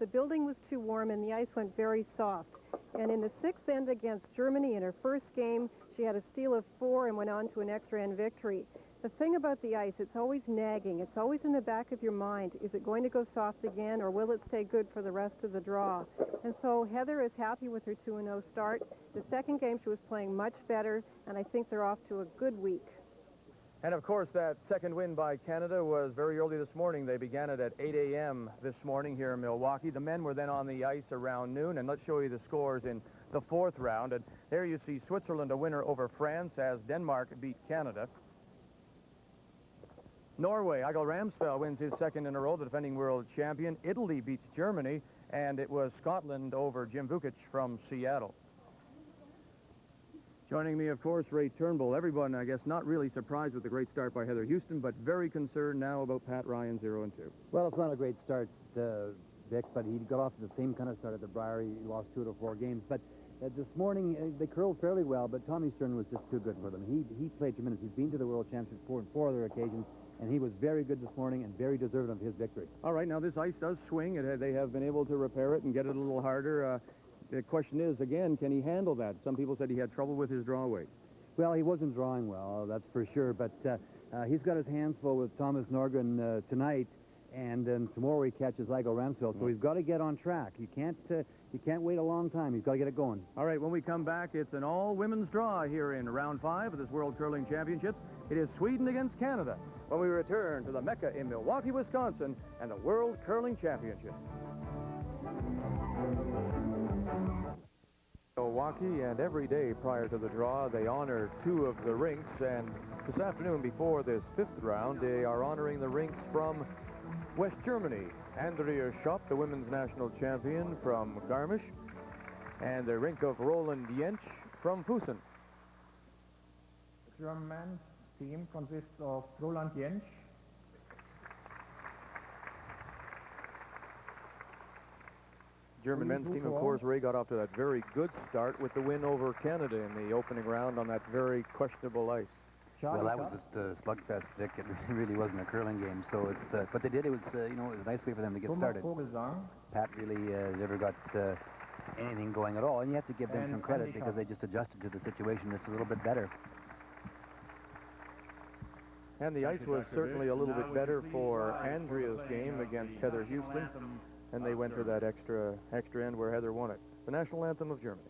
The building was too warm and the ice went very soft. And in the sixth end against Germany in her first game, she had a steal of 4 and went on to an extra end victory. The thing about the ice, it's always nagging. It's always in the back of your mind. Is it going to go soft again, or will it stay good for the rest of the draw? And so Heather is happy with her 2-0 start. The second game she was playing much better, and I think they're off to a good week. And, of course, that second win by Canada was very early this morning. They began it at 8 a.m. this morning here in Milwaukee. The men were then on the ice around noon, and let's show you the scores in the fourth round. And there you see Switzerland a winner over France as Denmark beat Canada. Norway, Eigil Ramsfjell wins his second in a row, the defending world champion. Italy beats Germany, and it was Scotland over Jim Vukic from Seattle. Joining me, of course, Ray Turnbull. Everyone, I guess, not really surprised with the great start by Heather Houston, but very concerned now about Pat Ryan 0-2. Well, it's not a great start, Vic, but he got off to the same kind of start at the Brier. He lost 2 out of 4 games. But this morning, they curled fairly well, but Tommy Stern was just too good for them. He played tremendous. He's been to the World Championships on 4 other occasions, and he was very good this morning and very deserving of his victory. All right, now this ice does swing. They have been able to repair it and get it a little harder. The question is, again, can he handle that? Some people said he had trouble with his draw weight. Well, he wasn't drawing well, that's for sure, but he's got his hands full with Thomas Norgren tonight, and then tomorrow he catches Eigil Ramsfjell, so he's got to get on track. You can't wait a long time. He's got to get it going. All right, when we come back, it's an all-women's draw here in round 5 of this World Curling Championships. It is Sweden against Canada when we return to the Mecca in Milwaukee, Wisconsin, and the World Curling Championships. Milwaukee, and every day prior to the draw, they honor 2 of the rinks, and this afternoon before this 5th round, they are honoring the rinks from West Germany. Andrea Schopp, the women's national champion from Garmisch, and the rink of Roland Jentsch from Fussen. The German men's team consists of Roland Jentsch, German men's team, of course, Ray, got off to that very good start with the win over Canada in the opening round on that very questionable ice. Well, that was just a slugfest, Vic. It really wasn't a curling game. So it's what they did. It was it was a nice way for them to get started. Pat really never got anything going at all, and you have to give them some credit because they just adjusted to the situation. It's a little bit better. And the ice was certainly a little bit better for Andrea's game against Heather Houston. And they went to that extra end where Heather won it. The national anthem of Germany.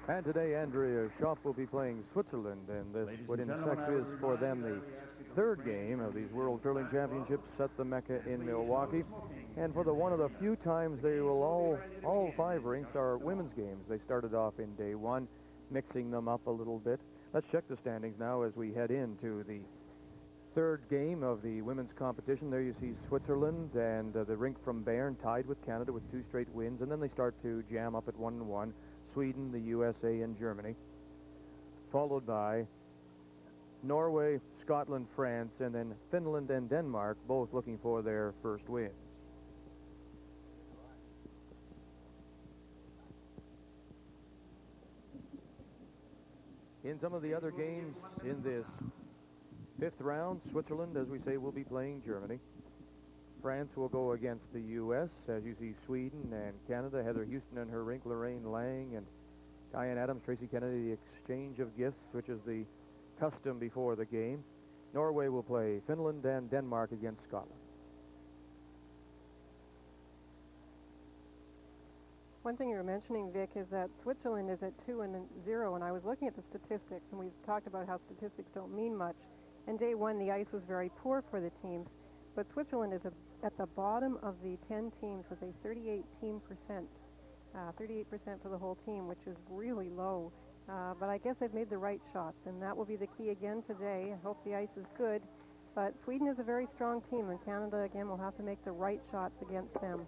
And today, Andrea Schopp will be playing Switzerland, and this would in fact is for them the 3rd game of these World Curling Championships at the Mecca in Milwaukee. And for one of the few times they will all 5 rinks are women's games. They started off in day 1, mixing them up a little bit. Let's check the standings now as we head into the 3rd game of the women's competition. There you see Switzerland and the rink from Bern tied with Canada with 2 straight wins, and then they start to jam up at 1-1. Sweden, the USA, and Germany, followed by Norway, Scotland, France, and then Finland and Denmark, both looking for their first wins. In some of the other games in this fifth round, Switzerland, as we say, will be playing Germany. France will go against the U.S. As you see, Sweden and Canada, Heather Houston and her rink, Lorraine Lang, and Diane Adams, Tracy Kennedy, the exchange of gifts, which is the custom before the game. Norway will play Finland and Denmark against Scotland. One thing you were mentioning, Vic, is that Switzerland is at 2-0, and I was looking at the statistics, and we've talked about how statistics don't mean much. And day one, the ice was very poor for the teams, but Switzerland is at the bottom of the 10 teams with a 38% for the whole team, which is really low. But I guess they've made the right shots, and that will be the key again today. I hope the ice is good. But Sweden is a very strong team, and Canada, again, will have to make the right shots against them.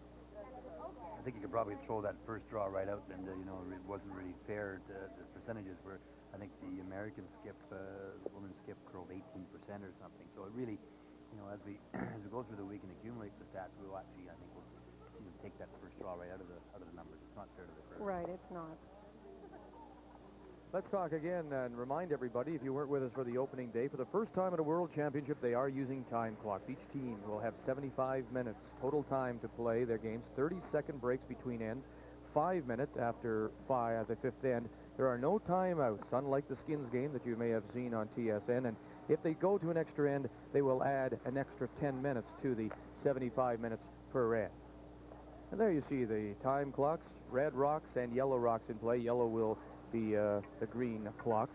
I think you could probably throw that first draw right out, and you know, it wasn't really fair. The percentages were, I think the American skip, women's skip, curled 18% or something. So it really, you know, as we go through the week and accumulate the stats, we'll actually, I think, we'll take that first draw right out of the numbers. It's not fair to the first. Right, it's not. Let's talk again and remind everybody, if you weren't with us for the opening day, for the first time at a World Championship, they are using time clocks. Each team will have 75 minutes total time to play their games, 30-second breaks between ends, 5 minutes after the fifth end. There are no timeouts, unlike the skins game that you may have seen on TSN. And if they go to an extra end, they will add an extra 10 minutes to the 75 minutes per end. And there you see the time clocks, red rocks and yellow rocks in play. Yellow will be the green clocks.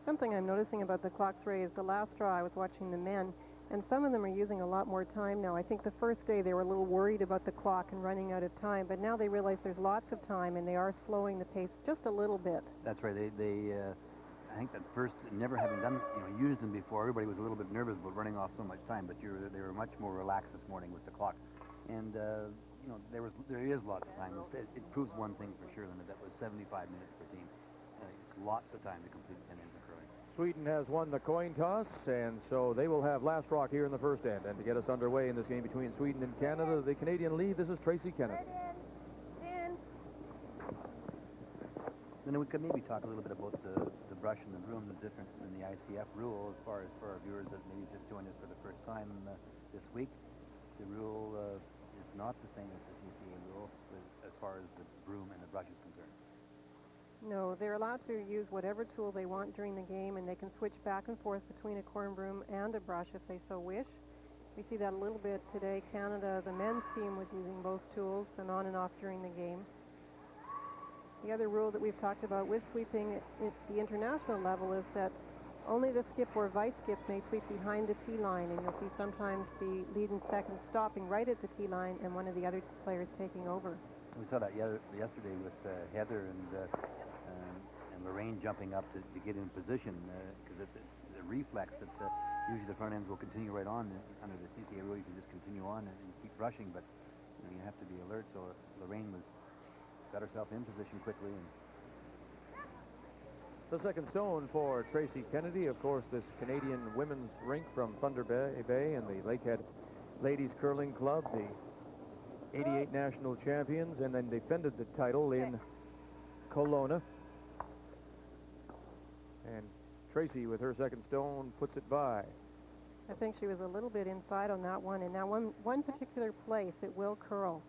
Something I'm noticing about the clocks, Ray, is the last draw I was watching the men, and some of them are using a lot more time now. I think the first day they were a little worried about the clock and running out of time, but now they realize there's lots of time, and they are slowing the pace just a little bit. That's right. I think that first, never having done, used them before, everybody was a little bit nervous about running off so much time, but they were much more relaxed this morning with the clock. And there is lots of time. It proves one thing for sure, then, that was 75 minutes per team. It's lots of time to complete 10 ends of curling. Sweden has won the coin toss, and so they will have last rock here in the first end. And to get us underway in this game between Sweden and Canada, the Canadian lead, this is Tracy Kennedy. Then we could maybe talk a little bit about the brush and the broom, the difference in the ICF rule, as far as for our viewers that maybe just joined us for the first time this week. The rule is not the same as the CCA rule as far as the broom and the brush is concerned. No, they're allowed to use whatever tool they want during the game, and they can switch back and forth between a corn broom and a brush if they so wish. We see that a little bit today. Canada, the men's team, was using both tools and on and off during the game. The other rule that we've talked about with sweeping at the international level is that only the skip or vice skip may sweep behind the tee line, and you'll see sometimes the lead and second stopping right at the tee line and one of the other players taking over. We saw that yesterday with Heather and Lorraine jumping up to get in position, because it's a reflex that usually the front ends will continue right on. Under the CCA rule, you can just continue on and keep rushing, but you have to be alert. So Lorraine got herself in position quickly. And the second stone for Tracy Kennedy, of course, this Canadian women's rink from Thunder Bay and the Lakehead Ladies Curling Club, the 88 national champions, and then defended the title in Kelowna. And Tracy, with her second stone, puts it by. I think she was a little bit inside on that one, and now one particular place, it will curl.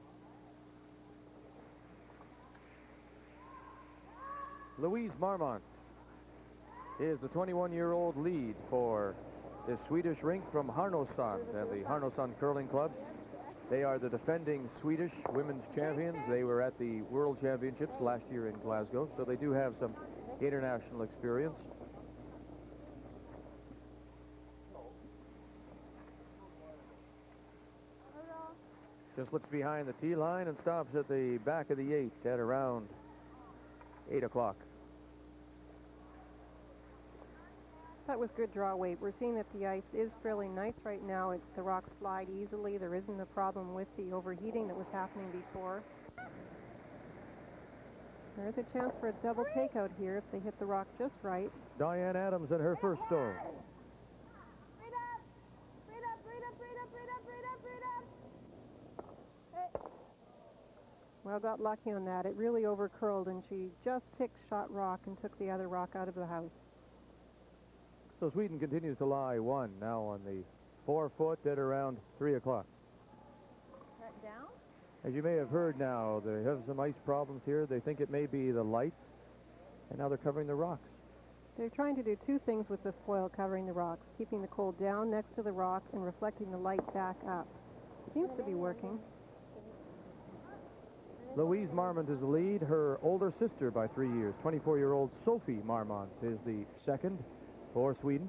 Louise Marmont is the 21-year-old lead for this Swedish rink from Harnosand and the Harnosand Curling Club. They are the defending Swedish women's champions. They were at the World Championships last year in Glasgow, so they do have some international experience. Just looks behind the tee line and stops at the back of the 8 at around 8 o'clock. That was good draw weight. We're seeing that the ice is fairly nice right now. The rocks slide easily. There isn't a problem with the overheating that was happening before. There is a chance for a double takeout here if they hit the rock just right. Diane Adams and her first stone. Well, got lucky on that. It really over-curled, and she just ticked shot rock and took the other rock out of the house. So Sweden continues to lie 1 now on the 4-foot at around 3 o'clock. That down? As you may have heard now, they have some ice problems here. They think it may be the lights, and now they're covering the rocks. They're trying to do two things with the foil covering the rocks, keeping the cold down next to the rock and reflecting the light back up. Seems to be working. Louise Marmont is the lead. Her older sister by 3 years, 24-year-old Sophie Marmont, is the second for Sweden.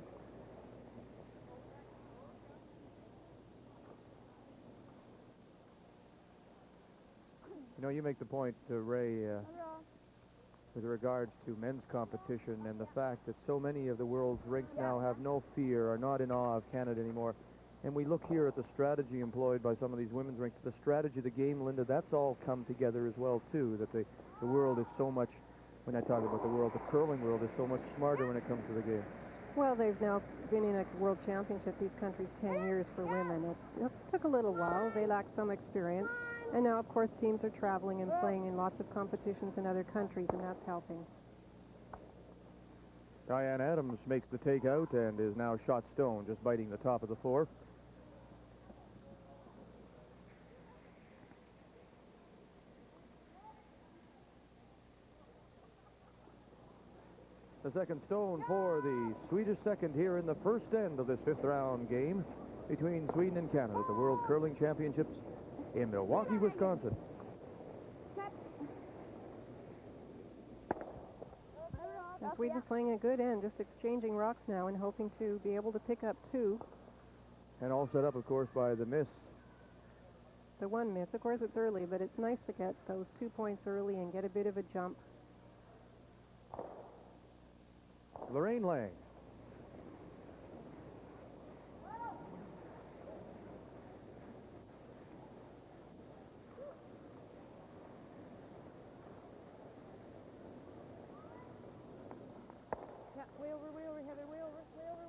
You know, you make the point, Ray, with regards to men's competition and the fact that so many of the world's rinks now have no fear, are not in awe of Canada anymore. And we look here at the strategy employed by some of these women's rinks, the strategy, the game, Linda, that's all come together as well, too, that the world is so much, when I talk about the world, the curling world is so much smarter when it comes to the game. Well, they've now been in a world championship, these countries, 10 years for women. It took a little while. They lacked some experience. And now, of course, teams are traveling and playing in lots of competitions in other countries, and that's helping. Diane Adams makes the takeout and is now shot stone, just biting the top of the 4. The second stone for the Swedish second here in the first end of this 5th round game between Sweden and Canada at the World Curling Championships in Milwaukee, Wisconsin. And Sweden's playing a good end, just exchanging rocks now and hoping to be able to pick up 2. And all set up, of course, by the miss. The 1 miss. Of course, it's early, but it's nice to get those 2 points early and get a bit of a jump. Lorraine Lang.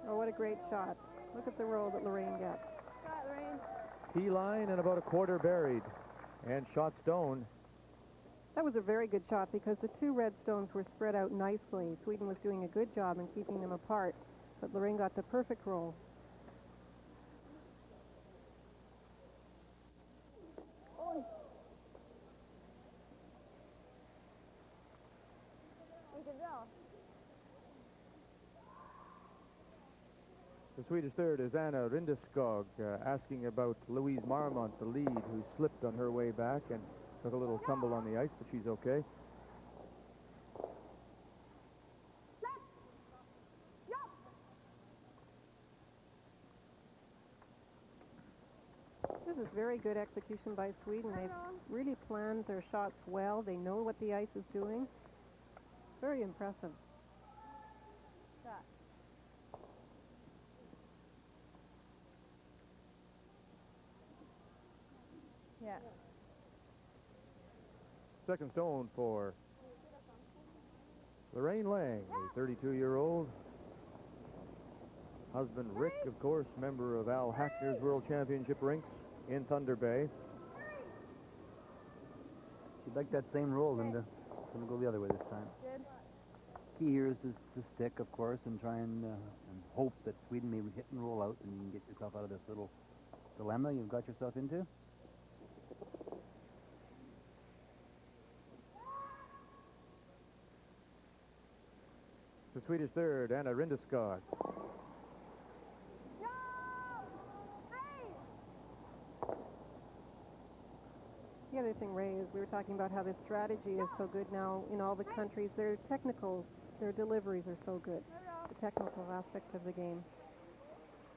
Oh, what a great shot. Look at the roll that Lorraine gets. Key line and about a quarter buried. And shot stone. That was a very good shot because the 2 red stones were spread out nicely. Sweden was doing a good job in keeping them apart, but Lorraine got the perfect roll. The Swedish third is Anna Rindeskog, asking about Louise Marmont, the lead, who slipped on her way back and took a little tumble on the ice, but she's okay. This is very good execution by Sweden. They've really planned their shots well. They know what the ice is doing. Very impressive. Yeah. Second stone for Lorraine Lang, the 32-year-old. Husband Rick, of course, member of Al Hackner's World Championship rinks in Thunder Bay. She'd like that same roll, Linda. It's going to go the other way this time. Good. Key here is to stick, of course, and try and hope that Sweden may hit and roll out, and you can get yourself out of this little dilemma you've got yourself into. The Swedish third, Anna Rindeskog. The other thing, Ray, is we were talking about how this strategy is so good now in all the countries. Their technicals, their deliveries are so good. The technical aspect of the game.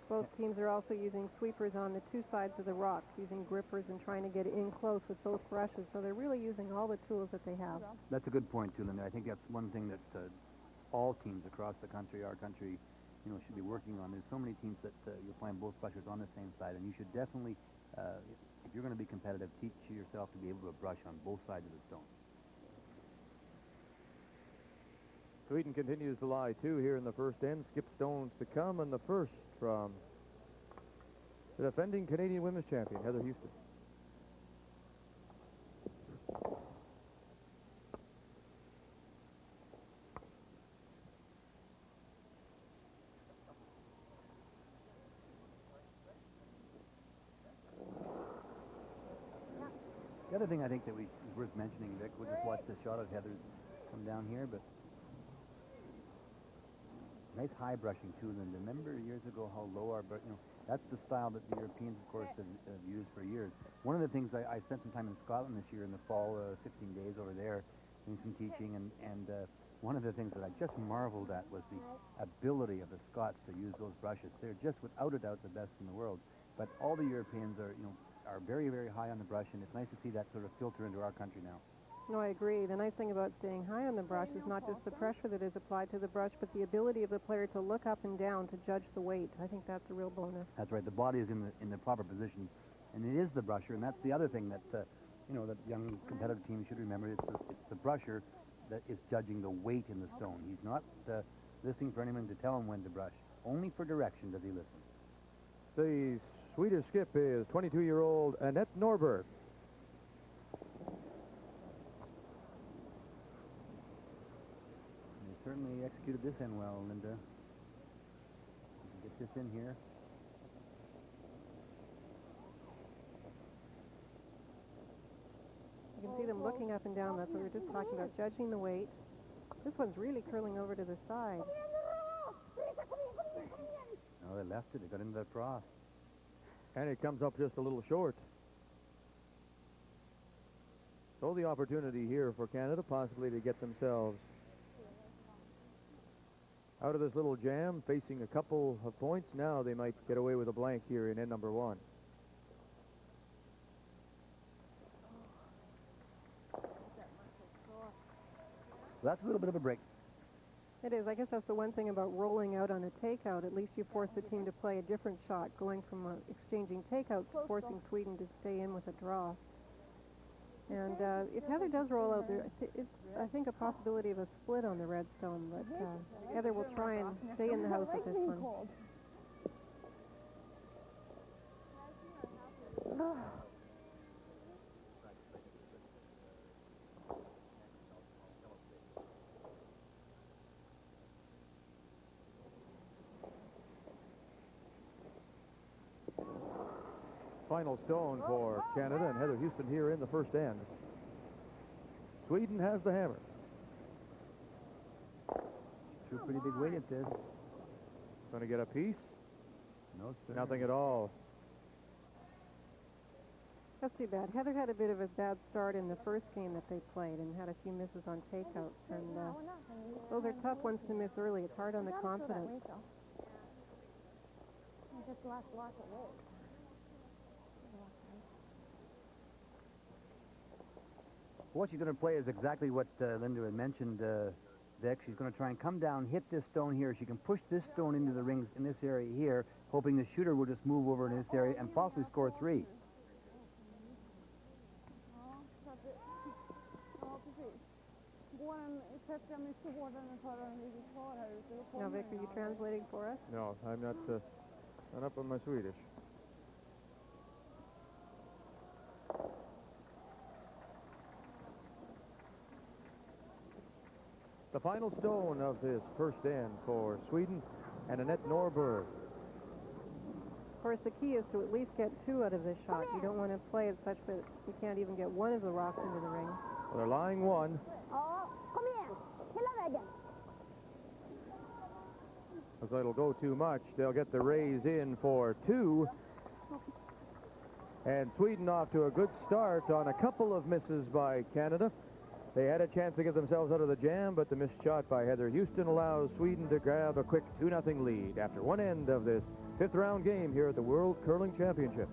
Both teams are also using sweepers on the 2 sides of the rocks, using grippers and trying to get in close with both brushes. So they're really using all the tools that they have. That's a good point, too, Linda. I think that's one thing that all teams across the country, our country, should be working on. There's so many teams that you'll find both brushes on the same side, and you should definitely, if you're going to be competitive, teach yourself to be able to brush on both sides of the stone. Sweden continues to lie 2 here in the first end. Skip stones to come, and the first from the defending Canadian Women's Champion, Heather Houston. The other thing I think that is worth mentioning, Vic, we'll just watch the shot of Heather's come down here, but nice high brushing too. And remember years ago how low our brush, that's the style that the Europeans, of course, have used for years. One of the things I spent some time in Scotland this year in the fall, 15 days over there, doing some teaching, and one of the things that I just marveled at was the ability of the Scots to use those brushes. They're just without a doubt the best in the world. But all the Europeans are very, very high on the brush, and it's nice to see that sort of filter into our country now. No, I agree. The nice thing about staying high on the brush is not just the pressure that is applied to the brush, but the ability of the player to look up and down to judge the weight. I think that's a real bonus. That's right. The body is in the proper position, and it is the brusher, and that's the other thing that that young competitive teams should remember. It's the brusher that is judging the weight in the stone. He's not listening for anyone to tell him when to brush. Only for direction does he listen. The Swedish skip is 22-year-old Anette Norberg. They certainly executed this in well, Linda. Get this in here. You can see them looking up and down. That's what we were just talking about, judging the weight. This one's really curling over to the side. No, they left it. They got into the cross. And it comes up just a little short. So the opportunity here for Canada possibly to get themselves out of this little jam, facing a couple of points. Now they might get away with a blank here in end number 1. So that's a little bit of a break. It is. I guess that's the one thing about rolling out on a takeout. At least you force the team to play a different shot, going from exchanging takeouts to forcing Sweden to stay in with a draw. And if Heather does roll out there, it's, I think, a possibility of a split on the red stone, but Heather will try and stay in the house with this one. Final stone for Canada, and Heather Houston here in the first end. Sweden has the hammer. Threw pretty big weight at this. Going to get a piece? No, sir. Nothing at all. That's too bad. Heather had a bit of a bad start in the first game that they played and had a few misses on takeouts. And those are tough ones to miss early. It's hard on the confidence. What she's going to play is exactly what Linda had mentioned, Vic. She's going to try and come down, hit this stone here. She can push this stone into the rings in this area here, hoping the shooter will just move over in this area and possibly score 3. Now, Vic, are you translating for us? No, I'm not up on my Swedish. The final stone of this first end for Sweden and Anette Norberg. Of course, the key is to at least get 2 out of this shot. You don't want to play it such that you can't even get one of the rocks into the ring. Well, they're lying 1. As it'll go too much, they'll get the raise in for 2. And Sweden off to a good start on a couple of misses by Canada. They had a chance to get themselves out of the jam, but the missed shot by Heather Houston allows Sweden to grab a quick 2-0 lead after one end of this 5th round game here at the World Curling Championship.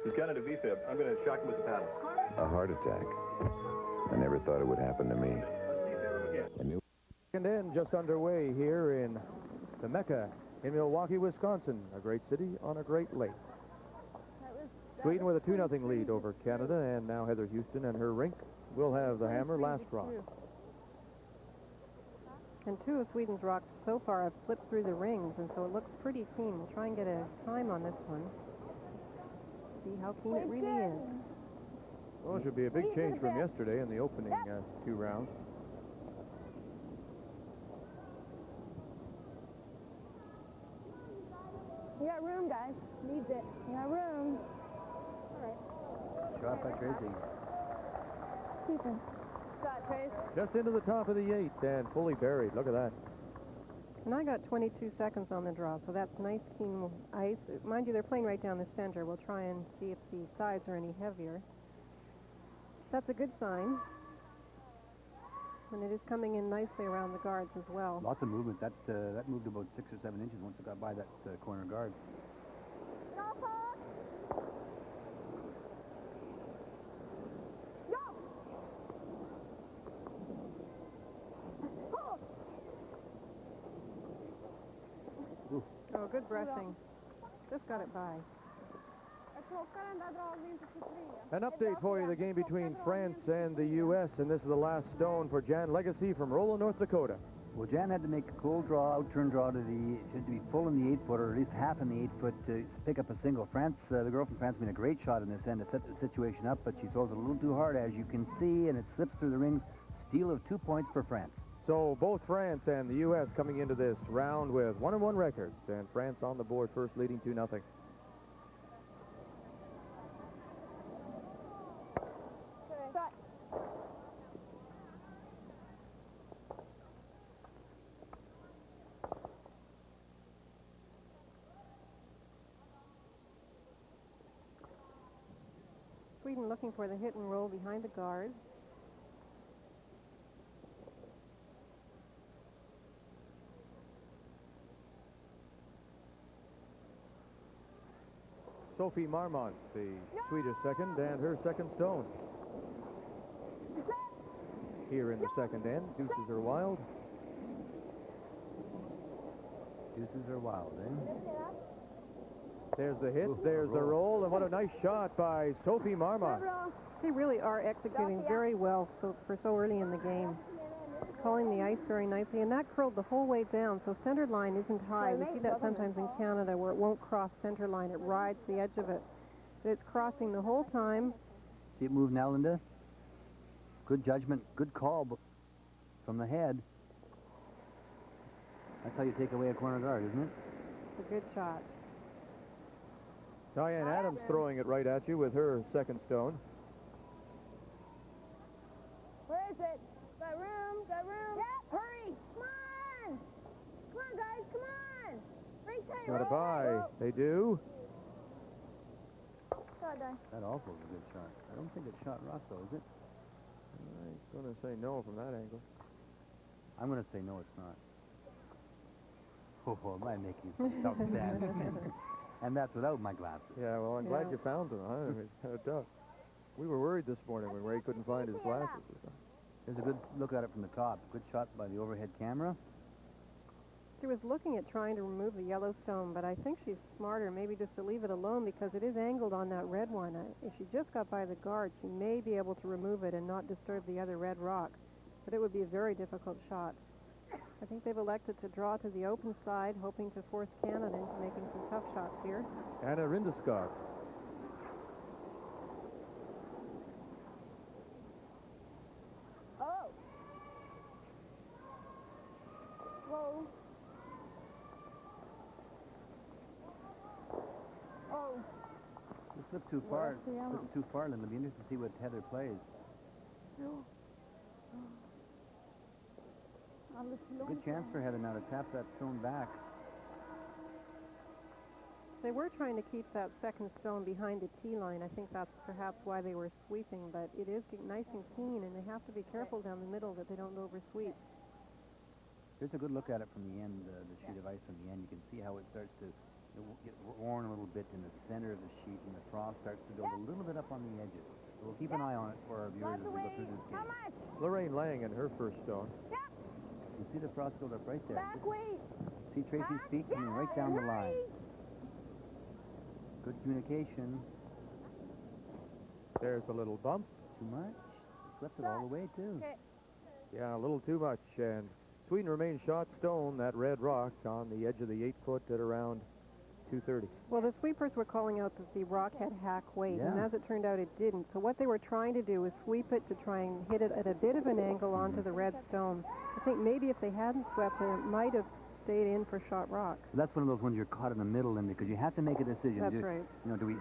He's got an defib. I'm going to shock him with the paddles. A heart attack. I never thought it would happen to me. Second end just underway here in the Mecca in Milwaukee, Wisconsin, a great city on a great lake. Sweden with a 2-0 lead over Canada, and now Heather Houston and her rink will have the hammer last rock. And 2 of Sweden's rocks so far have slipped through the rings, and so it looks pretty keen. We'll try and get a time on this one. See how keen it really is. Well, it should be a big change from yesterday in the opening 2 rounds. You got room, guys. Needs it. You got room. All right. Shot by Tracy. Keep him. Shot, Trace. Just into the top of the 8th and fully buried. Look at that. And I got 22 seconds on the draw, so that's nice, keen ice. Mind you, they're playing right down the center. We'll try and see if the sides are any heavier. That's a good sign. And it is coming in nicely around the guards as well. Lots of movement. That moved about 6 or 7 inches once it got by that corner guard. Oh, good brushing. Just got it by. An update for you, the game between France and the U.S., and this is the last stone for Jan Legacy from Rolla, North Dakota. Well, Jan had to make a cold draw, out-turn draw to the, should be full in the 8-foot, or at least half in the 8-foot to pick up a single. France, the girl from France made a great shot in this end to set the situation up, but she throws it a little too hard, as you can see, and it slips through the rings. Steal of 2 points for France. So both France and the U.S. coming into this round with 1-1 records, and France on the board first, leading 2-0. Sweden looking for the hit and roll behind the guard. Sophie Marmont, the Swedish second, and her second stone. Here in the second end, deuces are wild. Deuces are wild, eh? There's the hit, there's the roll, and what a nice shot by Sophie Marmont. They really are executing very well for so early in the game. Calling the ice very nicely, and that curled the whole way down, so center line isn't high. We see that sometimes in Canada where it won't cross center line. It rides the edge of it. But it's crossing the whole time. See it move now, Linda? Good judgment, good call from the head. That's how you take away a corner guard, isn't it? It's a good shot. Diane Adams throwing it right at you with her second stone. Where is it? Got room, got room. Yeah, hurry. Come on. Come on, guys, come on. Break tight, Got it roll, by. roll. They do. Shot, Di. That also was a good shot. I don't think it shot rock, though, is it? I'm going to say no from that angle. I'm going to say no, it's not. Oh, am I making myself stand? And that's without my glasses. Yeah, well, I'm glad you found them, huh? It's kind of tough. We were worried this morning when Ray couldn't find his glasses. Here's a good look at it from the top. Good shot by the overhead camera. She was looking at trying to remove the yellow stone, but I think she's smarter maybe just to leave it alone because it is angled on that red one. If she just got by the guard, she may be able to remove it and not disturb the other red rock. But it would be a very difficult shot. I think they've elected to draw to the open side, hoping to force Canada into making some tough shots here. Anna Rindeskog. Oh. Whoa. Oh. You slipped too far. Slipped too far, Linda. It'll be interesting to see what Heather plays. Good chance for Heather now to tap that stone back. They were trying to keep that second stone behind the tee line. I think that's perhaps why they were sweeping, but it is nice and keen, and they have to be careful down the middle that they don't over-sweep. Here's a good look at it from the end, the sheet of ice from the end. You can see how it starts to get worn a little bit in the center of the sheet, and the frost starts to build a little bit up on the edges. So we'll keep an eye on it for our viewers as we go through this game. Lorraine Lang and her first stone. You see the frost build up right there. Back weight. See Tracy's feet coming right down the line. Good communication. There's a little bump. Too much? Slipped it all the way, too. Okay. Yeah, a little too much. And Sweden remains shot stone, that red rock, on the edge of the 8-foot at around 230. Well, the sweepers were calling out that the rock had hack weight, and as it turned out, it didn't. So what they were trying to do was sweep it to try and hit it at a bit of an angle onto the red stone. I think maybe if they hadn't swept it, it might have stayed in for shot rock. That's one of those ones you're caught in the middle, Linda, because you have to make a decision. That's right. You know, do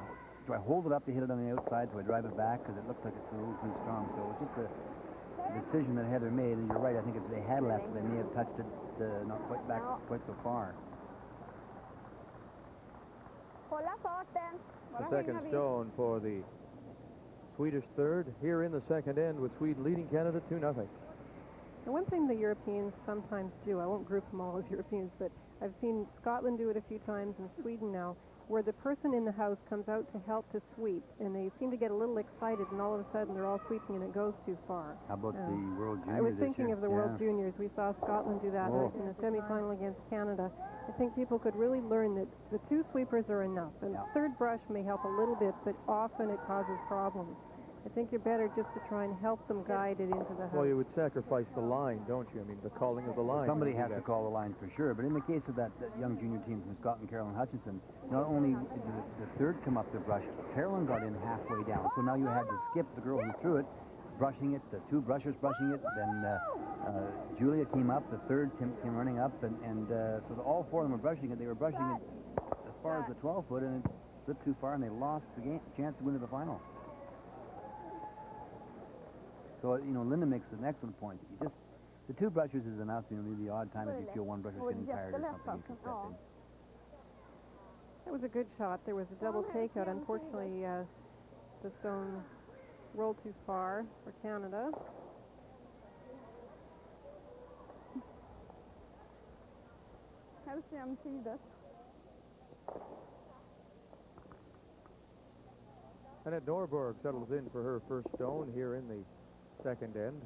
I hold it up to hit it on the outside, so I drive it back, because it looks like it's a little too strong. So it's just a decision that Heather made, and you're right. I think if they had left, they may have touched it not quite back quite so far. The second stone for the Swedish third here in the second end, with Sweden leading Canada 2-0. And one thing the Europeans sometimes do, I won't group them all as Europeans, but I've seen Scotland do it a few times and Sweden now, where the person in the house comes out to help to sweep, and they seem to get a little excited, and all of a sudden they're all sweeping and it goes too far. How about the World Juniors? I was thinking this year? of the World Juniors. We saw Scotland do that in the semifinal against Canada. I think people could really learn that the two sweepers are enough, and third brush may help a little bit, but often it causes problems. I think you're better just to try and help them guide it into the house. Well, you would sacrifice the line, don't you? I mean, the calling of the line. Somebody has to call the line for sure. But in the case of that young junior team from Scott and Carolyn Hutchinson, not only did the third come up the brush, Carolyn got in halfway down. So now you had to skip the girl who threw it, brushing it, the two brushers brushing it. Then Julia came up, the third came running up, and so all four of them were brushing it. They were brushing it as far as the 12-foot, and it slipped too far, and they lost the chance to win to the final. So, you know, Linda makes an excellent point. The two brushers is enough, you know, maybe the odd time if you feel one brusher's getting tired or something, you can step in. That was a good shot. There was a double takeout. Unfortunately, the stone rolled too far for Canada. Anette Norberg settles in for her first stone here in the second end.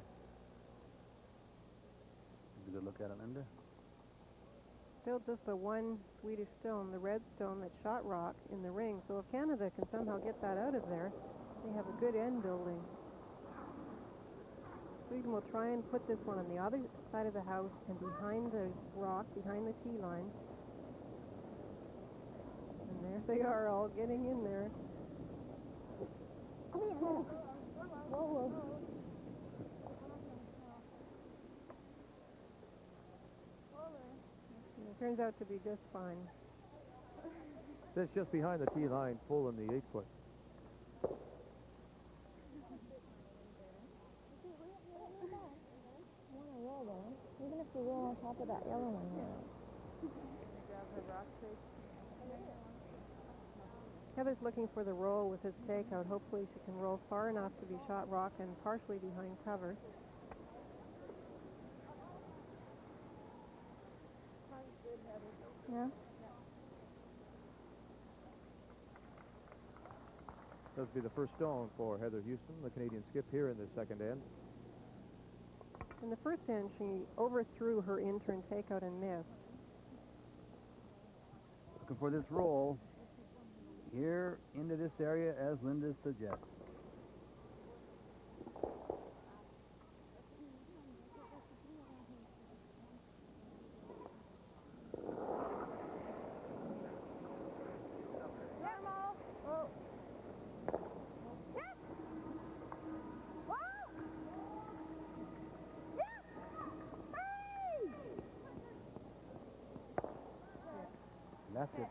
Have a good look at it, Linda. Still just the one Swedish stone, the red stone that shot rock in the ring. So if Canada can somehow get that out of there, they have a good end building. Sweden will try and put this one on the other side of the house and behind the rock, behind the tee line. And there they are, all getting in there. It turns out to be just fine. That's just behind the tee line, full in the 8-foot. Even if we roll on top of that yellow one here. Heather's looking for the roll with his takeout. Hopefully she can roll far enough to be shot rock and partially behind cover. Yeah. This will be the first stone for Heather Houston, the Canadian skip here in the second end. In the first end, she overthrew her in-turn takeout and missed. Looking for this roll here into this area, as Linda suggests. That's it.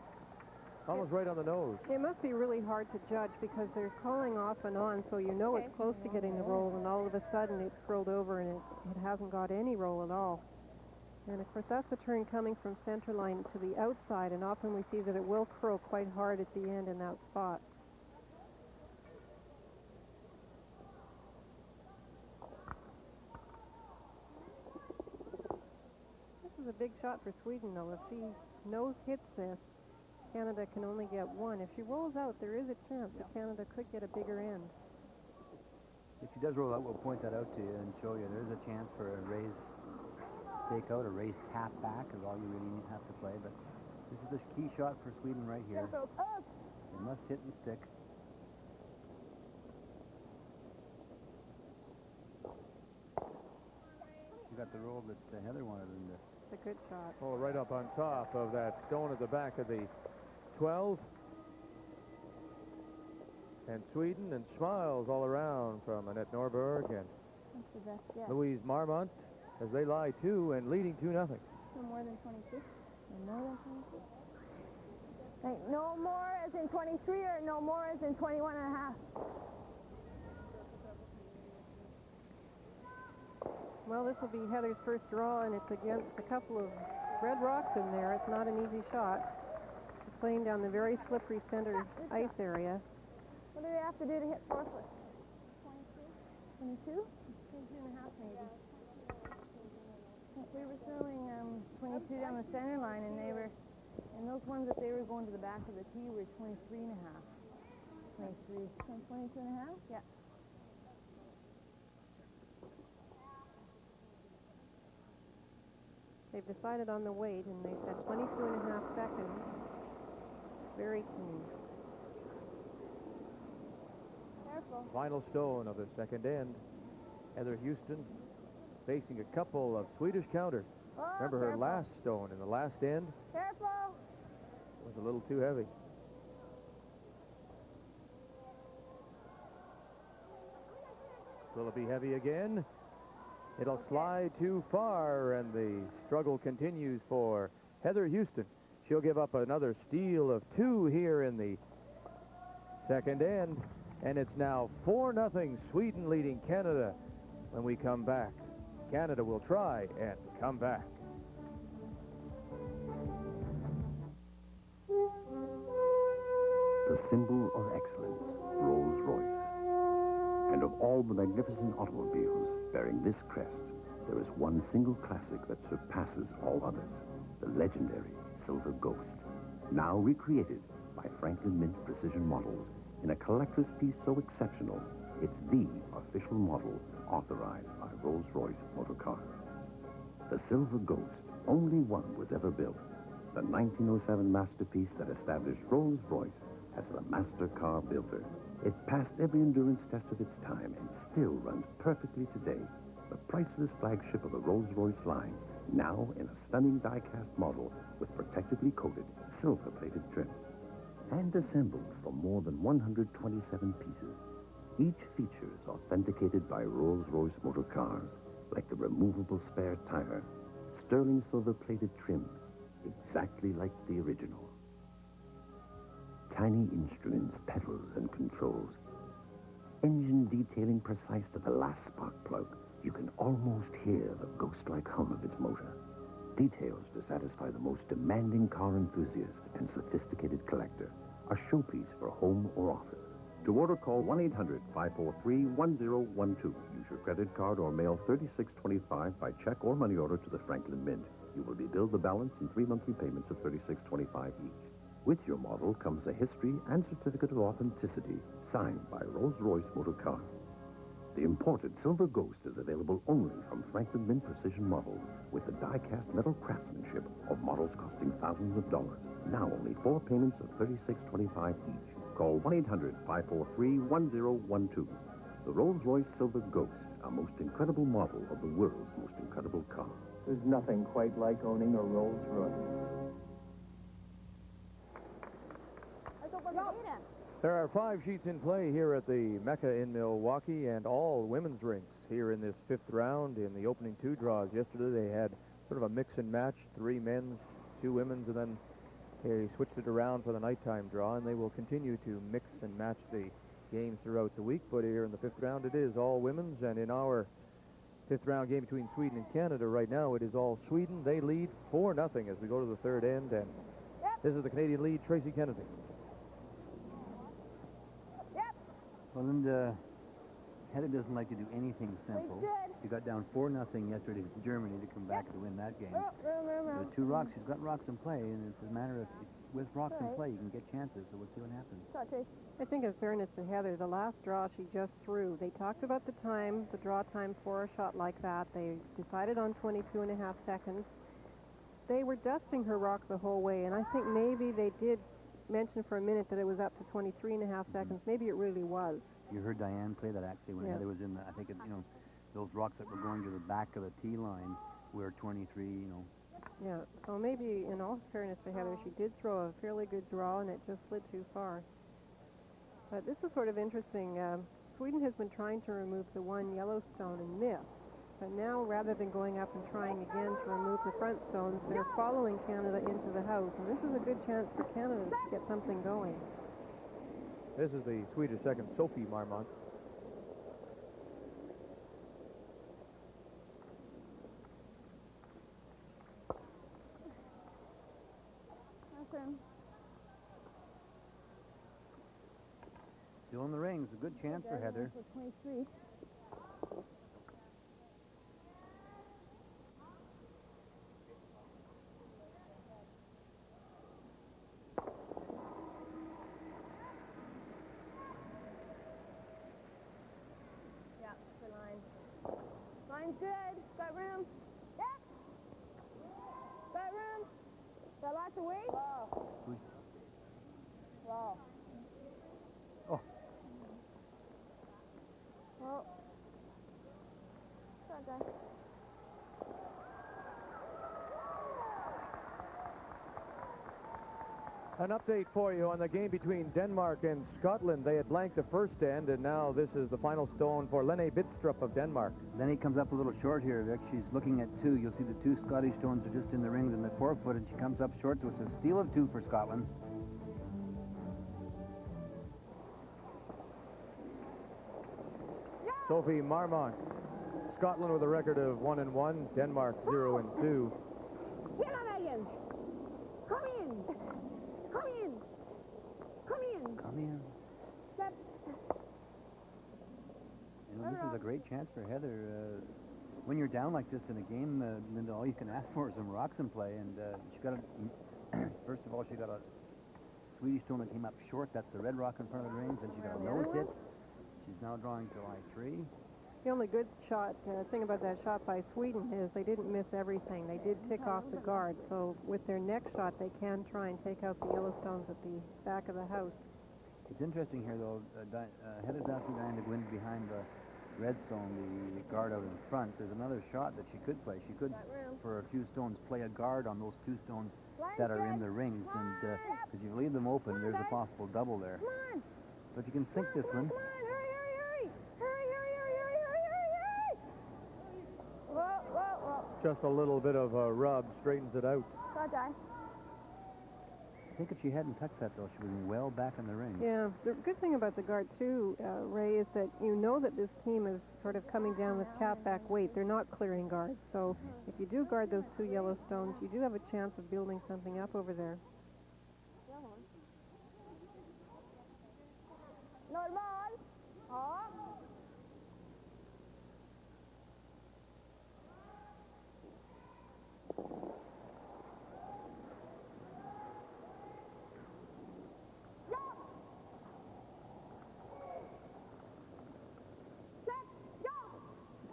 Almost right on the nose. It must be really hard to judge because they're calling off and on, so you know it's close to getting the roll, and all of a sudden it's curled over and it hasn't got any roll at all. And of course that's the turn coming from center line to the outside, and often we see that it will curl quite hard at the end in that spot. This is a big shot for Sweden, though. If she nose hits this, Canada can only get one. If she rolls out, there is a chance that Canada could get a bigger end. If she does roll out, we'll point that out to you and show you there is a chance for a raise takeout, a raise tap back is all you really have to play. But this is the key shot for Sweden right here. They must hit and stick. You got the roll that Heather wanted in there. It's a good shot. Oh, right up on top of that stone at the back of the 12. And Sweden, and smiles all around from Anette Norberg and Louise Marmont as they lie 2 and leading 2-0. No more than 26. Another 22. Like, no more as in 23 or no more as in 21 and a half? Well, this will be Heather's first draw, and it's against a couple of red rocks in there. It's not an easy shot. She's playing down the very slippery center ice area. What do we have to do to hit 4 foot? 22? 22 and a half maybe. We were throwing 22 down the center line, and they were, and those ones that they were going to the back of the tee were 23 and a half. 23. 22 and a half? Yeah. They've decided on the weight, and they said 22 and a half seconds. Very clean. Careful. Final stone of the second end. Heather Houston facing a couple of Swedish counters. Oh, Remember, her careful. last stone in the last end Careful. was a little too heavy. Will it be heavy again? It'll slide too far, and the struggle continues for Heather Houston. She'll give up another steal of 2 here in the second end, and it's now 4-0, Sweden leading Canada when we come back. Canada will try and come back. The symbol of excellence, Rolls-Royce. And of all the magnificent automobiles bearing this crest, there is one single classic that surpasses all others, the legendary Silver Ghost, now recreated by Franklin Mint Precision Models in a collector's piece so exceptional, it's the official model authorized by Rolls-Royce Motor Car. The Silver Ghost, only one was ever built, the 1907 masterpiece that established Rolls-Royce as the master car builder. It passed every endurance test of its time and still runs perfectly today. The priceless flagship of the Rolls-Royce line, now in a stunning die-cast model with protectively coated, silver-plated trim. And assembled from more than 127 pieces. Each feature is authenticated by Rolls-Royce Motor Cars, like the removable spare tire, sterling silver-plated trim, exactly like the original. Tiny instruments, pedals, and controls. Engine detailing precise to the last spark plug. You can almost hear the ghost-like hum of its motor. Details to satisfy the most demanding car enthusiast and sophisticated collector. A showpiece for home or office. To order, call 1-800-543-1012. Use your credit card or mail $36.25 by check or money order to the Franklin Mint. You will be billed the balance in 3 monthly payments of $36.25 each. With your model comes a history and certificate of authenticity signed by Rolls-Royce Motor Car. The imported Silver Ghost is available only from Franklin Mint Precision Models with the die-cast metal craftsmanship of models costing thousands of dollars. Now only 4 payments of $36.25 each. Call 1-800-543-1012. The Rolls-Royce Silver Ghost, a most incredible model of the world's most incredible car. There's nothing quite like owning a Rolls-Royce. There are 5 sheets in play here at the Mecca in Milwaukee, and all women's rinks here in this 5th round. In the opening 2 draws yesterday, they had sort of a mix and match, 3 men's, 2 women's, and then they switched it around for the nighttime draw, and they will continue to mix and match the games throughout the week. But here in the 5th round, it is all women's, and in our 5th round game between Sweden and Canada right now, it is all Sweden. They lead 4-0 as we go to the 3rd end, and this is the Canadian lead, Tracy Kennedy. Well, and Heather doesn't like to do anything simple. She got down 4-0 yesterday to Germany to come back to win that game. The 2 rocks, she's got rocks in play, and it's a matter of, with rocks in play, you can get chances, so we'll see what happens. I think in fairness to Heather, the last draw she just threw, they talked about the time, the draw time for a shot like that. They decided on 22 and a half seconds. They were dusting her rock the whole way, and I think maybe they did mention for a minute that it was up to 23 and a half seconds. Maybe it really was. You heard Diane say that actually when Heather was in the, I think, those rocks that were going to the back of the tee line were 23, Yeah, so maybe in all fairness to Heather, she did throw a fairly good draw and it just slid too far. But this is sort of interesting. Sweden has been trying to remove the one Yellowstone and missed. But now, rather than going up and trying again to remove the front stones, they're following Canada into the house. And this is a good chance for Canada to get something going. This is the Swedish second, Sophie Marmont. Still in the rings. A good chance for Heather. 23. Yeah, the line. Line's good. Got room. Yeah. Got room. Got lots of weight. Wow. Wow. Oh. Well. Okay. An update for you on the game between Denmark and Scotland. They had blanked the first end, and now this is the final stone for Lene Bidstrup of Denmark. Lene comes up a little short here, Vic. She's looking at 2. You'll see the 2 Scottish stones are just in the rings in the forefoot, and she comes up short, so it's a steal of 2 for Scotland. Sophie Marmont. Scotland with a record of 1-1. Denmark 0-2. Get on, Megan. Come in. Come in. Come in. Come in. Step. You know, this is a great chance for Heather. When you're down like this in a game, Linda, all you can ask for is some rocks in play. And she got a, first of all, she got a Swedish stone that came up short. That's the red rock in front of the rings. And she got a nose hit. She's now drawing July 3. The only good thing about that shot by Sweden is they didn't miss everything. They did tick off the guard. So with their next shot, they can try and take out the yellow stones at the back of the house. It's interesting here, though. Heather's asking Diane to go in behind the redstone, the guard out in front. There's another shot that she could play. She could, for a few stones, play a guard on those 2 stones that are in the rings. And because you leave them open, there's a possible double there. But you can sink this one. Just a little bit of a rub straightens it out. I think if she hadn't touched that, though, she would be well back in the ring. Yeah, the good thing about the guard, too, Ray, is that you know that this team is sort of coming down with tap-back weight. They're not clearing guards. So if you do guard those 2 yellow stones, you do have a chance of building something up over there. Normal. Ja.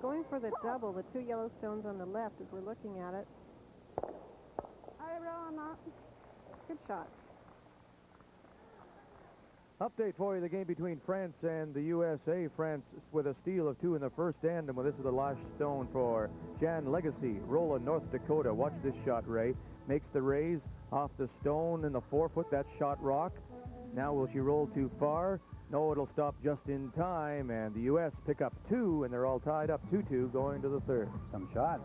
Going for the double, the 2 yellow stones on the left as we're looking at it. Good shot. Update for you, the game between France and the USA. France with a steal of 2 in the first end, and this is the last stone for Jan Legacy, Rolla, North Dakota. Watch this shot, Ray. Makes the raise off the stone in the forefoot. That shot rock. Now will she roll too far? No, it'll stop just in time, and the U.S. pick up 2, and they're all tied up 2-2 going to the third. Some shot.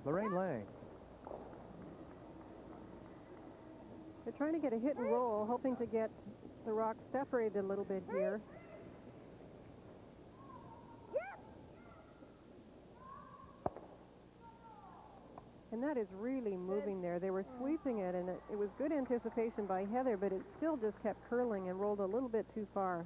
Lorraine Lang. They're trying to get a hit and roll, hoping to get the rock separated a little bit here. And that is really moving there. They were sweeping it, and it was good anticipation by Heather, but it still just kept curling and rolled a little bit too far.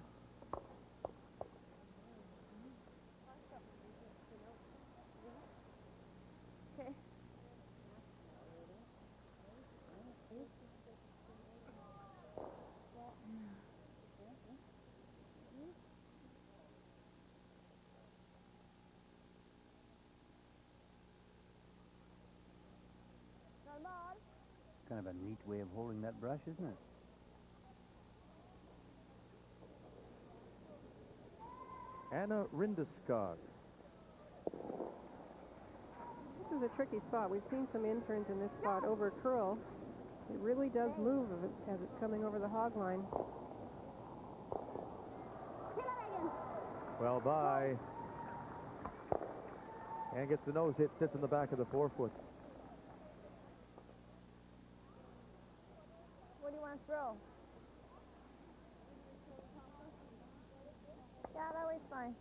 Kind of a neat way of holding that brush, isn't it? Anna Rindeskog. This is a tricky spot. We've seen some interns in this spot over curl. It really does move as it's coming over the hog line. Well by. And gets the nose hit, sits in the back of the forefoot. What do you want to throw? Yeah, that way's fine.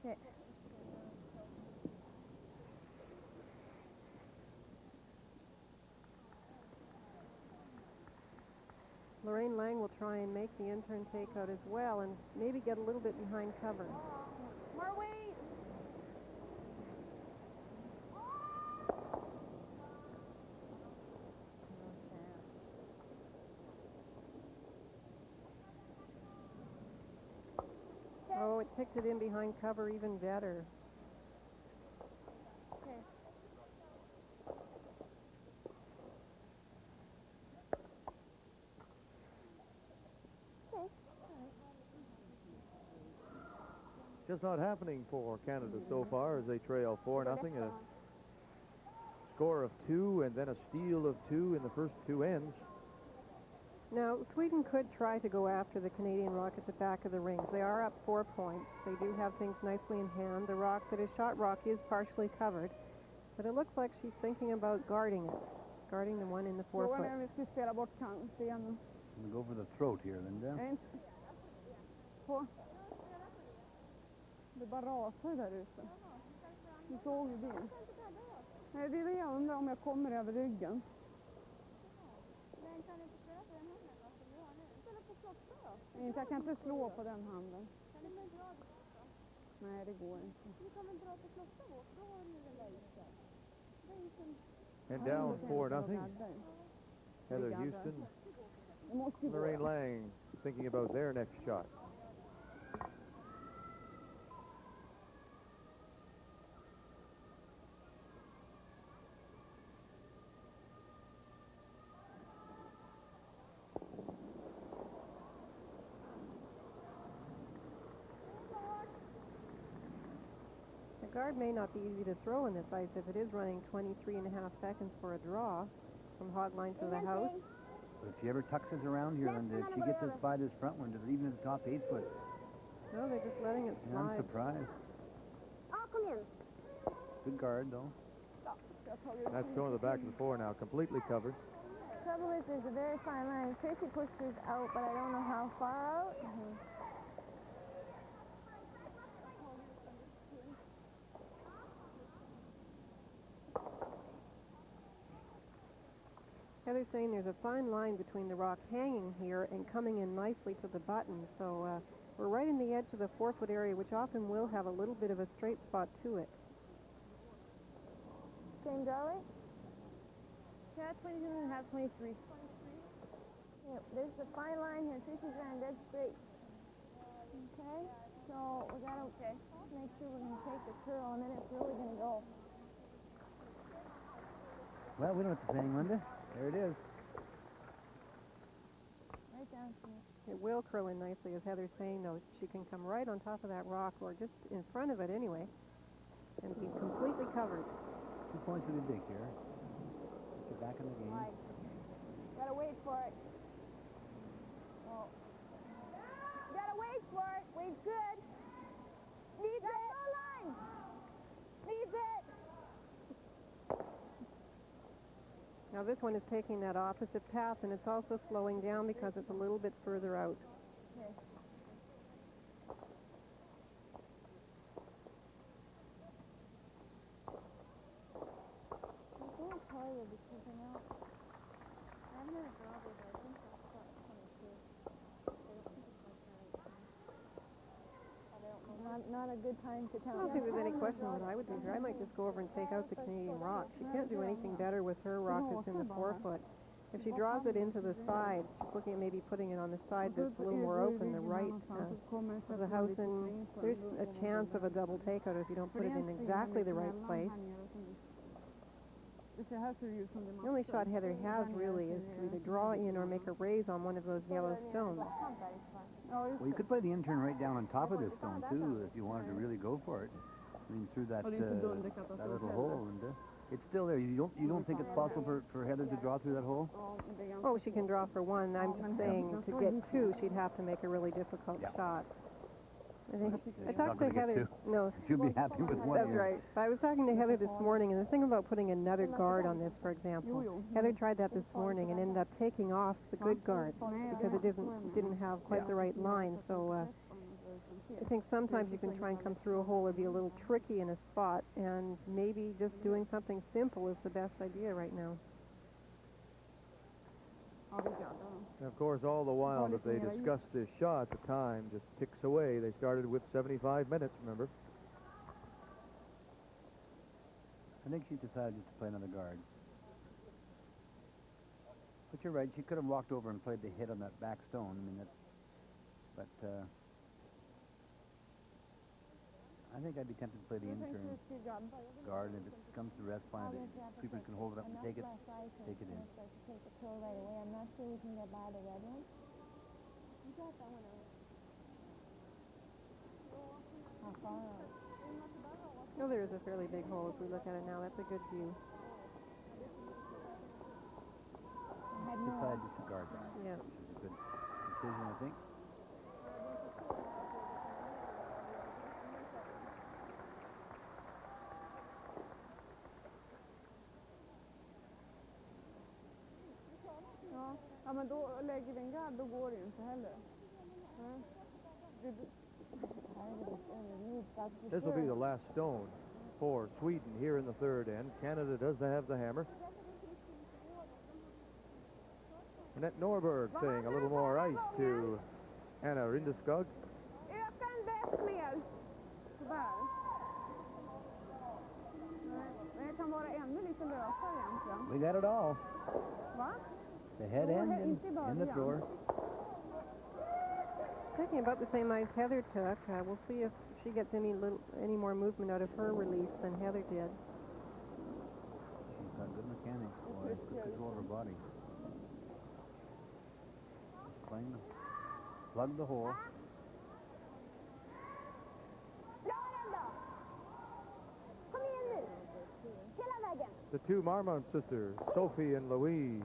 Okay. Lorraine Lang will try and make the intern takeout as well and maybe get a little bit behind cover. More weight. Oh, it picked it in behind cover even better. Okay. Just not happening for Canada so far as they trail 4-0. A score of 2 and then a steal of 2 in the first 2 ends. Now, Sweden could try to go after the Canadian rock at the back of the rings. They are up 4 points. They do have things nicely in hand. The rock that is shot rock is partially covered, but it looks like she's thinking about guarding it, guarding the one in the forefoot. We go for the throat here, Linda. Det bara rasar där ute. Du såg ju det. Nej, det är det jag undrar om jag kommer över ryggen. Men kan du inte spela på den handen då, som du har nu? Spela på klocka då? Inte, jag kan inte slå på den handen. Kan du inte dra det på klocka? Nej, det går inte. Du kan väl dra på klocka då har du den där ute. And down 4-0. Heather Houston, Lorraine Lang thinking about their next shot. The guard may not be easy to throw in this ice if it is running 23.5 seconds for a draw from hog line to the house. But if she ever tucks us around here, Linda, if she gets us by this front one, even at the top 8 foot. No, they're just letting it Yeah, slide. I'm surprised. Oh, come in. Good guard, though. That's going to the back of the 4 now, completely covered. Trouble is, there's a very fine line. Tracy pushed hers out, but I don't know how far out. Heather's saying there's a fine line between the rock hanging here and coming in nicely to the button. So we're right in the edge of the forefoot area, which often will have a little bit of a straight spot to it. Same dolly? Yeah, 22.5, 23. Yeah, there's a fine line here. Tracy's running dead straight. Okay, so we gotta make sure we're gonna take the curl, and then it's really gonna go. Well, we know what you're saying, Linda. There it is. Right down to it. It will curl in nicely, as Heather's saying, though. She can come right on top of that rock, or just in front of it anyway, and be completely covered. 2 points really big here. Get back in the game. Right. Gotta wait for it. Oh. Gotta wait for it. Wait good. Needs it. No line. Needs it. Now this one is taking that opposite path, and it's also slowing down because it's a little bit further out. Okay. I think Charlie will be taking out. I'm gonna draw this. I think that's about 22. Not a good time to tell. I don't think there's any question what I would do here. I might just go over and take out the Canadian rock. She can't do anything better with her rock that's in the forefoot. If she draws it into the side, she's looking at maybe putting it on the side that's a little more open, the right of the house, and there's a chance of a double takeout if you don't put it in exactly the right place. Det här ser ju ut som det The only shot Heather has really is to either draw in or make a raise on one of those yellow stones. Well, you could play the in-turn right down on top of this stone, too, if you wanted to really go for it. I mean, through that, that little hole. And it's still there. You don't think it's possible for Heather to draw through that hole? Oh, she can draw for one. I'm just saying to get two, she'd have to make a really difficult shot. I talked to Heather. No, she'll be happy with one. That's right. I was talking to Heather this morning, and the thing about putting another guard on this, for example, Heather tried that this morning and ended up taking off the good guard because it didn't have quite the right line. So I think sometimes you can try and come through a hole or be a little tricky in a spot, and maybe just doing something simple is the best idea right now. And of course, all the while that they discussed this shot, the time just ticks away. They started with 75 minutes, remember? I think she decided just to play another guard. But you're right, she could have walked over and played the hit on that back stone. I mean, I think I'd be tempted to play the in-turn guard, and if it comes to rest, fine. If people can hold it up and take it in. Take the throw right away. I'm not sure we can get by the red one. You got that one out. How far out? No, there is a fairly big hole if we look at it now. That's a good view. Decided to guard that. Yeah. Which is a good decision, I think. Ja, men då lägger vi en gadd, då går det ju inte heller. This will be the last stone for Sweden here in the third end. Canada does have the hammer. Anette Norberg saying a little more ice to Anna Rindeskog. Öka en bäst mer. Tyvärr. Men det kan vara ännu lite lösare egentligen. We got it all. Va? The head end in the drawer. Taking about the same ice Heather took. We'll see if she gets any more movement out of her release than Heather did. She's got good mechanics, boy. Good control of her body. Just playing plug the hole. The two Marmont sisters, Sophie and Louise.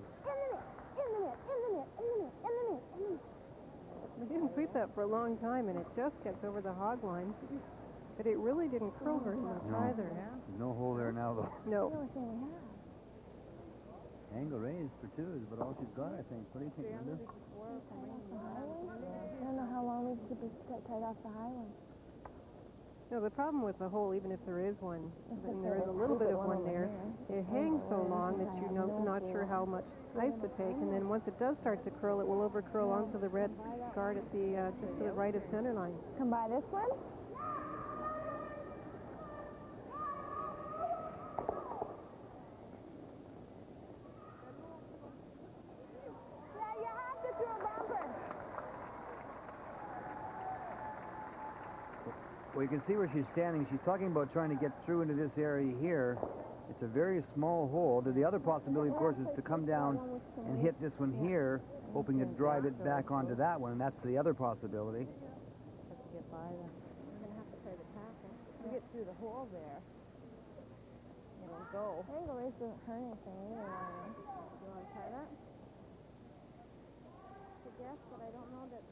We didn't sweep that for a long time, and it just gets over the hog line. But it really didn't curl very much either. There's no hole there now, though. No. Angle raised for two is about all she's got, I think. What do you think, Linda? I don't know how long we keep it tied off the high one. No, the problem with the hole, even if there is one, and there is a little bit of one there, it hangs so long that you're not sure how much ice to take, and then once it does start to curl, it will over-curl onto the red guard at the just to the right of center line. Come by this one? Yeah, you have to do a bumper. Well, you can see where she's standing. She's talking about trying to get through into this area here. It's a very small hole. The other possibility, of course, is to come down and hit this one here, hoping to drive it back onto that one, and that's the other possibility. Let's get by them. We're going to have to try to tackle. You get through the hole there. It'll go. Angle race doesn't hurt anything either. Do you want to try that? I guess, but I don't know that...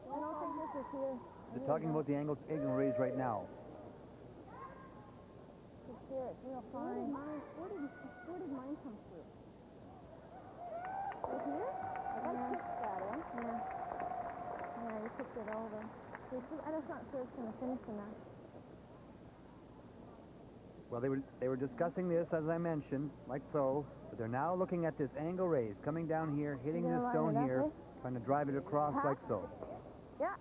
I don't think this is here. They're talking about the angle raise right now. It's here. It's real fine. Where did mine come through? Right here? I got to kick that in. Yeah. Yeah, you kicked it over. I'm just not sure it's going to finish enough. Well, they were discussing this, as I mentioned, like so, but they're now looking at this angle raise, coming down here, hitting this stone here, trying to drive it across like so. Yeah.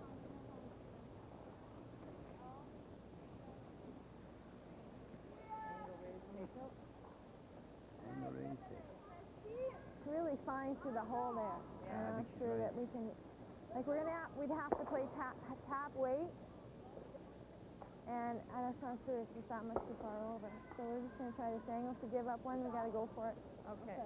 It's really fine through the hole there. Yeah, I'm not sure that we can, like we'd have to play tap weight And I'm not sure it's just that much too far over. So we're just going to try this angle. If we give up one, we got to go for it. Okay.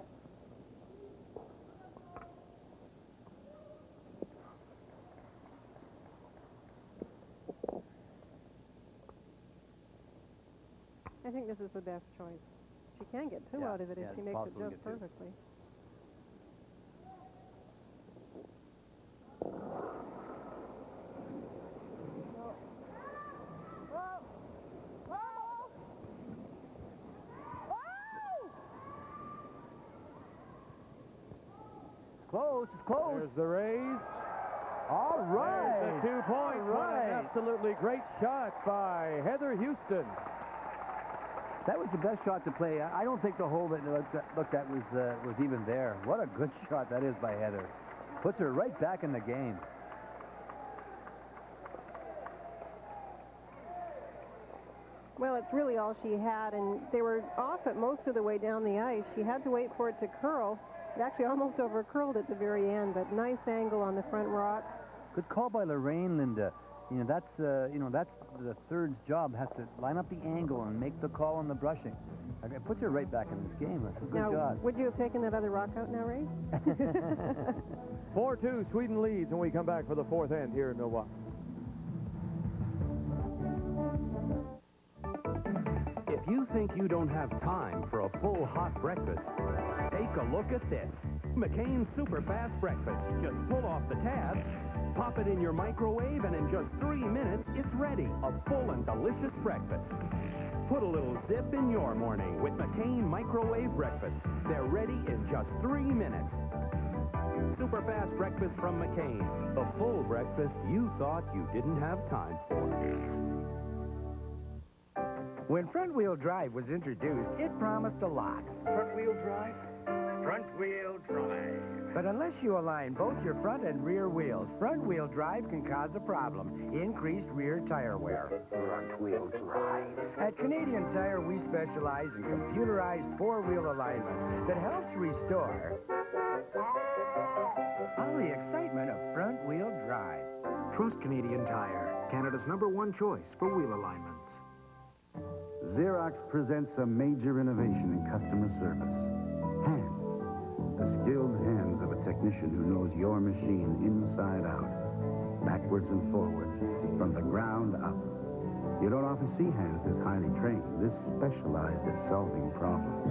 I think this is the best choice. She can get two out of it if she makes it just perfectly. Close, it's close. There's the raise. All right. There's the 2 points. What an absolutely great shot by Heather Houston. That was the best shot to play. I don't think the hole that looked at was even there. What a good shot that is by Heather. Puts her right back in the game. Well, it's really all she had, and they were off it most of the way down the ice. She had to wait for it to curl. It actually almost over-curled at the very end, but nice angle on the front rock. Good call by Lorraine, Linda. That's the third's job, has to line up the angle and make the call on the brushing. It puts her right back in this game. That's a good shot. Would you have taken that other rock out now, Ray? 4-2, Sweden leads when we come back for the fourth end here in Milwaukee. If you think you don't have time for a full hot breakfast, take a look at this. McCain's Super Fast Breakfast. Just pull off the tabs, pop it in your microwave, and in just 3 minutes, it's ready. A full and delicious breakfast. Put a little zip in your morning with McCain Microwave Breakfast. They're ready in just 3 minutes. Super Fast Breakfast from McCain. The full breakfast you thought you didn't have time for. When front-wheel drive was introduced, it promised a lot. Front-wheel drive? Front-wheel drive. But unless you align both your front and rear wheels, front-wheel drive can cause a problem: increased rear tire wear. Front-wheel drive. At Canadian Tire, we specialize in computerized four-wheel alignment that helps restore all the excitement of front-wheel drive. Trust Canadian Tire, Canada's #1 choice for wheel alignments. Xerox presents a major innovation in customer service. Hands. The skilled hands of a technician who knows your machine inside out, backwards and forwards, from the ground up. You don't often see hands this highly trained, this specialized at solving problems.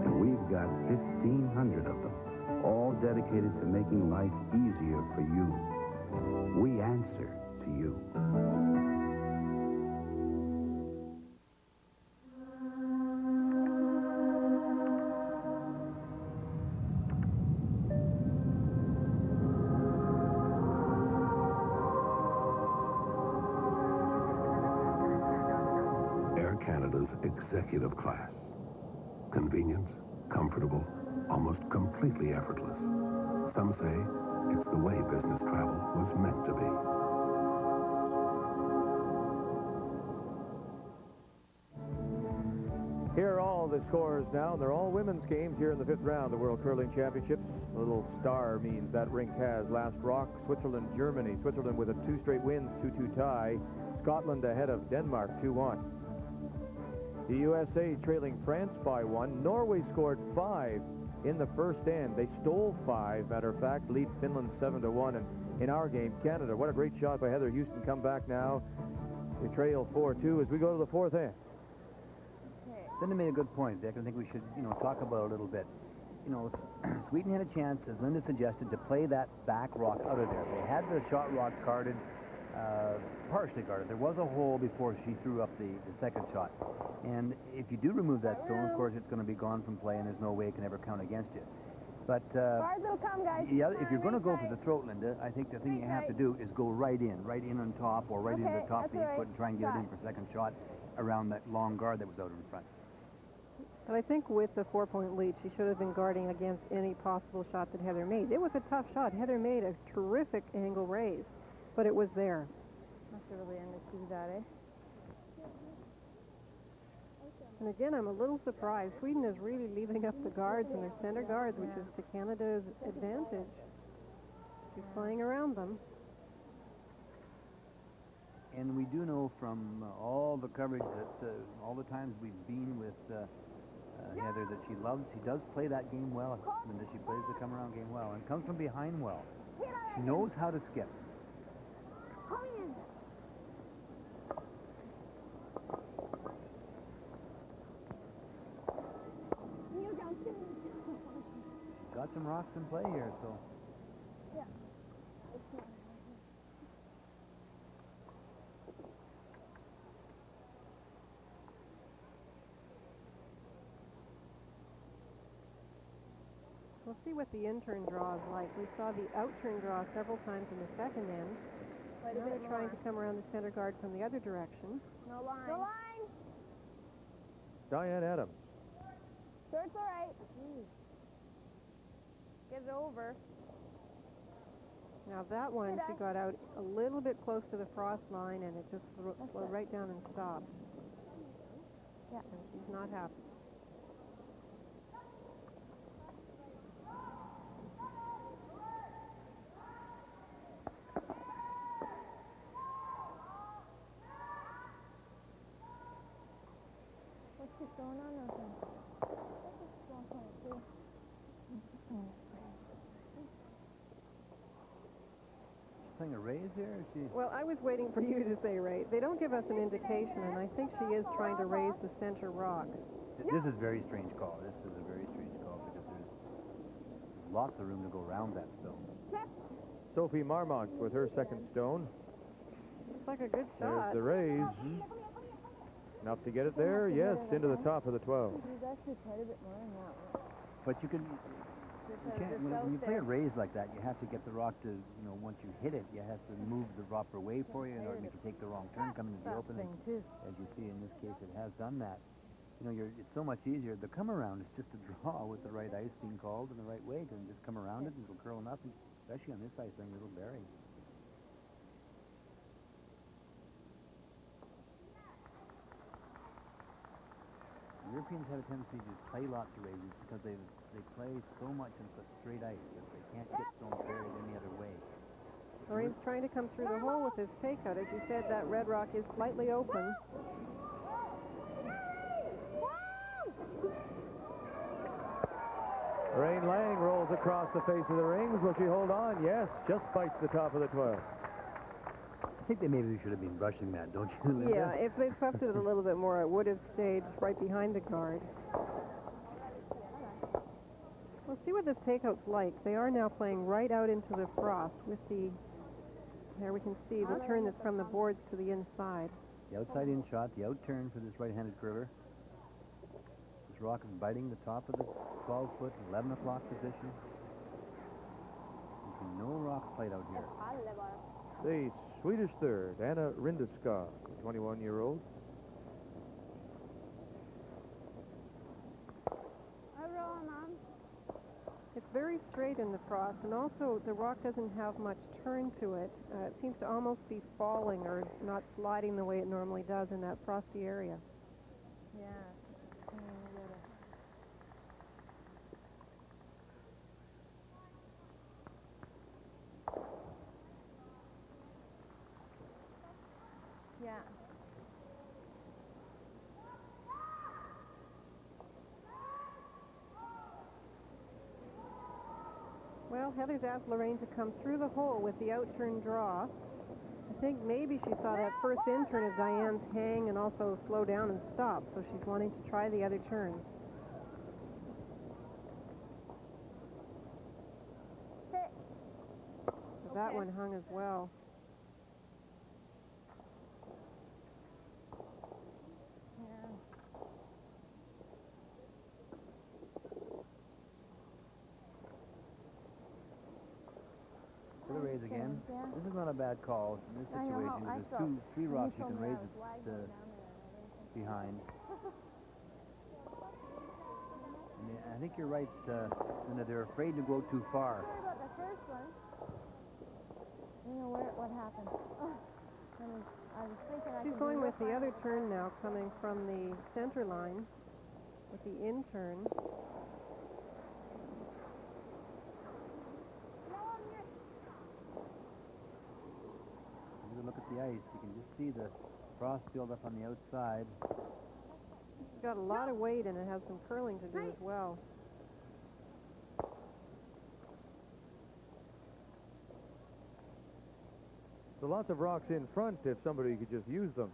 And we've got 1,500 of them, all dedicated to making life easier for you. We answer to you. Canada's executive class. Convenience, comfortable, almost completely effortless. Some say it's the way business travel was meant to be. Here are all the scores now. They're all women's games here in the 5th round of the World Curling Championships. A little star means that rink has last rock. Switzerland, Germany. Switzerland with a 2 straight wins, 2-2 tie. Scotland ahead of Denmark, 2-1. The USA trailing France by 1. Norway scored 5 in the first end. They stole 5, matter of fact, lead Finland 7-1. And in our game, Canada, what a great shot by Heather Houston. Come back now. They trail 4-2 as we go to the 4th end. Linda made a good point, Dick. I think we should, talk about it a little bit. Sweden had a chance, as Linda suggested, to play that back rock out of there. They had the shot rock guarded, partially guarded. There was a hole before she threw up the second shot. And if you do remove that stone, of course, it's going to be gone from play, and there's no way it can ever count against you. But if you're going to go for the throat, Linda, I think the thing you have to do is go right in on top, or right into the top of the foot and try and get it in for second shot around that long guard that was out in front. But I think with the 4-point lead, she should have been guarding against any possible shot that Heather made. It was a tough shot. Heather made a terrific angle raise, but it was there. Must have really understood that, eh? And again, I'm a little surprised. Sweden is really leaving up the guards and their center guards, which is to Canada's advantage. She's playing around them. And we do know from all the coverage that all the times we've been with Heather that he does play that game well, and that she plays the come-around game well, and comes from behind well. She knows how to skip. Got some rocks in play here, so. Yeah. We'll see what the in-turn draw is like. We saw the out-turn draw several times in the second end. Now they're trying to come around the center guard from the other direction. No line. No line. Diane Adams. Short's all right. Get it over. Now that one, she got out a little bit close to the frost line, and it just slowed right down and stopped. Yeah. And she's not happy. What's going on over there? Playing a raise here? Or she... Well, I was waiting for you to say right. They don't give us an indication, and I think she is trying to raise the center rock. This is a very strange call. This is a very strange call because there's lots of room to go around that stone. Sophie Marmont with her second stone. Looks like a good There's shot. the raise. Enough to get it there? Yes, into the top of the 12. He's actually quite a bit more than that one. But you can... You can't, when you play a raise like that, you have to get the rock to, once you hit it, you have to move the rock away for you in order to make you take the wrong turn coming into the open. As you see in this case, it has done that. It's so much easier. The come around is just a draw with the right ice being called in the right way. To just come around it and it'll curl enough, and especially on this ice thing, it'll bury. Europeans have a tendency to play lots of raises because they play so much in such straight ice that they can't get stones buried any other way. Lorraine's trying to come through the hole with his takeout. As you said, that red rock is slightly open. Lorraine Lang rolls across the face of the rings. Will she hold on? Yes, just bites the top of the 12. I think they maybe should have been brushing that, don't you, Linda? Yeah, if they puffed it a little bit more, it would have stayed right behind the guard. We'll see what this takeout's like. They are now playing right out into the frost with the... There we can see the turn that's from the boards to the inside. The outside in shot, the out turn for this right-handed curler. This rock is biting the top of the 12-foot, 11 o'clock position. There's no rock played out here. The Swedish third, Anna Rindeska, 21-year-old. It's very straight in the frost, and also the rock doesn't have much turn to it. It seems to almost be falling or not sliding the way it normally does in that frosty area. Yeah. Yeah. Well, Heather's asked Lorraine to come through the hole with the out-turn draw. I think maybe she saw that first in-turn of Diane's hang and also slow down and stop, so she's wanting to try the other turn. So that one hung as well. For the raise again. This is not a bad call in this situation. There's three rocks you can raise it behind. I think you're right, Linda. They're afraid to go too far. Sorry about the first one. What happened? I was thinking She's going with the other turn now, coming from the center line with the in-turn. Look look at the ice, you can just see the frost build up on the outside. It's got a lot of weight, and it has some curling to do as well. So lots of rocks in front if somebody could just use them.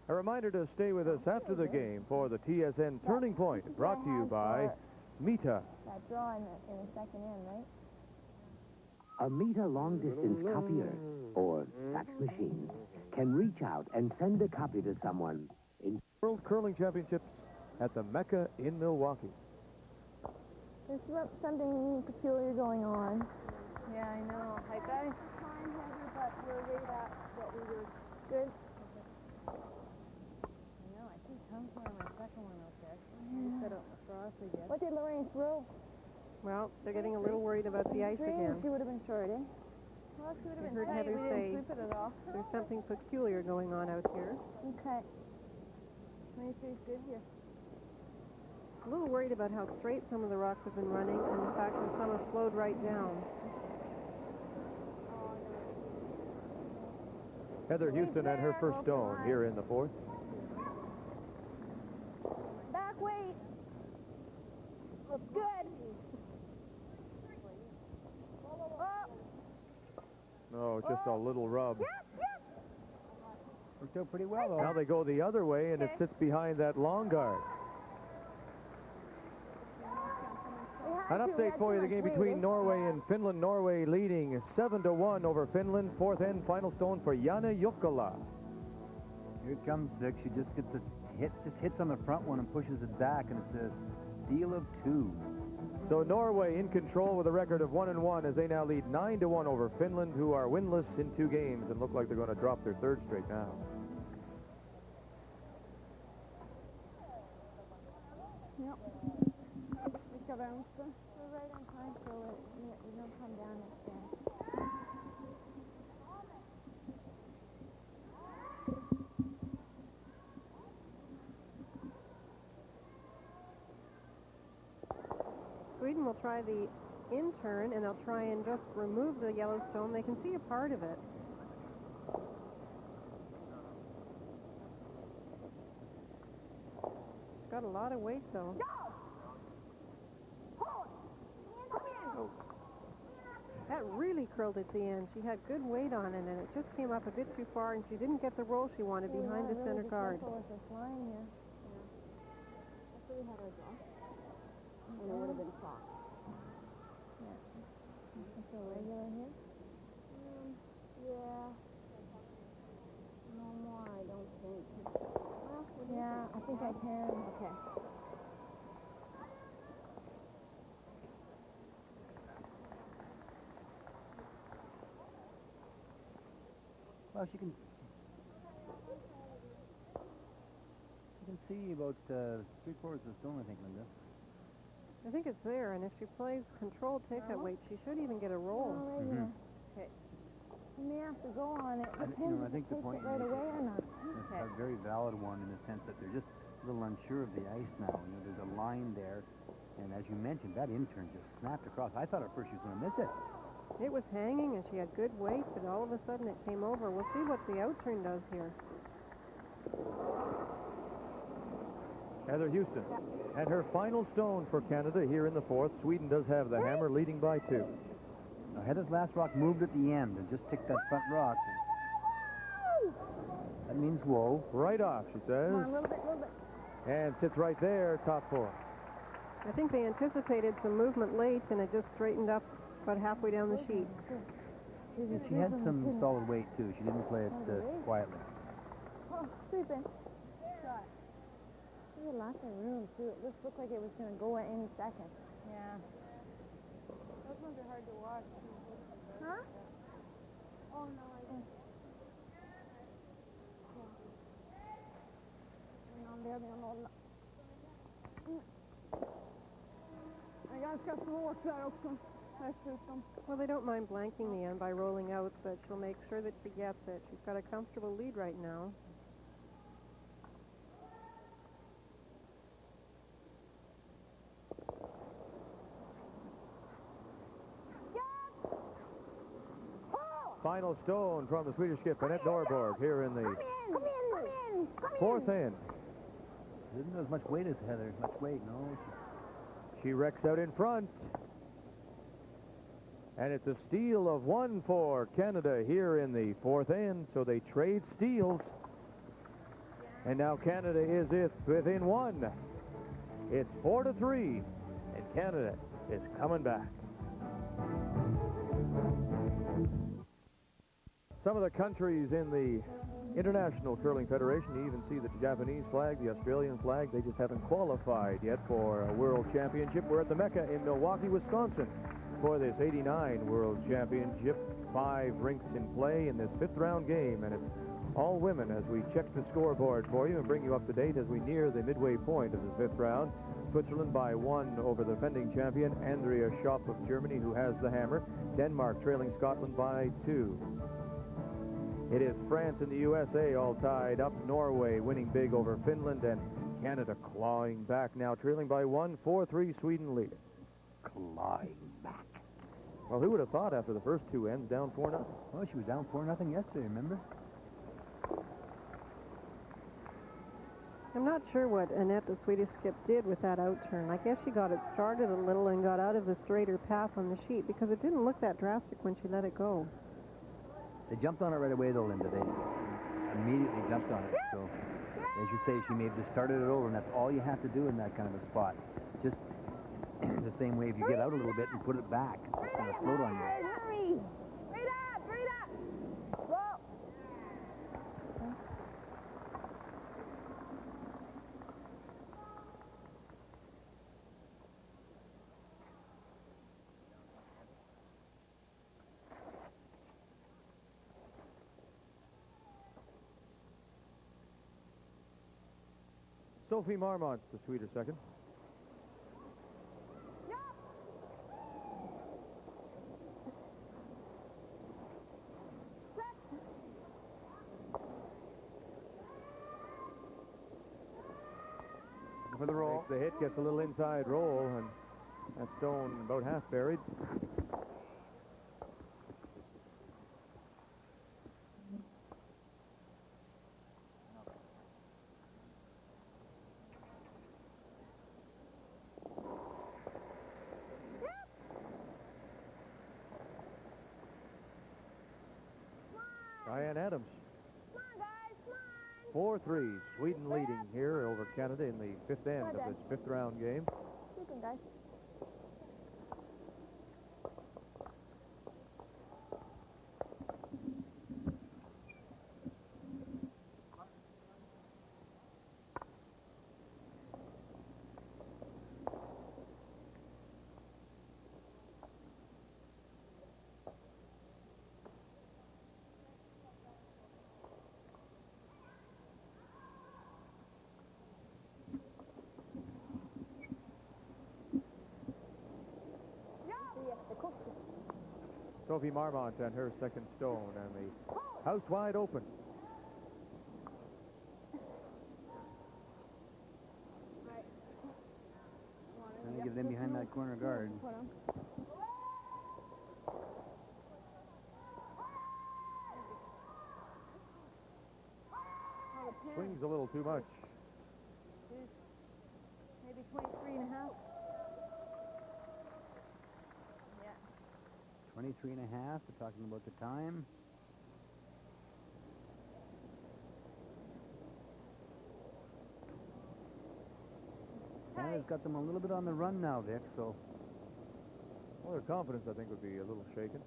A reminder to stay with us after the game for the TSN Turning Point, brought to you by Mita. That draw in the second end, right? A Mita long-distance copier or fax machine can reach out and send a copy to someone in World Curling Championships at the Mecca in Milwaukee. There's something peculiar going on. Yeah, I know. Hi, guys. Time heavy, but we're right at what we were. Good. I know. I think Tom's on my second one out there. He set up the frost again. What did Lorraine throw? Well, they're getting a little worried about the ice again. She would have been short, eh? Well, she would have been heard tight. Heather We say didn't sweep it at all. there's something peculiar going on out here. Okay. 23's good here. A little worried about how straight some of the rocks have been running, and the fact that some have slowed right down. Heather Houston and her first stone here in the fourth. Back weight. Looks good. No, just a little rub. Worked out pretty well, though. Now they go the other way, and it sits behind that long guard. An update for you, the game between Norway and Finland. Norway leading 7-1 over Finland. Fourth and final stone for Janne Jokela. Here it comes, Vic. She just gets a hit, just hits on the front one and pushes it back, and it says, steal of 2. So Norway in control with a record of 1-1 as they now lead 9-1 over Finland, who are winless in 2 games and look like they're going to drop their third straight now. Yep. Vilka vänster? We're right on time, so you don't come down next day. Sweden will try the in-turn, and they'll try and just remove the yellow stone. They can see a part of it. It's got a lot of weight, though. Oh. That really curled at the end. She had good weight on it, and it just came up a bit too far, and she didn't get the roll she wanted behind the center guard. With this line here. Yeah. That's what we had our draw. And it would have been soft. Yeah. Is it regular here? Yeah. No more, I don't think. Well, yeah, I think I can. Okay. Well, she can see about 3/4 of the stone, I think, Linda. I think it's there, and if she plays controlled take-up weight, she should even get a roll. Okay. You may have to go on it. I think the point right away or not. It's a very valid one in the sense that they're just a little unsure of the ice now. You know, there's a line there, and as you mentioned, that in-turn just snapped across. I thought at first she was going to miss it. It was hanging, and she had good weight, but all of a sudden it came over. We'll see what the out-turn does here. Heather Houston. And her final stone for Canada here in the fourth. Sweden does have the hammer, leading by 2. Now, Heather's last rock moved at the end and just ticked that front rock. That means whoa. Right off, she says. Come on, a little bit. And sits right there, top 4. I think they anticipated some movement late, and it just straightened up about halfway down the sheet. And she had some solid weight, too. She didn't play it quietly. Oh, sleeping. There's lots of room, too. It just looked like it was going to go at any second. Yeah. Those ones are hard to watch. Huh? Oh, no, I don't. Det är ganska svårt där också. Dessutom. Well, they don't mind blanking the end by rolling out, but she'll make sure that she gets it. She's got a comfortable lead right now. final stone from the Swedish skip, Anette Norberg, here in the fourth end. Isn't as much weight as Heather. Much weight, no. She wrecks out in front. And it's a steal of 1 for Canada here in the fourth end, so they trade steals. And now Canada is within 1. It's 4-3, and Canada is coming back. Some of the countries in the International Curling Federation, you even see the Japanese flag, the Australian flag, they just haven't qualified yet for a World Championship. We're at the Mecca in Milwaukee, Wisconsin for this 89 World Championship. 5 rinks in play in this 5th round game, and it's all women as we check the scoreboard for you and bring you up to date as we near the midway point of this 5th round. Switzerland by 1 over the defending champion, Andrea Schopp of Germany, who has the hammer. Denmark trailing Scotland by 2. It is France and the USA all tied up. Norway winning big over Finland, and Canada clawing back now, trailing by 1, 4-3, Sweden leading. Clawing back. Well, who would have thought after the first 2 ends, down 4-0? Well, she was down 4-0 yesterday, remember? I'm not sure what Anette, the Swedish skip, did with that outturn. I guess she got it started a little and got out of the straighter path on the sheet, because it didn't look that drastic when she let it go. They jumped on it right away, though, Linda. They immediately jumped on it. So, as you say, she may have just started it over, and that's all you have to do in that kind of a spot. Just the same way if you get out a little bit and put it back. It's just going to float on you. Hurry! Straight up! Straight up! Whoa! Sophie Marmont, the Swedish second. For the roll. Makes the hit, gets a little inside roll, and that stone about half buried. Diane Adams. 4-3, Sweden leading here over Canada in the 5th end of this 5th round game. Sleeping, guys. Sophie Marmont and her second stone, and the house wide open. Trying to get them behind that corner guard. Swings a little too much. Maybe 23.5. 23.5, we're talking about the time. Canada's got them a little bit on the run now, Vic, so... Well, their confidence, I think, would be a little shaken.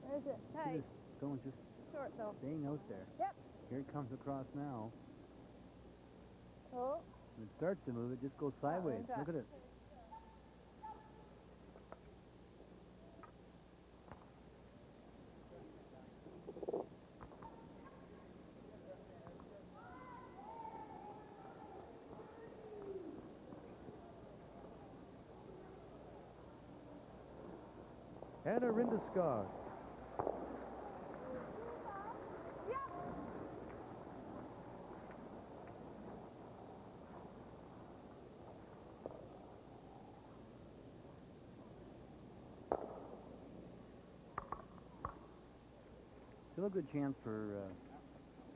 There's it. Hey. Don't just Short, though. staying out there. Yep. Here it comes across now. Oh. When it starts to move, it just goes sideways. Look at it. Anna Rindeskog. still a good chance for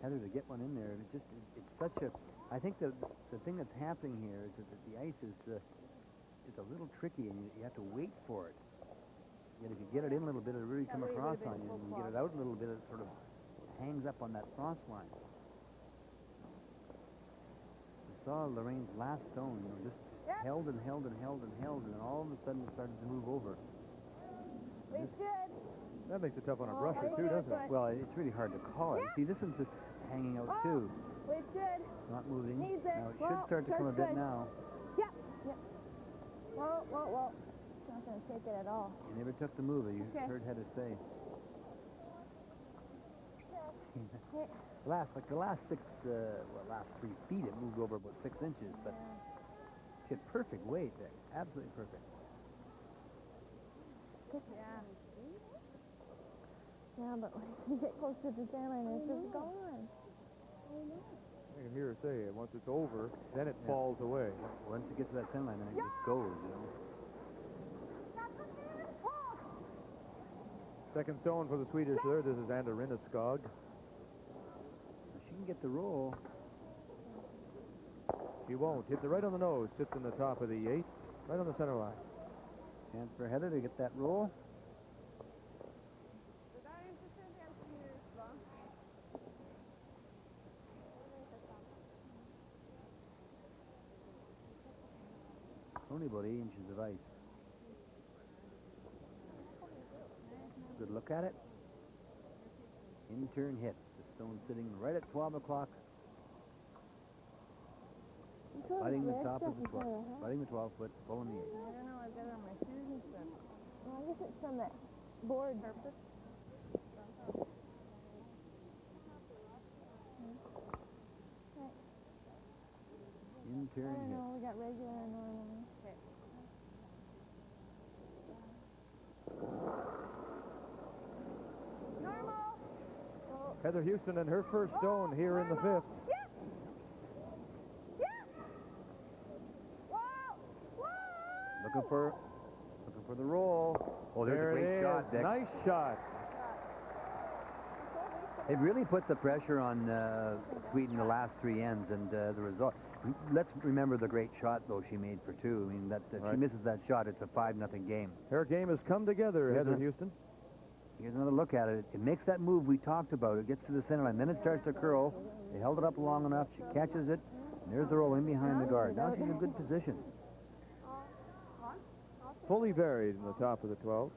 Heather to get one in there. It's such a. I think the thing that's happening here is that the ice is a little tricky, and you have to wait for it. Yet if you get it in a little bit, it'll really come across on you. And you get it out a little bit, it sort of hangs up on that frost line. We saw Lorraine's last stone, just held and held and held and held, and then all of a sudden it started to move over. That makes it tough on a brusher, too, doesn't it? Well, it's really hard to call it. See, this one's just hanging out, too. Not moving. Now, it should start to come a bit now. Yep. Whoa. It's not going to take it at all. You never took the move, you heard Heather say. the last 3 feet, it moved over about 6 inches, but she had perfect weight there. Absolutely perfect. Yeah, but when you get close to the center line, it's just gone. I can hear her say it. Once it's over, then it falls away. Once it gets to that center line, then it just goes, Second stone for the Swedish there. This is Anna Skog. She can get the roll. She won't. Hits it right on the nose. Sits in the top of the 8th. Right on the center line. Chance for Heather to get that roll. Only about 8 inches of ice. Good look at it. In-turn hit. The stone sitting right at 12 o'clock. Fighting the top of the 12. Fighting the 12-foot, pulling the 8. I don't know, I've got it on my shoes and stuff. Well, I guess it's from that board. In-turn hit. No, we got regular and normal. Okay. Normal. Heather Houston and her first stone here in the 5th. Looking for the roll. Oh, there's there a great shot, Dick. Nice shot. It really put the pressure on Sweden the last 3 ends, and the result. Let's remember the great shot, though, she made for 2. I mean, that if she misses that shot, it's a 5-0 game. Her game has come together, Heather Houston. Here's another look at it. It makes that move we talked about. It gets to the center line. Then it starts to curl. They held it up long enough. She catches it. And there's the roll in behind the guard. Now she's in good position. Fully buried in the top of the 12.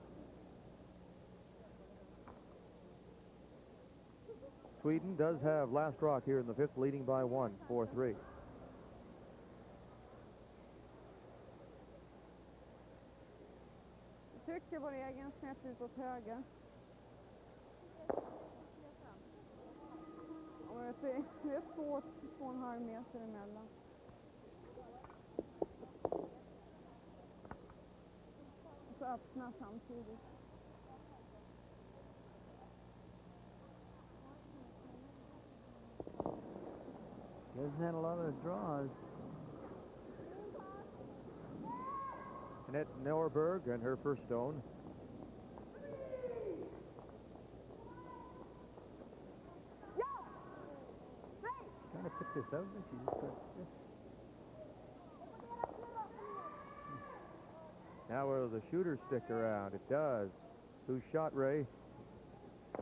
Sweden does have last rock here in the 5th, leading by 1, 4-3. Trycker vår egen snett utåt höger. Och det är 2,5 meter emellan. Och så öppna samtidigt. She hasn't had a lot of draws. Anette Norberg and her first stone. Trying to pick this out, but she just got this. Now will the shooter stick around? It does. Who shot, Ray?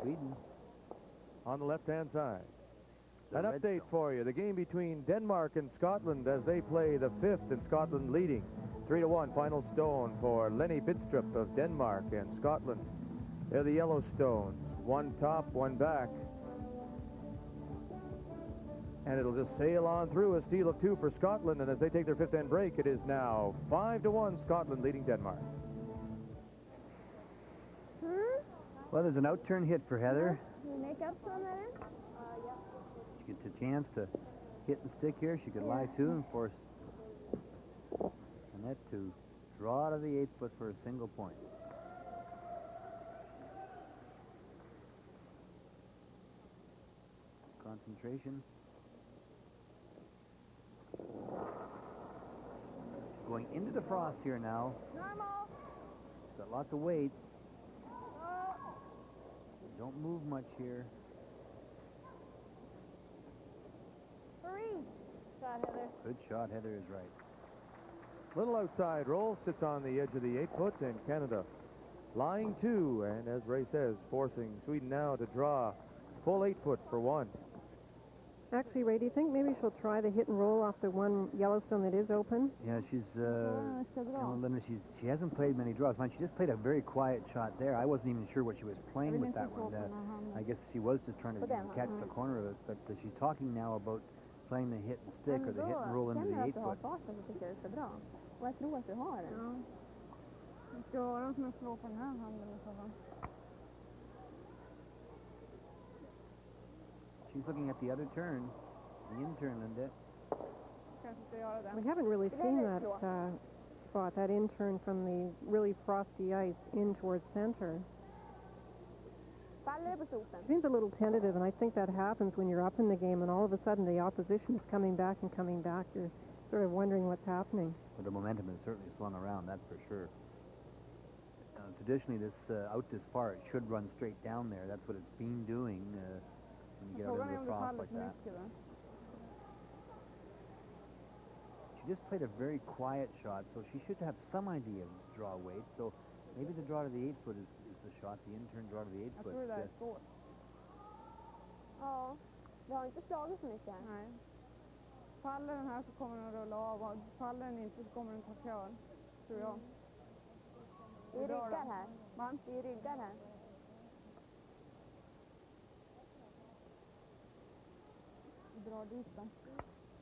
Sweden. On the left-hand side. An update for you. The game between Denmark and Scotland as they play the 5th, and Scotland leading. 3-1 final stone for Lenny Bidstrup of Denmark and Scotland. They're the yellow stones. One top, one back. And it'll just sail on through. A steal of 2 for Scotland, and as they take their 5th end break, it is now 5-1 Scotland leading Denmark. Well, there's an outturn hit for Heather. Can you make up some of that? She gets a chance to hit the stick here. She could lie to and force Anette to draw out of the 8th foot for a single point. Concentration. Going into the frost here now. Normal. She's got lots of weight. Don't move much here. Hurry! Shot, Heather. Good shot. Heather is right. Little outside roll, sits on the edge of the 8-foot, and Canada lying 2, and as Ray says, forcing Sweden now to draw full 8-foot for 1. Actually, Ray, do you think maybe she'll try the hit and roll off the one Yellowstone that is open? Yeah, she's she hasn't played many draws. Man, she just played a very quiet shot there. I wasn't even sure what she was playing with that one. I guess she was just trying to catch the corner of it, but she's talking now about playing the hit and stick or the hit and roll into the 8-foot. Och jag tror att du har den. Ja. Jag ska göra dem som jag slår på den här handen i så fall. She's looking at the other turn, the in-turn, Linda. We haven't really seen that spot, that in-turn from the really frosty ice in towards center. Seems a little tentative, and I think that happens when you're up in the game and all of a sudden the opposition is coming back and coming back. You're sort of wondering what's happening. Well, the momentum has certainly swung around, that's for sure. Traditionally, this out this far, it should run straight down there. That's what it's been doing when you get out into the frost like that. She just played a very quiet shot, so she should have some idea of draw weight. So maybe the draw to the 8-foot is the shot, the in-turn draw to the 8-foot. Jag tror det där är svårt. Ja, det har inte slagit så mycket. Nej. Faller den här så kommer den rulla av, och faller den inte så kommer den ta kör, tror jag. Det är ryggar här. Man, det är ryggar här. Dra dit den.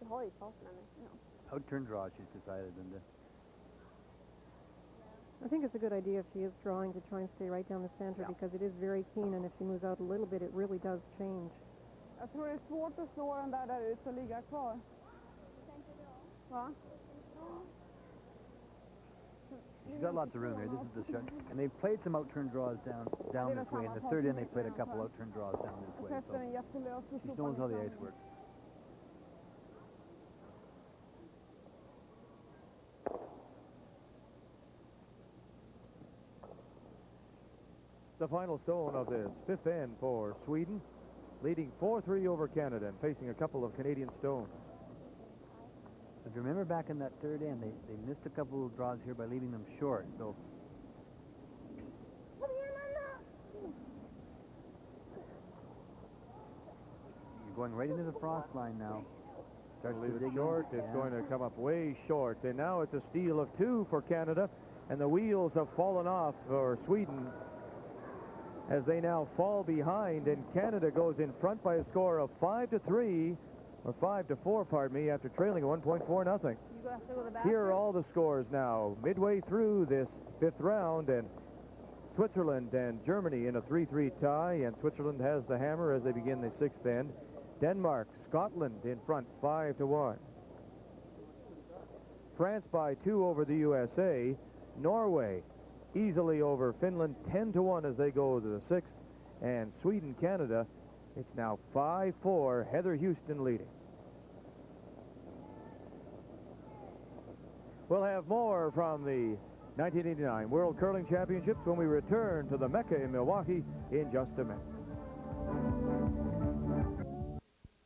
Du har ju fasen med. Ja. Out-turn draw, she's decided, Linda. I think it's a good idea if she is drawing to try and stay right down the center because it is very keen, and if she moves out a little bit, it really does change. Jag tror det är svårt att slå den där ut och ligga kvar. Va? She's got lots of room here. This is the shot. And they've played some out-turn draws down this way. In the third end, they played a couple out-turn draws down this way. So she knows how the ice works. The final stone of this 5th end for Sweden, leading 4-3 over Canada and facing a couple of Canadian stones. If you remember back in that third end, they missed a couple of draws here by leaving them short. So you're going right into the frost line now. Starts to dig short. It's going to come up way short. And now it's a steal of 2 for Canada. And the wheels have fallen off for Sweden as they now fall behind. And Canada goes in front by a score of 5-3. Or 5-4, pardon me, after trailing 1.4-0. Here are all the scores now, midway through this 5th round, and Switzerland and Germany in a 3-3 tie, and Switzerland has the hammer as they begin the 6th end. Denmark, Scotland in front, 5-1. France by 2 over the USA. Norway easily over Finland, 10-1 as they go to the 6th. And Sweden, Canada, it's now 5-4, Heather Houston leading. We'll have more from the 1989 World Curling Championships when we return to the Mecca in Milwaukee in just a minute.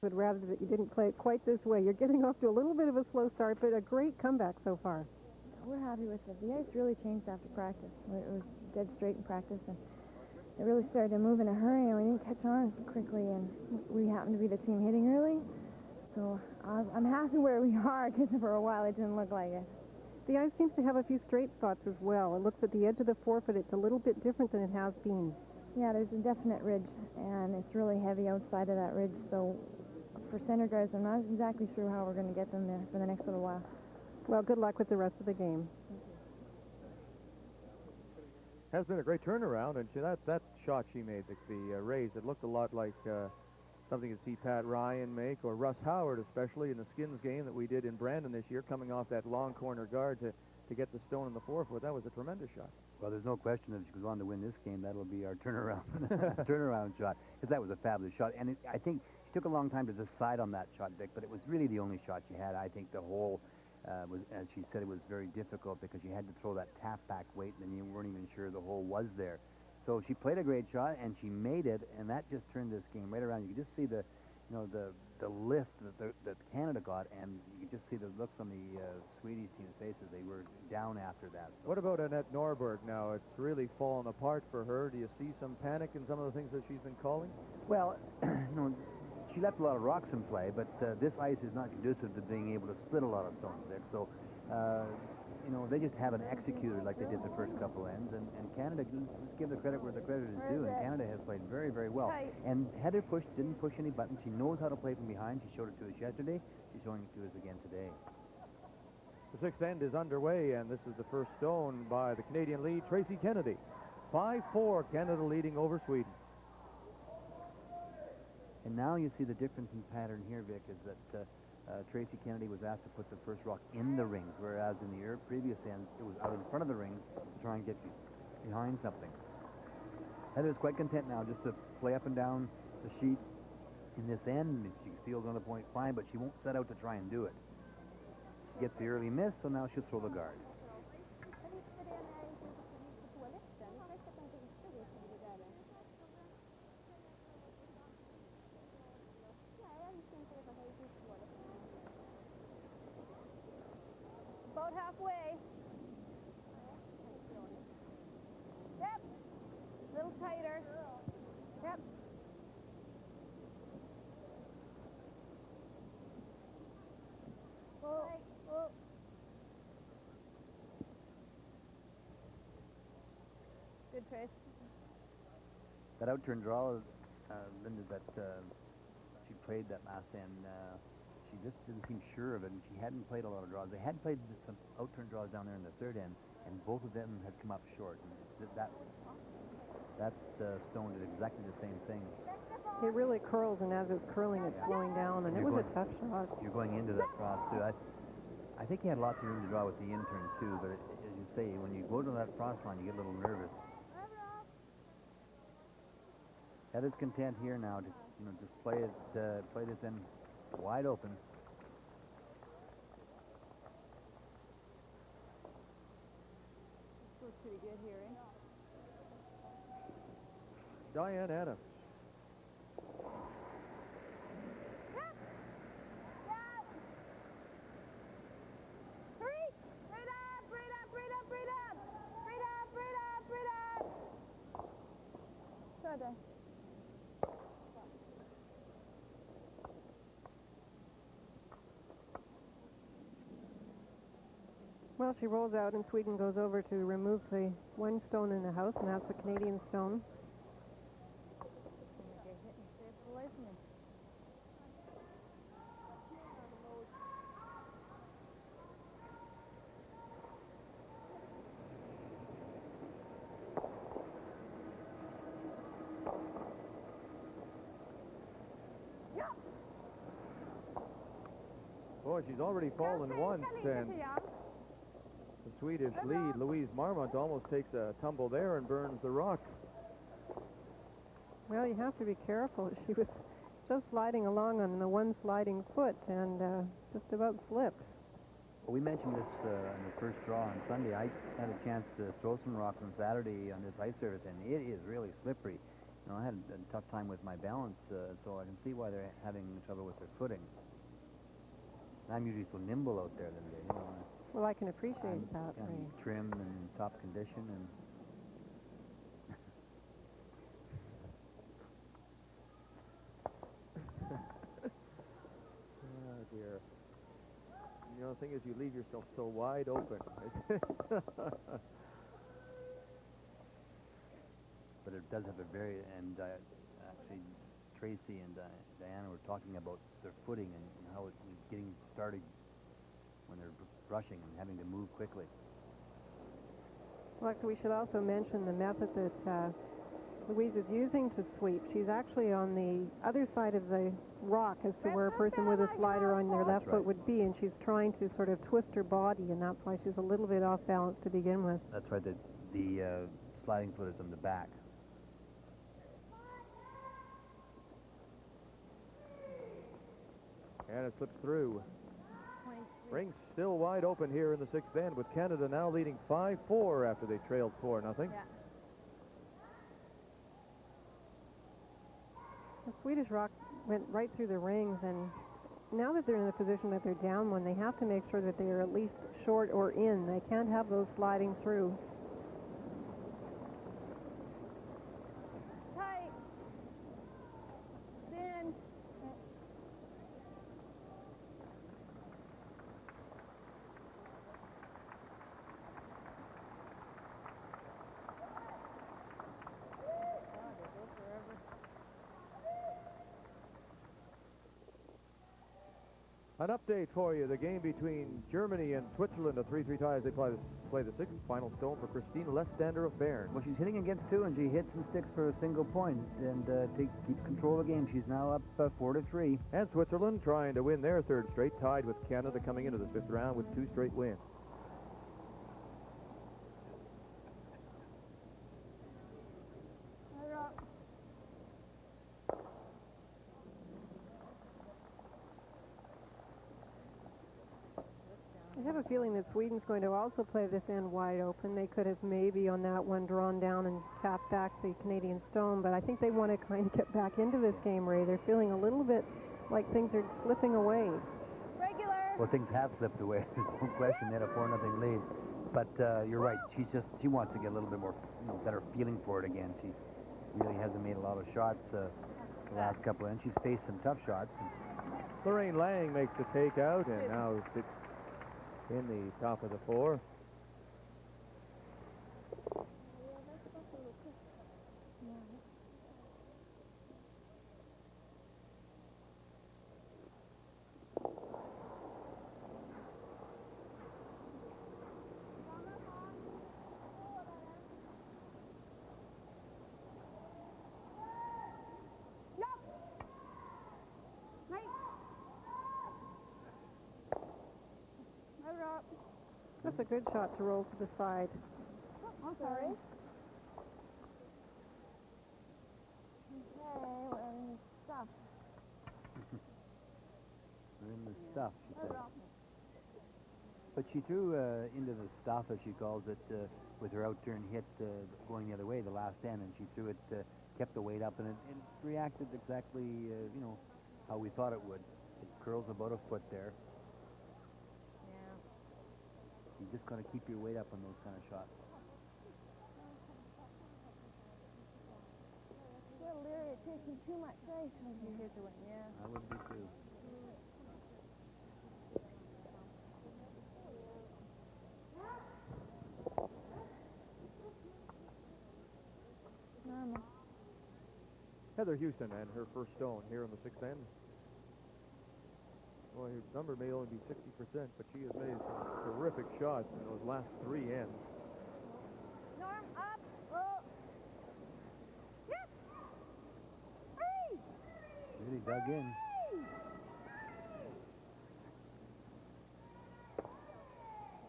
But rather that you didn't play it quite this way. You're getting off to a little bit of a slow start, but a great comeback so far. We're happy with it. The ice really changed after practice. It was dead straight in practice, and it really started to move in a hurry, and we didn't catch on quickly, and we happened to be the team hitting early. So I'm happy where we are, because for a while it didn't look like it. The ice seems to have a few straight spots as well. It looks at the edge of the forefoot. It's a little bit different than it has been. Yeah, there's a definite ridge, and it's really heavy outside of that ridge. So for center guards, I'm not exactly sure how we're going to get them there for the next little while. Well, good luck with the rest of the game. Has been a great turnaround, and that shot she made, the raise, it looked a lot like something you'd see Pat Ryan make, or Russ Howard especially in the skins game that we did in Brandon this year, coming off that long corner guard to get the stone in the forefoot. That was a tremendous shot. Well, there's no question if she goes on to win this game, that'll be our turnaround shot, because that was a fabulous shot. And I think she took a long time to decide on that shot, Vic, but it was really the only shot she had. I think the whole was, as she said, it was very difficult because you had to throw that tap back weight, and then you weren't even sure the hole was there. So she played a great shot, and she made it, and that just turned this game right around. You could just see the lift that Canada got, and you could just see the looks on the Swedish team's faces. They were down after that. So. What about Anette Norberg now? It's really fallen apart for her. Do you see some panic in some of the things that she's been calling? Well, she left a lot of rocks in play, but this ice is not conducive to being able to split a lot of stones, Vic. So, they just haven't executed like they did the first couple ends. And Canada, let's give the credit where the credit is due. And Canada has played very, very well. And Heather didn't push any buttons. She knows how to play from behind. She showed it to us yesterday. She's showing it to us again today. The sixth end is underway, and this is the first stone by the Canadian lead, Tracy Kennedy. 5-4, Canada leading over Sweden. And now you see the difference in pattern here, Vic, is that Tracy Kennedy was asked to put the first rock in the rings, whereas in the previous end, it was out in front of the rings to try and get behind something. Heather's quite content now just to play up and down the sheet in this end. She feels on the point fine, but she won't set out to try and do it. She gets the early miss, so now she'll throw the guard. About halfway. Yep. A little tighter. Yep. Whoa. Whoa. Good Trace. That out-turn draw, Linda, that she played that last end, she just didn't seem sure of it, and she hadn't played a lot of draws. They had played some out-turn draws down there in the third end, and both of them had come up short. And that stone did exactly the same thing. It really curls, and as it's curling, it's slowing down, and it was a tough shot. You're going into that cross, too. I think he had lots of room to draw with the in-turn, too, but as you say, when you go to that cross line, you get a little nervous. That is content here now to just play this in wide open. This was pretty good here, eh? Diane Adams. Well, she rolls out, and Sweden goes over to remove the one stone in the house, and that's the Canadian stone. Boy, she's already fallen once, and the Swedish lead, Louise Marmont, almost takes a tumble there and burns the rock. Well, you have to be careful. She was just sliding along on the one sliding foot and just about slipped. Well, we mentioned this in the first draw on Sunday. I had a chance to throw some rocks on Saturday on this ice surface, and it is really slippery. I had a tough time with my balance, so I can see why they're having trouble with their footing. I'm usually so nimble out there than they. Well, I can appreciate that. Trim and top condition, and oh dear. The thing is, you leave yourself so wide open. But it does have a very, and actually Tracy and Diana were talking about their footing and how it's getting started when they're rushing and having to move quickly. Well, we should also mention the method that Louise is using to sweep. She's actually on the other side of the rock as to where a person with a slider on their left foot would be, and she's trying to sort of twist her body, and that's why she's a little bit off balance to begin with. That's right. The sliding foot is on the back. And it slips through. Ring still wide open here in the sixth end, with Canada now leading 5-4 after they trailed 4-0. Yeah. The Swedish rock went right through the rings, and now that they're in the position that they're down one, they have to make sure that they are at least short or in. They can't have those sliding through. Tight. Spin. An update for you, the game between Germany and Switzerland, a 3-3 tie as they play the sixth. Final stone for Christine Lestander of Bern. Well, she's hitting against two, and she hits and sticks for a single point, and keep control of the game. She's now up 4-3. And Switzerland trying to win their third straight, tied with Canada coming into the fifth round with 2 straight wins. I have a feeling that Sweden's going to also play this end wide open. They could have maybe on that one drawn down and tapped back the Canadian stone, but I think they want to kind of get back into this game, Ray. They're feeling a little bit like things are slipping away. Regular. Well, things have slipped away. There's no question. They had a 4-0 lead. But you're right. She wants to get a little bit more, better feeling for it again. She really hasn't made a lot of shots the last couple, and she's faced some tough shots. Lorraine Lang makes the takeout, and now sits in the top of the 4. That's a good shot to roll to the side. I'm sorry. Okay, we're in the stuff. We're in the stuff, she said. But she threw into the stuff, as she calls it, with her out-turn hit going the other way, the last end, and she threw it, kept the weight up, and it reacted exactly, how we thought it would. It curls about a foot there. You just got to keep your weight up on those kind of shots. A little leery of taking too much ice when you hit the win, yeah. I would be too. Normal. Heather Houston and her first stone here in the sixth end. Boy, her number may only be 60%, but she has made some terrific shots in those last 3 ends. Norm, up, roll. Yes! Hey! Really dug in.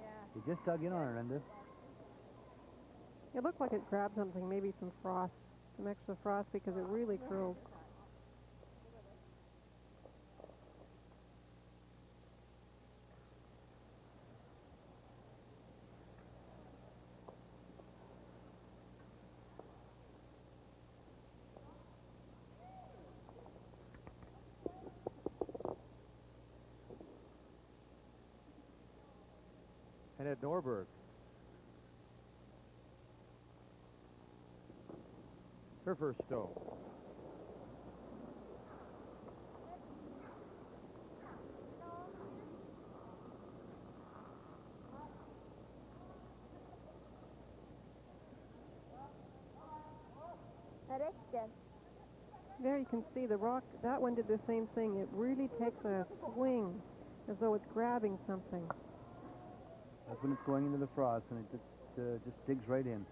Yeah. He just dug in on her, Linda. It looked like it grabbed something, maybe some frost, some extra frost, because it really curled. Anette Norberg. Her first stone. There you can see the rock, that one did the same thing. It really takes a swing as though it's grabbing something. That's when it's going into the frost, and it just digs right in.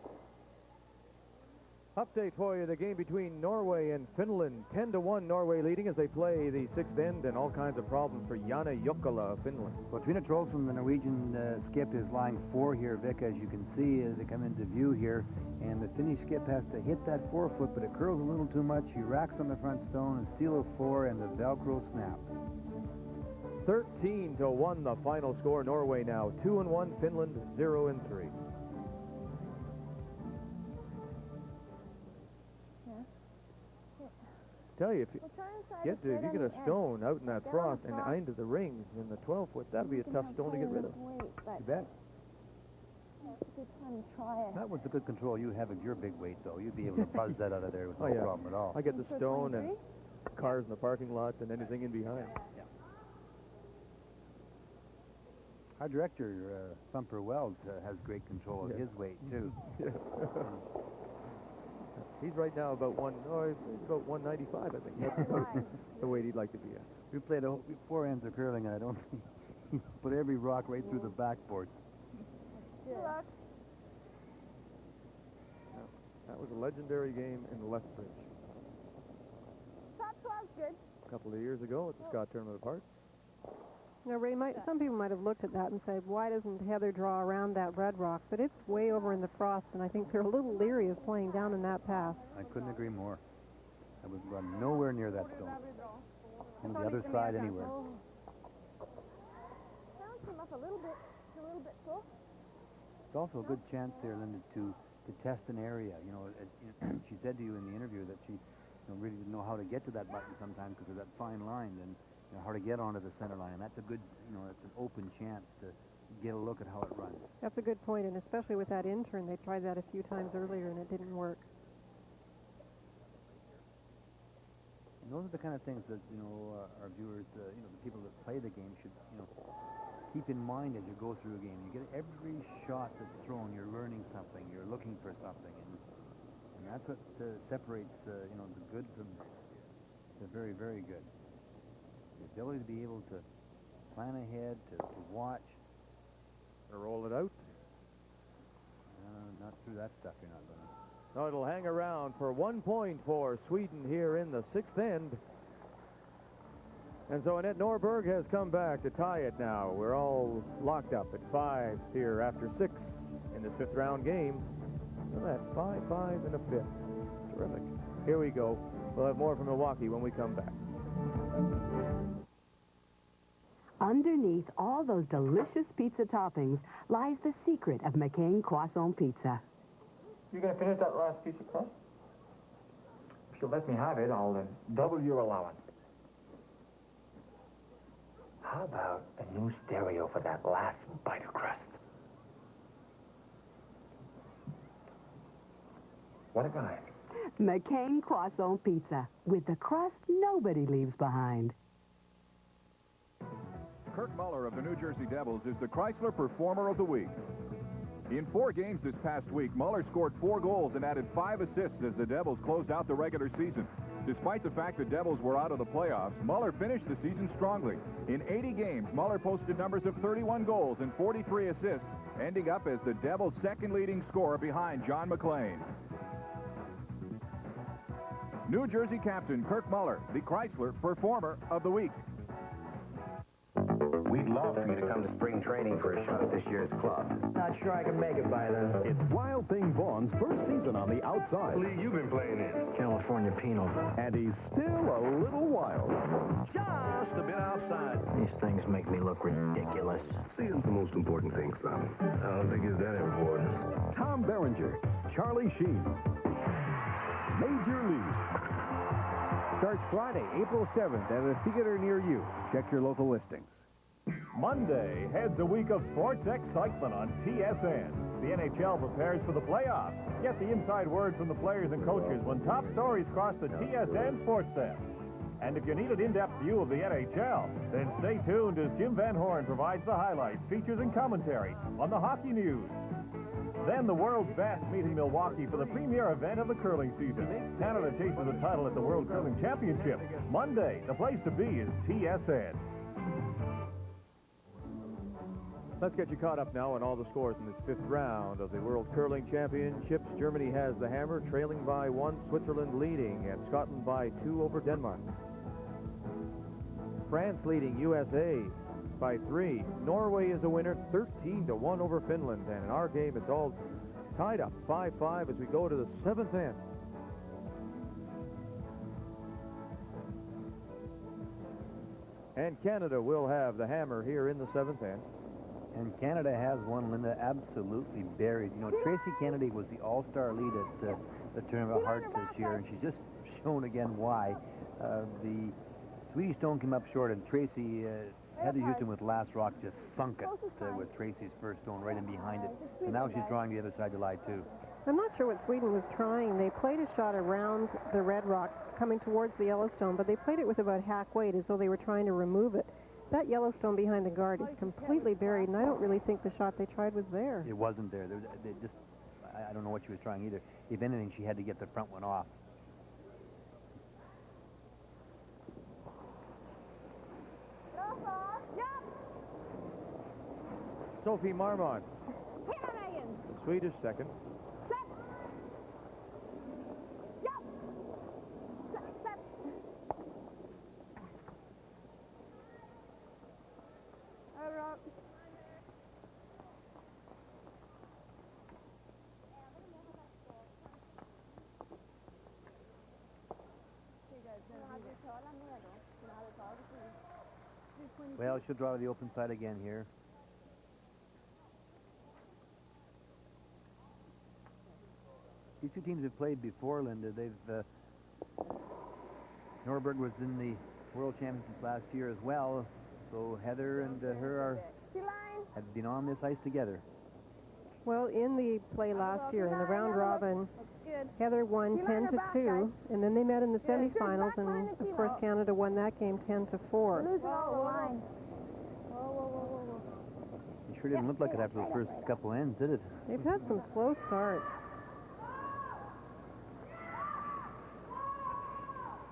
Update for you, the game between Norway and Finland. 10-1 Norway leading as they play the sixth end, and all kinds of problems for Janne Jokela of Finland. Well, Trina Trollson, the Norwegian skip, is lying 4 here, Vic, as you can see as they come into view here. And the Finnish skip has to hit that 4-foot, but it curls a little too much. He racks on the front stone, a steal of 4, and the Velcro snap. 13-1 the final score. Norway now 2-1, Finland 0-3. Tell you, if you If if you get a stone out in that frost and into the rings in the 12-foot, that'd be a tough stone to get rid of. You bet. It's a good time to try it. That was the good control you have of your big weight, though. You'd be able to buzz that out of there with no problem at all. I get the stone and cars in the parking lot and anything in behind. Yeah. Our director, Thumper Wells, has great control of his weight, too. He's right now about he's about 195, I think. That's about the weight he'd like to be at. We played 4 ends of curling, and I don't think he put every rock right through the backboard. Good luck. That was a legendary game in the Lethbridge. Top 12's good. A couple of years ago at the Scott Tournament of Hearts. Now, Ray, some people might have looked at that and said, why doesn't Heather draw around that red rock? But it's way over in the frost, and I think they're a little leery of playing down in that path. I couldn't agree more. I would run nowhere near that stone. On the other side anywhere. Sound came up a little bit slow. It's also a good chance there, Linda, to test an area. You know, she said to you in the interview that she really didn't know how to get to that button sometimes because of that fine line, and how to get onto the center line. And that's a good, that's an open chance to get a look at how it runs. That's a good point, and especially with that intern, they tried that a few times earlier, and it didn't work. And those are the kind of things that, our viewers, the people that play the game should, keep in mind as you go through a game. You get every shot that's thrown, you're learning something, you're looking for something, and that's what separates, the good from the very, very good. The ability to be able to plan ahead, to watch. To roll it out. Not through that stuff, you're not going to. No, it'll hang around for 1 point for Sweden here in the 6th end. And so Anette Norberg has come back to tie it now. We're all locked up at 5s here after 6 in this 5th round game. Look at that, 5-5 and a 5th. Terrific. Here we go. We'll have more from Milwaukee when we come back. Underneath all those delicious pizza toppings lies the secret of McCain Croissant Pizza. You gonna finish that last piece of crust? If you let me have it, I'll double your allowance. How about a new stereo for that last bite of crust? What a guy. McCain Croissant Pizza, with the crust nobody leaves behind. Kirk Muller of the New Jersey Devils is the Chrysler Performer of the Week. In 4 games this past week, Muller scored 4 goals and added 5 assists as the Devils closed out the regular season. Despite the fact the Devils were out of the playoffs, Muller finished the season strongly. In 80 games, Muller posted numbers of 31 goals and 43 assists, ending up as the Devils' second leading scorer behind John McClain. New Jersey captain Kirk Muller, the Chrysler Performer of the Week. We'd love for you to come to spring training for a shot at this year's club. Not sure I can make it by then. It's Wild Thing Vaughn's first season on the outside. League you've been playing in. California Penal. And he's still a little wild. Just a bit outside. These things make me look ridiculous. Seeing's the most important thing, son. I don't think it's that important. Tom Berenger, Charlie Sheen. Major League. Starts Friday, April 7th at a theater near you. Check your local listings. Monday heads a week of sports excitement on TSN. The NHL prepares for the playoffs. Get the inside word from the players and coaches when top stories cross the TSN Sports Desk. And if you need an in-depth view of the NHL, then stay tuned as Jim Van Horn provides the highlights, features, and commentary on the hockey news. Then the world's best meet in Milwaukee for the premier event of the curling season. Canada chases the title at the World Curling Championship. Monday, the place to be is TSN. Let's get you caught up now on all the scores in this 5th round of the World Curling Championships. Germany has the hammer, trailing by 1, Switzerland leading, and Scotland by 2 over Denmark. France leading USA by 3. Norway is a winner, 13-1 over Finland. And in our game, it's all tied up, 5-5 as we go to the 7th end. And Canada will have the hammer here in the 7th end. And Canada has one, Linda, absolutely buried. You know, Tracy Kennedy was the all-star lead at the Tournament of Hearts this year, and she's just shown again why. The Swedish stone came up short, and Tracy, Heather Houston with last rock just sunk it with Tracy's first stone right in behind it. So now she's drawing the other side to lie, too. I'm not sure what Sweden was trying. They played a shot around the red rock coming towards the Yellowstone, but they played it with about half weight as though they were trying to remove it. That Yellowstone behind the guard is completely buried, and I don't really think the shot they tried was there. It wasn't there. I don't know what she was trying either. If anything, she had to get the front one off. Sophie Marmont, the Swedish second. Well, she'll draw to the open side again here. These two teams have played before, Linda. Norberg was in the World Championships last year as well, so Heather and her have been on this ice together. Well, in the play last year, in the round robin, Heather won 10-2, and then they met in the semifinals, and of course Canada won that game 10-4. It sure didn't look like it after those first couple ends, did it? They've had some slow starts.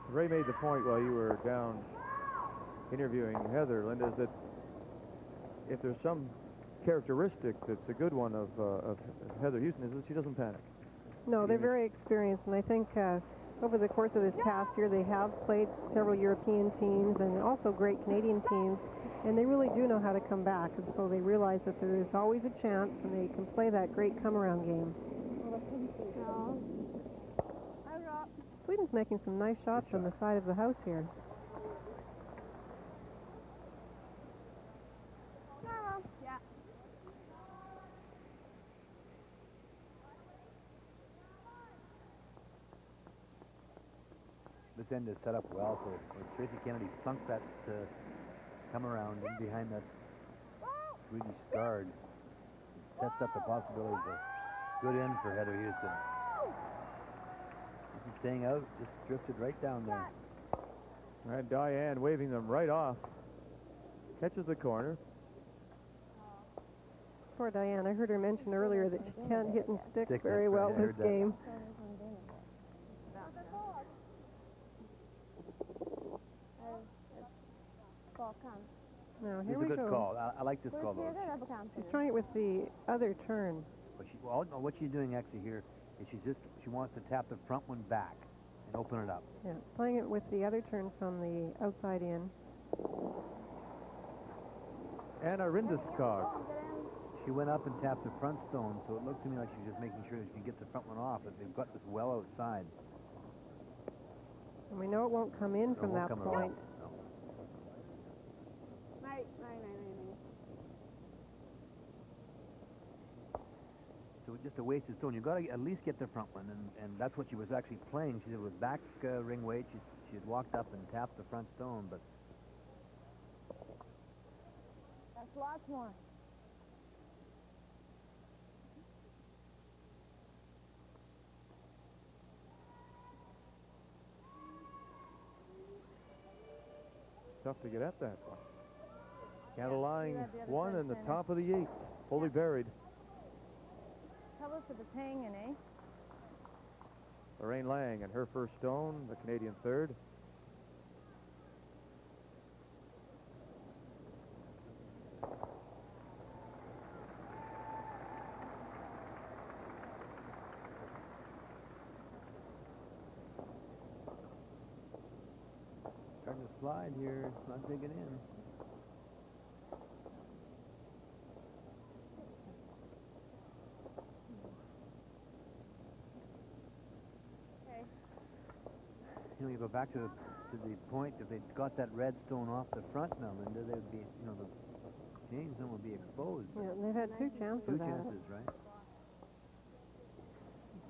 Ray made the point while you were down interviewing Heather, Linda, is that if there's some characteristic that's a good one of Heather Houston, is that she doesn't panic. No, they're very experienced, and I think over the course of this past year, they have played several European teams and also great Canadian teams, and they really do know how to come back, and so they realize that there is always a chance, and they can play that great come-around game. Sweden's making some nice shots from the side of the house here. This end is set up well for Tracy Kennedy. Sunk that come around in behind that Swedish guard. It sets up the possibility of a good end for Heather Houston. This is staying out, just drifted right down there. And Diane waving them right off. Catches the corner. Poor Diane. I heard her mention earlier that she can't hit and stick very well this game. Now, here we go. It's a good call. I like this call, though. She's trying it with the other turn. But what she's doing actually here is she wants to tap the front one back and open it up. Yeah, playing it with the other turn from the outside in. Anna Rindeskog. She went up and tapped the front stone, so it looked to me like she was just making sure that she could get the front one off, but they've got this well outside. And we know it won't come in from that point. So just a wasted stone. You've got to at least get the front one, and that's what she was actually playing. She did with back ring weight. She had walked up and tapped the front stone, but... That's lots more. Tough to get at that one. Canada lying one in the top of the eighth, fully buried. Trouble for the Tang and eh? Lorraine Lang and her first stone, the Canadian third. Starting to slide here, it's not digging in. You know, you go back to the point, if they'd got that red stone off the front now, Linda, they'd be, you know, the James zone would be exposed. Yeah, they've had two chances Two at chances, it. right?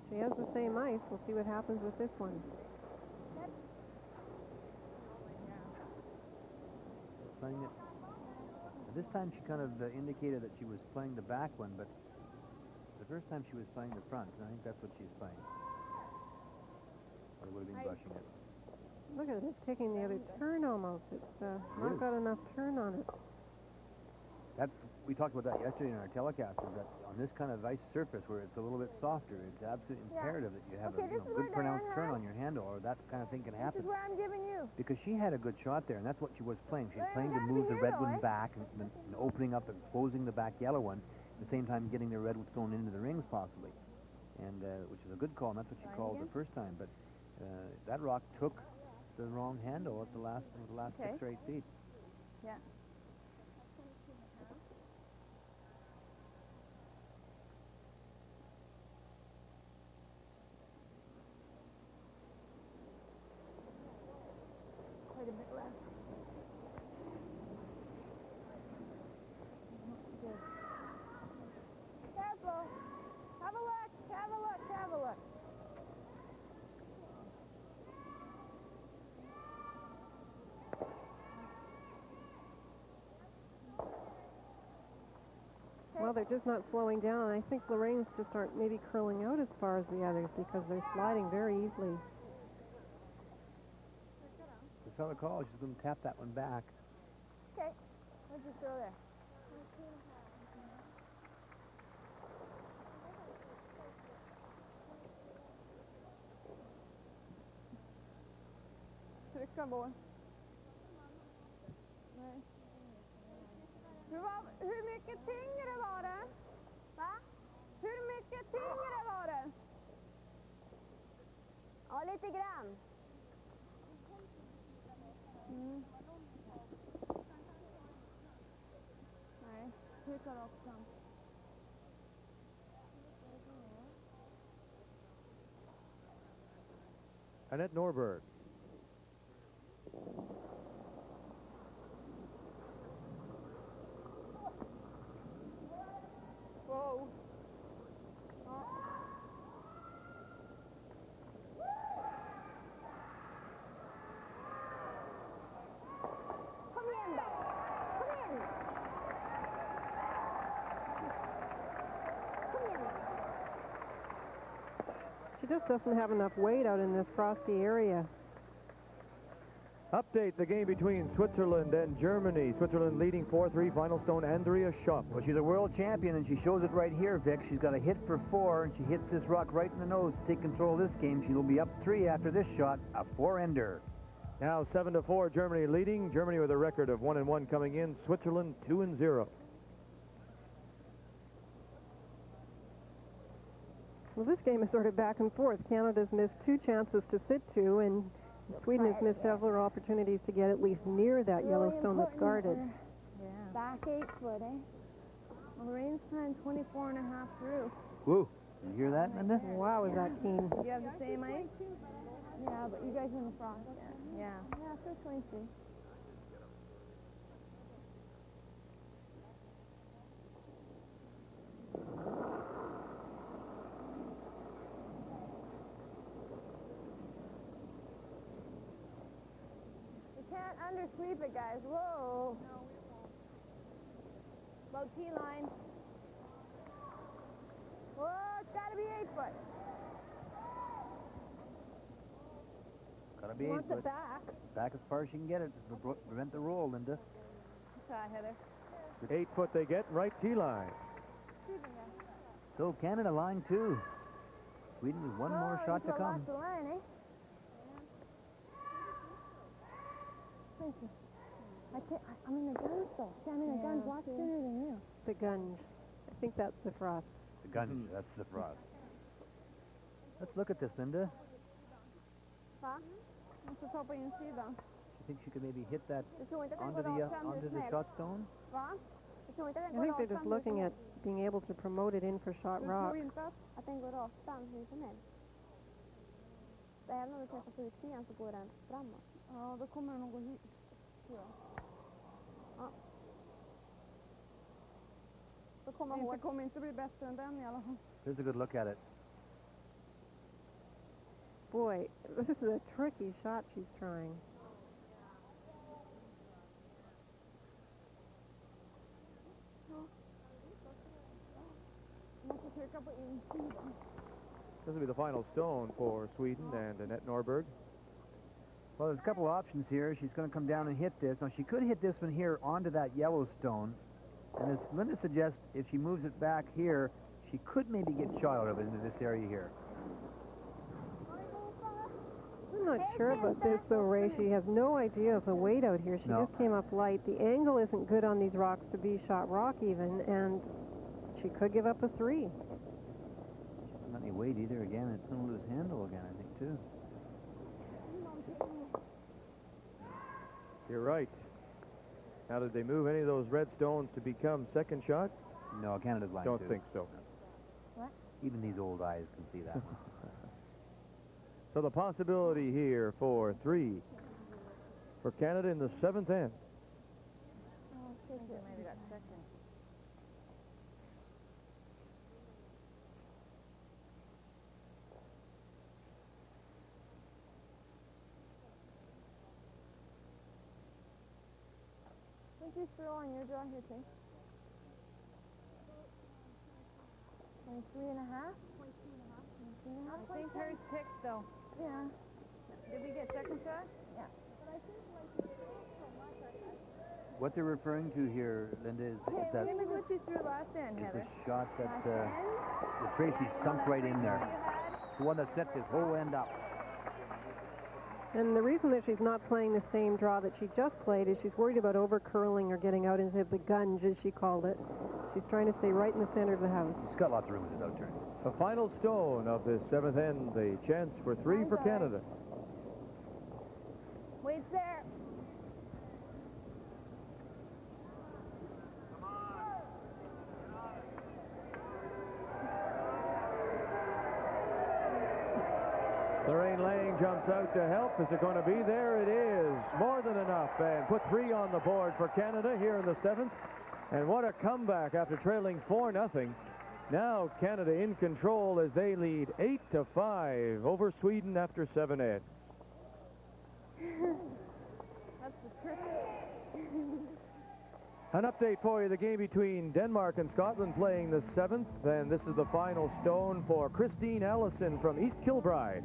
She has the same ice. We'll see what happens with this one. playing it. This time she kind of indicated that she was playing the back one, but the first time she was playing the front, and I think that's what she's playing. Or would have been brushing it. Look at it, it's taking the other turn almost. It's not got enough turn on it. We talked about that yesterday in our telecast, is that on this kind of ice surface where it's a little bit softer, it's absolutely imperative that you have a good pronounced turn on your handle, or that kind of thing can happen. This is where I'm giving you. Because she had a good shot there, and that's what she was playing. She's playing to move the red one back and opening up and closing the back yellow one, at the same time getting the red one thrown into the rings possibly, and which is a good call, and that's what she called the first time. But that rock took the wrong handle at the last 6 or 8 feet. Yeah. Quite a bit left. Good. Careful. Have a look. Have a look. Have a look. Well, they're just not slowing down. I think Lorraine's just aren't maybe curling out as far as the others because they're sliding very easily. If I recall, she's going to tap that one back. Okay. What'd you throw there? Trycka på. Nej. Hur mycket tyngre var det? Va? Hur mycket tyngre var det? Ja, lite grann. Nej, trycka rakt fram. Anette Norberg. Whoa. Kom igen då. Kom igen. Kom igen. She just doesn't have enough weight out in this frosty area. Update the game between Switzerland and Germany. Switzerland leading 4-3. Final stone, Andrea Schopp. Well, she's a world champion, and she shows it right here, Vic. She's got a hit for 4, and she hits this rock right in the nose to take control of this game. She will be up 3 after this shot, a 4-ender. Now 7-4, Germany leading. Germany with a record of 1-1 coming in. Switzerland 2-0. Well, this game is sort of back and forth. Canada's missed 2 chances to sit to, and Sweden has missed several opportunities to get at least near that yellow stone that's guarded. Yeah. Back 8 foot, eh? Well, Lorraine's time 24 and a half through. Woo. Did you hear that, Linda? Wow, is that keen. You have the same ice? Yeah, but you guys are in the frost. Yeah. Yeah, so 23. Can't undersweep it, guys. Whoa. Low T-line. Whoa, it's got to be 8 foot. Got to be 8 Wants foot. it back. Back as far as she can get it to prevent the roll, Linda. Try, Heather. 8 foot they get, right T-line. So Canada line 2. Sweden with one more shot to come. Lots of line, eh? I'm in the guns, though. See, I'm in the guns a lot sooner than you. The gunge. I think that's the frost. The gunge, that's the frost. Let's look at this, Linda. Va? Måste ta på insidan. You think she could maybe hit that onto onto the shot stone? Va? I think they're just looking at being able to promote it in for shot rock. Att den går rakt fram hur som helst. Även om vi träffar på utsidan så går den framåt. Ja, då kommer den att gå hit. Ja. Så kommer hårt. Det kommer inte bli bättre än den i alla fall. Here's a good look at it. Boy, this is a tricky shot she's trying. This will be the final stone for Sweden and Anette Norberg. Well, there's a couple of options here. She's going to come down and hit this. Now, she could hit this one here onto that yellow stone. And as Linda suggests, if she moves it back here, she could maybe get shot out of it into this area here. I'm not sure about this, though, Ray. She has no idea of the weight out here. She just came up light. The angle isn't good on these rocks to be shot rock even, and she could give up a 3. She doesn't have any weight either. Again, it's going to lose handle again, I think, too. You're right. Now, did they move any of those red stones to become second shot? No, Canada's line Don't too. think so. What? Even these old eyes can see that one. So the possibility here for 3 for Canada in the 7th end. Oh, I think it maybe got second. What did you throw on your draw here, Tim? 23 and a half? 23 and a half? I think hers picked, though. Yeah. Did we get second shot? Yeah. But I think What they're referring to here, Linda, is that same as what you threw last end, is Heather. the shot that the Tracy sunk right in there. The one that set this whole end up. And the reason that she's not playing the same draw that she just played is she's worried about over-curling or getting out into the gunge, as she called it. She's trying to stay right in the center of the house. She's got lots of room without turning. The final stone of this 7th end, the chance for 3 for Canada. Wait there. Lorraine Lang jumps out to help. Is it going to be? There it is. More than enough. And put 3 on the board for Canada here in the 7th. And what a comeback after trailing 4-0. Now Canada in control as they lead 8-5 over Sweden after 7 ends. That's the trick. An update for you, the game between Denmark and Scotland playing the 7th. And this is the final stone for Christine Allison from East Kilbride.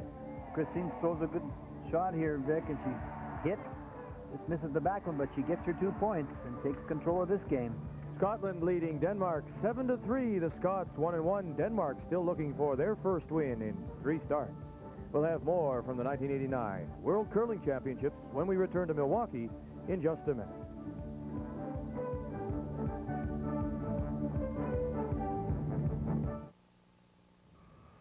Christine throws a good shot here, Vic, and she hit. Just misses the back one, but she gets her 2 points and takes control of this game. Scotland leading Denmark 7-3. The Scots 1-1. Denmark still looking for their first win in 3 starts. We'll have more from the 1989 World Curling Championships when we return to Milwaukee in just a minute.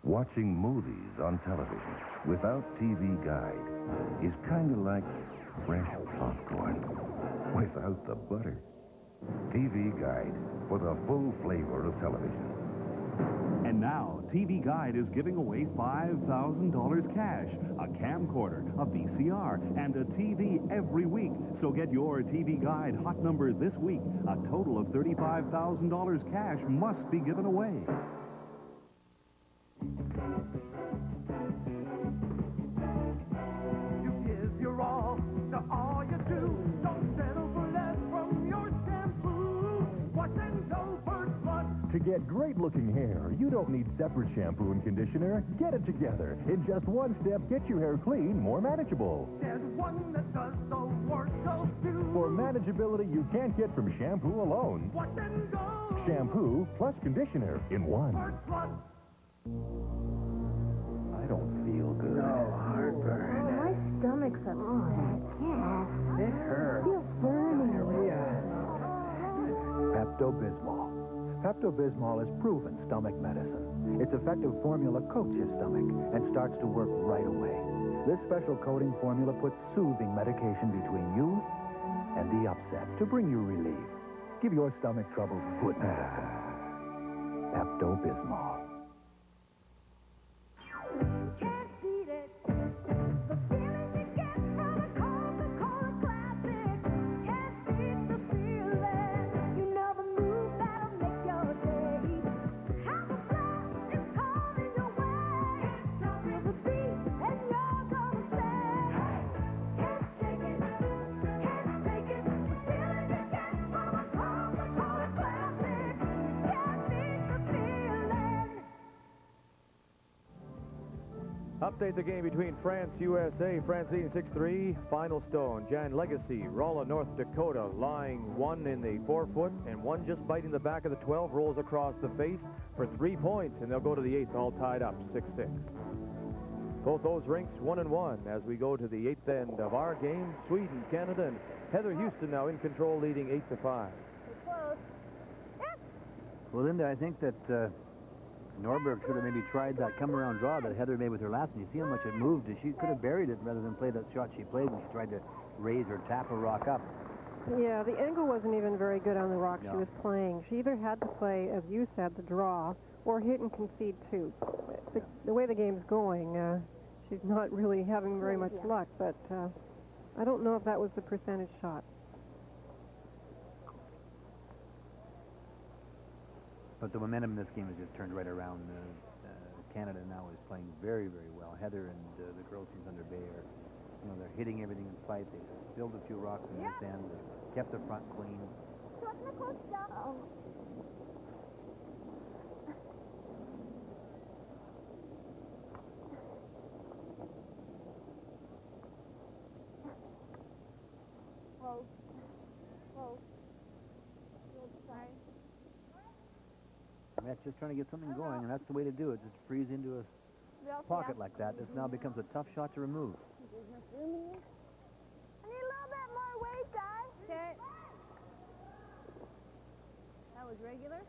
Watching movies on television without TV guide is kind of like fresh popcorn without the butter. TV Guide for the full flavor of television. And now, TV Guide is giving away $5,000 cash, a camcorder, a VCR, and a TV every week. So get your TV Guide hot number this week. A total of $35,000 cash must be given away. You give your all to all you do. Don't settle for less from your shampoo. Wash and go First Blood. To get great-looking hair, you don't need separate shampoo and conditioner. Get it together. In just one step, get your hair clean, more manageable. There's one that does the work so do. For manageability you can't get from shampoo alone. Wash and go. Shampoo plus conditioner in one. First Blood. I don't feel good. No heartburn. Oh, my stomach's upset. Yes. It hurts. Feels burning. Pepto-Bismol. Pepto-Bismol is proven stomach medicine. Its effective formula coats your stomach and starts to work right away. This special coating formula puts soothing medication between you and the upset to bring you relief. Give your stomach trouble good medicine. Pepto-Bismol. Update the game between France, USA. France leading 6-3. Final stone. Jan Legacy, Rolla, North Dakota, lying 1 in the 4-foot and 1 just biting the back of the 12. Rolls across the face for 3 points, and they'll go to the 8th, all tied up, 6-6. Both those rinks 1-1 as we go to the 8th end of our game. Sweden, Canada, and Heather Houston now in control, leading 8-5. Well, Linda, I think that Norberg should have maybe tried that come-around draw that Heather made with her last one. You see how much it moved? She could have buried it rather than play that shot she played when she tried to raise or tap a rock up. Yeah, the angle wasn't even very good on the rock she was playing. She either had to play, as you said, the draw, or hit and concede too. The way the game's going, she's not really having very much luck, but I don't know if that was the percentage shot. But the momentum in this game has just turned right around. Canada now is playing very, very well. Heather and the girls she's under Bay are, they're hitting everything in sight. They spilled a few rocks in this end. They kept the front clean. That's just trying to get something going, and that's the way to do it. Just freeze into a pocket like that. This now becomes a tough shot to remove. I need a little bit more weight, guys. Okay. That was regular.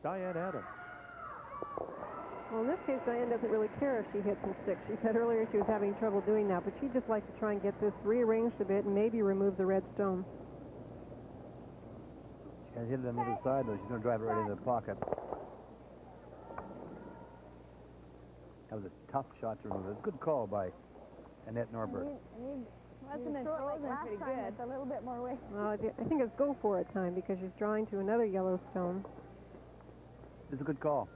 Diane Adams. Well, in this case, Diane doesn't really care if she hits and sticks. She said earlier she was having trouble doing that, but she'd just like to try and get this rearranged a bit and maybe remove the red stone. She can't hit it on the other side, though. She's going to drive it right into the pocket. That was a tough shot to remove. It was a good call by Annette Norberg. Wasn't it pretty good? It's a little bit more weight. Well, I think it's go for it time because she's drawing to another yellow stone. It's a good call.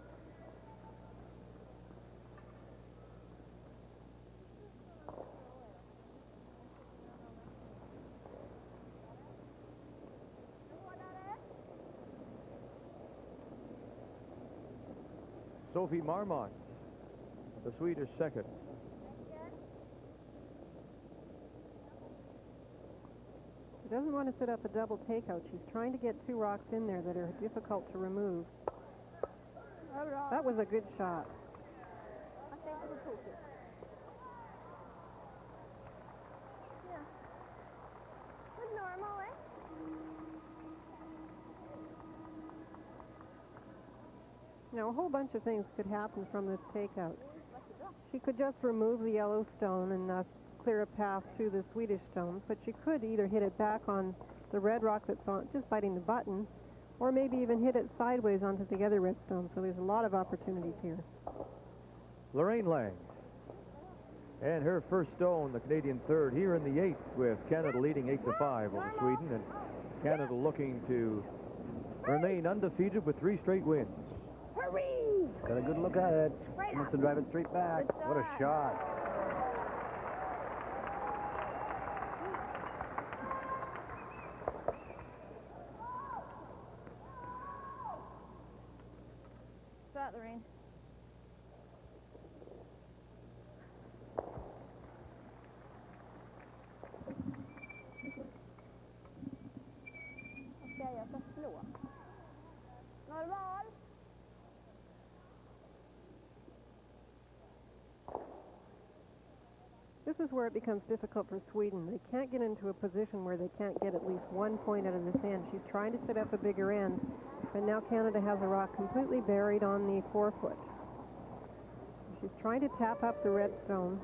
Sophie Marmont, the Swedish second. She doesn't want to set up a double takeout. She's trying to get 2 rocks in there that are difficult to remove. That was a good shot. Yeah. It's normal, eh? Now, a whole bunch of things could happen from this takeout. She could just remove the yellow stone and clear a path to the Swedish stones, but she could either hit it back on the red rock that's just biting the button, or maybe even hit it sideways onto the other red stone. So there's a lot of opportunities here. Lorraine Lang. And her first stone, the Canadian third, here in the 8th, with Canada leading 8-5 over Sweden, and Canada looking to remain undefeated with 3 straight wins. Hurry! Got a good look at it. She wants to drive it straight back. What a shot. Shot, Lorraine. Okej, jag ska slå. Normal. This is where it becomes difficult for Sweden. They can't get into a position where they can't get at least 1 point out of this end. She's trying to set up a bigger end, but now Canada has a rock completely buried on the 4-foot. She's trying to tap up the red stone.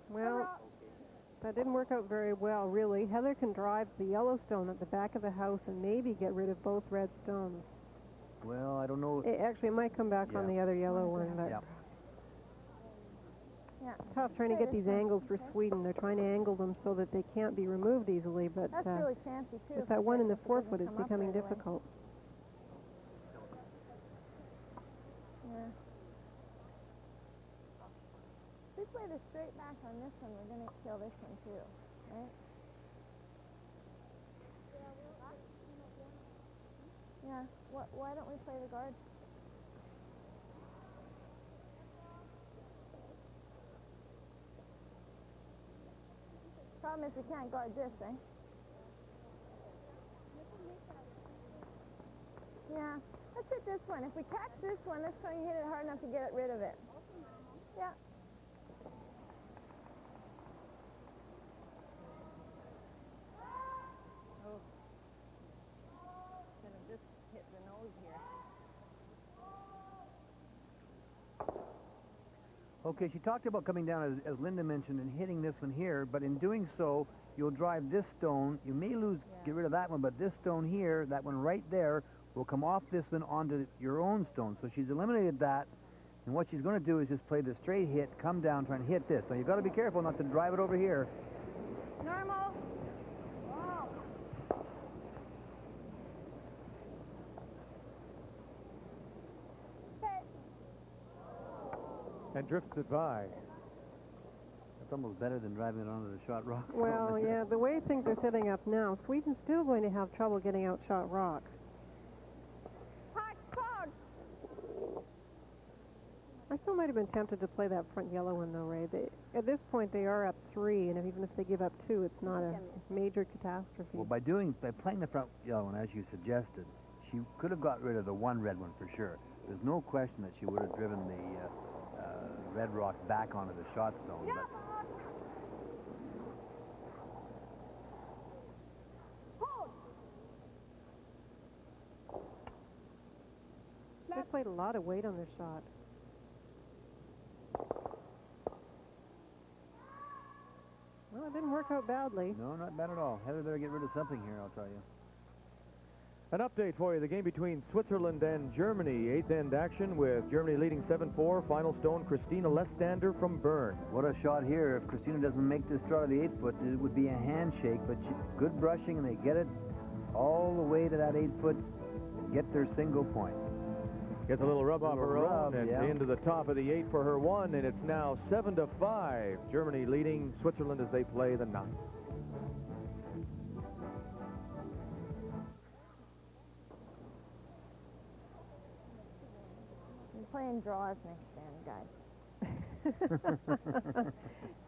Well, that didn't work out very well, really. Heather can drive the yellow stone at the back of the house and maybe get rid of both red stones. Well, I don't know. Actually, it might come back on the other yellow one. But tough trying to get these angles for Sweden. They're trying to angle them so that they can't be removed easily, but That's really fancy, too. with that one in the 4-foot, it's becoming difficult. Yeah. This way a straight back on this one, we're going to kill this one too, right? Yeah, why don't we play the guard? Problem is we can't guard this, eh? Yeah, let's hit this one. If we catch this one, let's try and hit it hard enough to get rid of it. Yeah. Oh. Should have just hit the nose here. Okay, she talked about coming down, as Linda mentioned, and hitting this one here, but in doing so, you'll drive this stone. You may get rid of that one, but this stone here, that one right there, will come off this one onto your own stone. So she's eliminated that, and what she's going to do is just play the straight hit, come down, try and hit this. So you've got to be careful not to drive it over here. Normal. Wow. And drifts it by. It's almost better than driving it onto the shot rock. Well, yeah, the way things are setting up now, Sweden's still going to have trouble getting out shot rock. I still might have been tempted to play that front yellow one, though, Ray. At this point, they are up 3, and even if they give up 2, it's not a major catastrophe. Well, by playing the front yellow one, as you suggested, she could have got rid of the one red one for sure. There's no question that she would have driven the red rock back onto the shot stone. Yeah. They played a lot of weight on this shot. Well, it didn't work out badly. No, not bad at all. Heather better get rid of something here, I'll tell you. An update for you, the game between Switzerland and Germany. 8th end action with Germany leading 7-4. Final stone, Christina Lestander from Bern. What a shot here. If Christina doesn't make this draw to the 8-foot, it would be a handshake, but good brushing, and they get it all the way to that 8-foot, get their single point. Gets a little rub off her own and into the top of the 8 for her 1, and it's now 7-5. Germany leading Switzerland as they play the 9. We're playing draws next time, guys.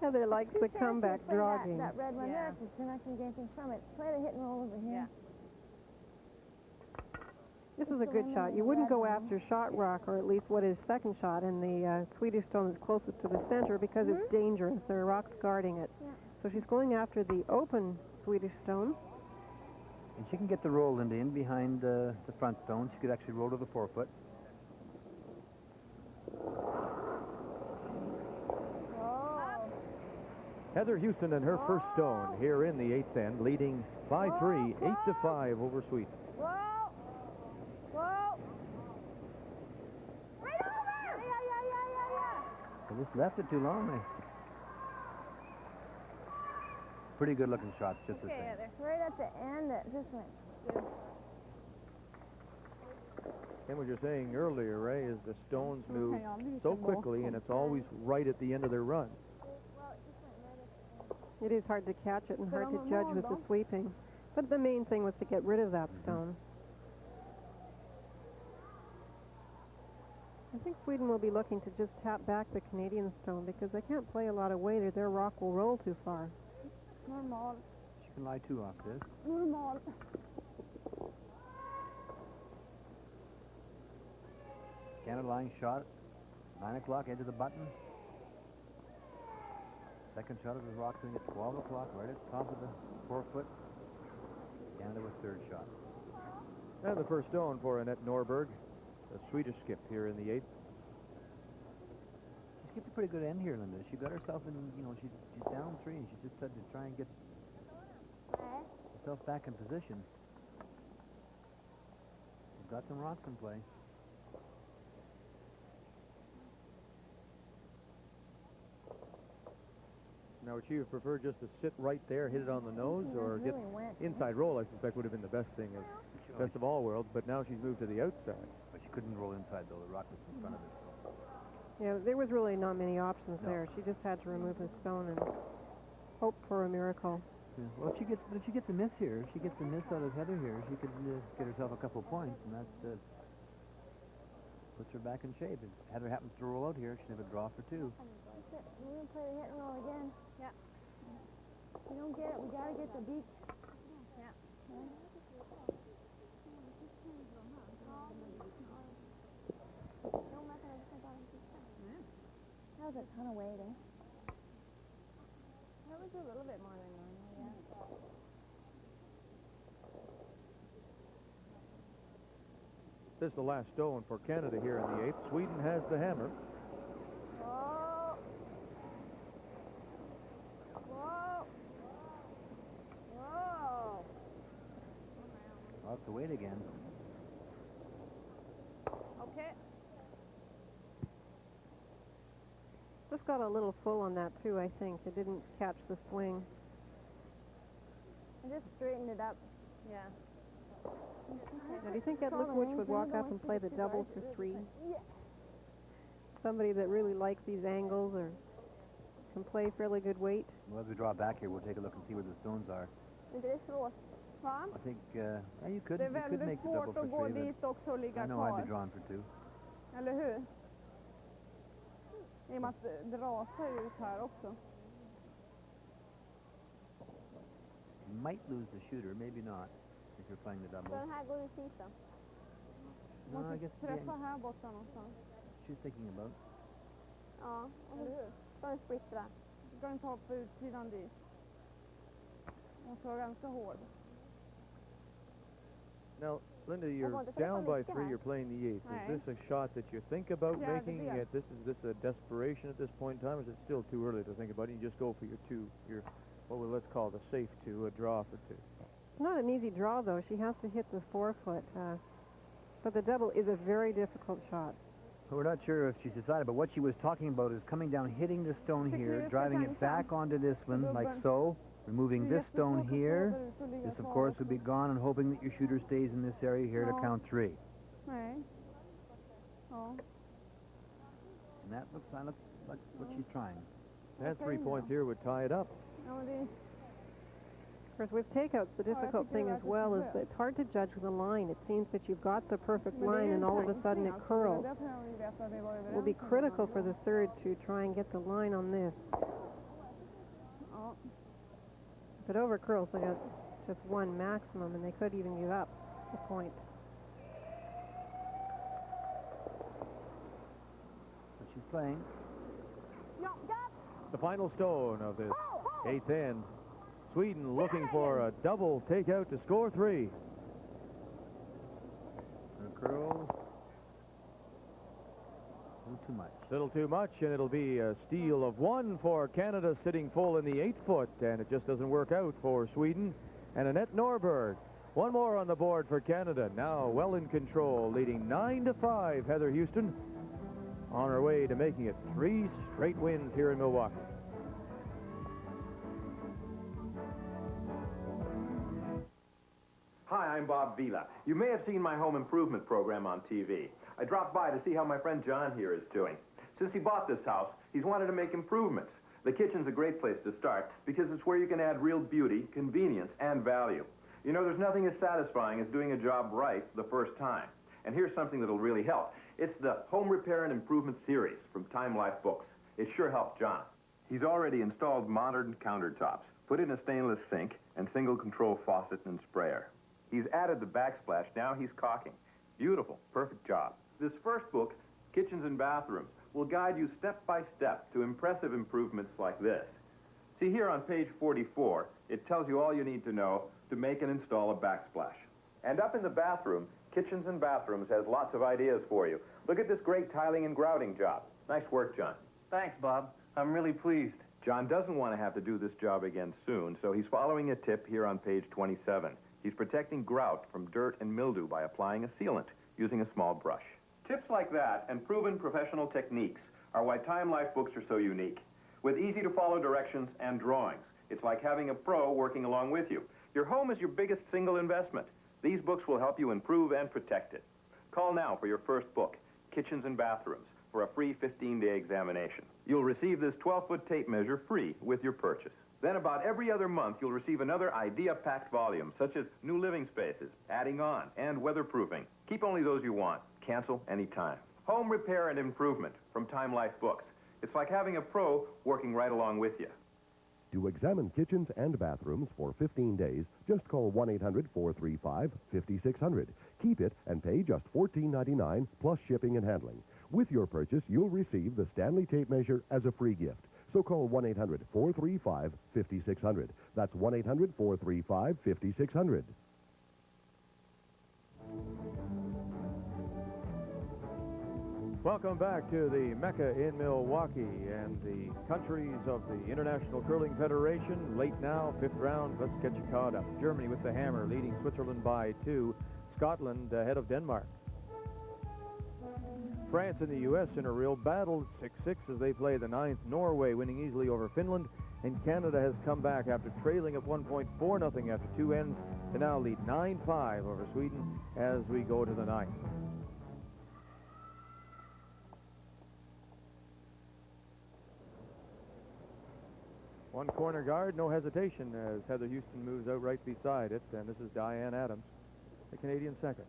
Heather likes the comeback draw game. That red one there, because then I can get anything from it. Play the hit and roll over here. This is a good shot. You wouldn't go after shot rock, or at least what is second shot, and the Swedish stone is closest to the center because it's dangerous. There are rocks guarding it. Yeah. So she's going after the open Swedish stone. And she can get the roll in behind the front stone. She could actually roll to the 4-foot. Heather Houston and her first stone here in the 8th end, leading by 3, 8-5 over Sweden. Whoa! Whoa! Right over! Yeah. They just left it too long. Pretty good looking shots, just the same. Right at the end, it just went good. And what you're saying earlier, Ray, is the stones move so quickly, and it's always right at the end of their run. It is hard to catch it and hard to judge with the sweeping. But the main thing was to get rid of that stone. I think Sweden will be looking to just tap back the Canadian stone because they can't play a lot of weight or their rock will roll too far. Normal. She can lie 2 off this. Normal. Canada line shot, 9 o'clock, edge of the button. Second shot of the rock swing at 12 o'clock, right at the top of the 4-foot. Canada with third shot. And the first stone for Anette Norberg, the Swedish skip here in the 8th. She skipped a pretty good end here, Linda. She got herself in, she's down 3, and she just had to try and get herself back in position. She's got some rocks in play. Now, would you prefer just to sit right there, hit it on the nose, or get inside roll? I suspect would have been the best thing, best of all worlds. But now she's moved to the outside. But she couldn't roll inside, though. The rock was in front of her. Yeah, there was really not many options there. She just had to remove the stone and hope for a miracle. Yeah. Well, if she gets a miss here, if she gets a miss out of Heather here, she could get herself a couple of points, and that puts her back in shape. If Heather happens to roll out here, she'd have a draw for 2. We're going to play the hit and roll again. Yeah. If we don't get it, we got to get the beach. Yeah. That was a ton of waiting. That was a little bit more than normal, yeah. This is the last stone for Canada here in the 8th. Sweden has the hammer. Whoa. Whoa. Whoa. I'll have to wait again. Okay. Just got a little full on that, too, I think. It didn't catch the swing. I just straightened it up. Yeah. Now, do you think Ed Lukowicz would walk up and play the double for 3? Yeah. Somebody that really likes these angles or can play fairly good weight? Well, as we draw back here, we'll take a look and see where the stones are. Är det svårt? Va? I think, yeah, you could Det är make the väldigt double svårt for att gå 3, dit också och but ligga I know I'd kvar. be drawn for 2. Eller hur? I och med att det rasar ut här också. You might lose the shooter, maybe not, if you're playing the double. Så den här går i sista. No, I guess Träffa här borta någonstans. she's thinking about. Ja, och så ska den splittra. Ska den ta på utsidan dit. Den ska vara ganska hård. Now, Linda, you're down by 3. You're playing the 8th. Is this a shot that you think about making? Is this a desperation at this point in time, or is it still too early to think about it? You just go for your 2, what let's call the safe 2, a draw for 2. It's not an easy draw, though. She has to hit the 4-foot. But the double is a very difficult shot. Well, we're not sure if she's decided, but what she was talking about is coming down, hitting the stone here, driving it back onto this one, like so, removing this stone here. This, of course, would be gone, and hoping that your shooter stays in this area here to count 3. Nej. Ja. And that looks like what she's trying. And 3 points here would tie it up. Of course, with takeouts, the difficult thing as well is that it's hard to judge with a line. It seems that you've got the perfect line, and all of a sudden it curls. It will be critical for the third to try and get the line on this. If it over curls, they got just 1 maximum, and they could even give up the point. But she's playing. The final stone of this 8th end. Sweden looking for a double takeout to score 3. A curl. A little too much. Little too much, and it'll be a steal of 1 for Canada, sitting full in the 8-foot, and it just doesn't work out for Sweden. And Anette Norberg, 1 more on the board for Canada, now well in control, leading 9-5, Heather Houston, on her way to making it 3 straight wins here in Milwaukee. Hi, I'm Bob Vila. You may have seen my home improvement program on TV. I dropped by to see how my friend John here is doing. Since he bought this house, he's wanted to make improvements. The kitchen's a great place to start because it's where you can add real beauty, convenience, and value. You know, there's nothing as satisfying as doing a job right the first time. And here's something that'll really help. It's the Home Repair and Improvement Series from Time Life Books. It sure helped John. He's already installed modern countertops, put in a stainless sink, and single control faucet and sprayer. He's added the backsplash. Now he's caulking. Beautiful. Perfect job. This first book, Kitchens and Bathrooms, will guide you step by step to impressive improvements like this. See here on page 44, it tells you all you need to know to make and install a backsplash. And up in the bathroom, Kitchens and Bathrooms has lots of ideas for you. Look at this great tiling and grouting job. Nice work, John. Thanks, Bob. I'm really pleased. John doesn't want to have to do this job again soon, so he's following a tip here on page 27. He's protecting grout from dirt and mildew by applying a sealant using a small brush. Tips like that and proven professional techniques are why Time Life books are so unique. With easy-to-follow directions and drawings, it's like having a pro working along with you. Your home is your biggest single investment. These books will help you improve and protect it. Call now for your first book, Kitchens and Bathrooms, for a free 15-day examination. You'll receive this 12-foot tape measure free with your purchase. Then about every other month, you'll receive another idea-packed volume, such as new living spaces, adding on, and weatherproofing. Keep only those you want. Cancel anytime. Home repair and improvement from Time Life Books. It's like having a pro working right along with you. To examine kitchens and bathrooms for 15 days, just call 1-800-435-5600. Keep it and pay just $14.99 plus shipping and handling. With your purchase, you'll receive the Stanley tape measure as a free gift. So call 1-800-435-5600. That's 1-800-435-5600. Welcome back to the Mecca in Milwaukee and the countries of the International Curling Federation. Late now, fifth round. Let's get you caught up. Germany with the hammer, leading Switzerland by 2. Scotland ahead of Denmark. France and the U.S. in a real battle, 6-6 as they play the 9th. Norway winning easily over Finland. And Canada has come back after trailing at 1.4-0 after 2 ends to now lead 9-5 over Sweden as we go to the 9th. One corner guard, no hesitation as Heather Houston moves out right beside it. And this is Diane Adams, the Canadian second.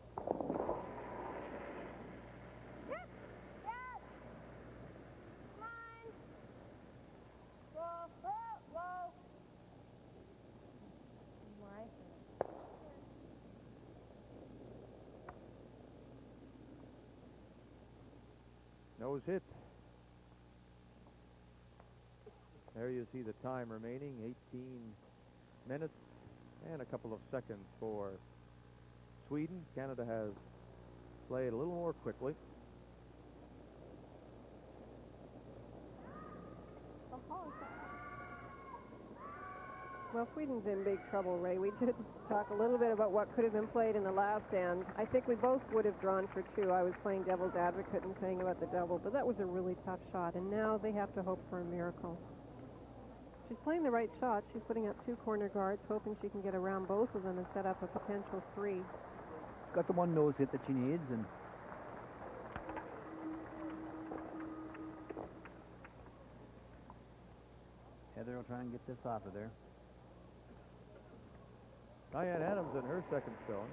Nose hit. There you see the time remaining, 18 minutes and a couple of seconds for Sweden. Canada has played a little more quickly. Well, Sweden's in big trouble, Ray. We did talk a little bit about what could have been played in the last end. I think we both would have drawn for 2. I was playing devil's advocate and saying about the double, but that was a really tough shot, and now they have to hope for a miracle. She's playing the right shot. She's putting up 2 corner guards, hoping she can get around both of them and set up a potential 3. She's got the one nose hit that she needs, and Heather will try and get this off of there. Diane Adams in her second stone.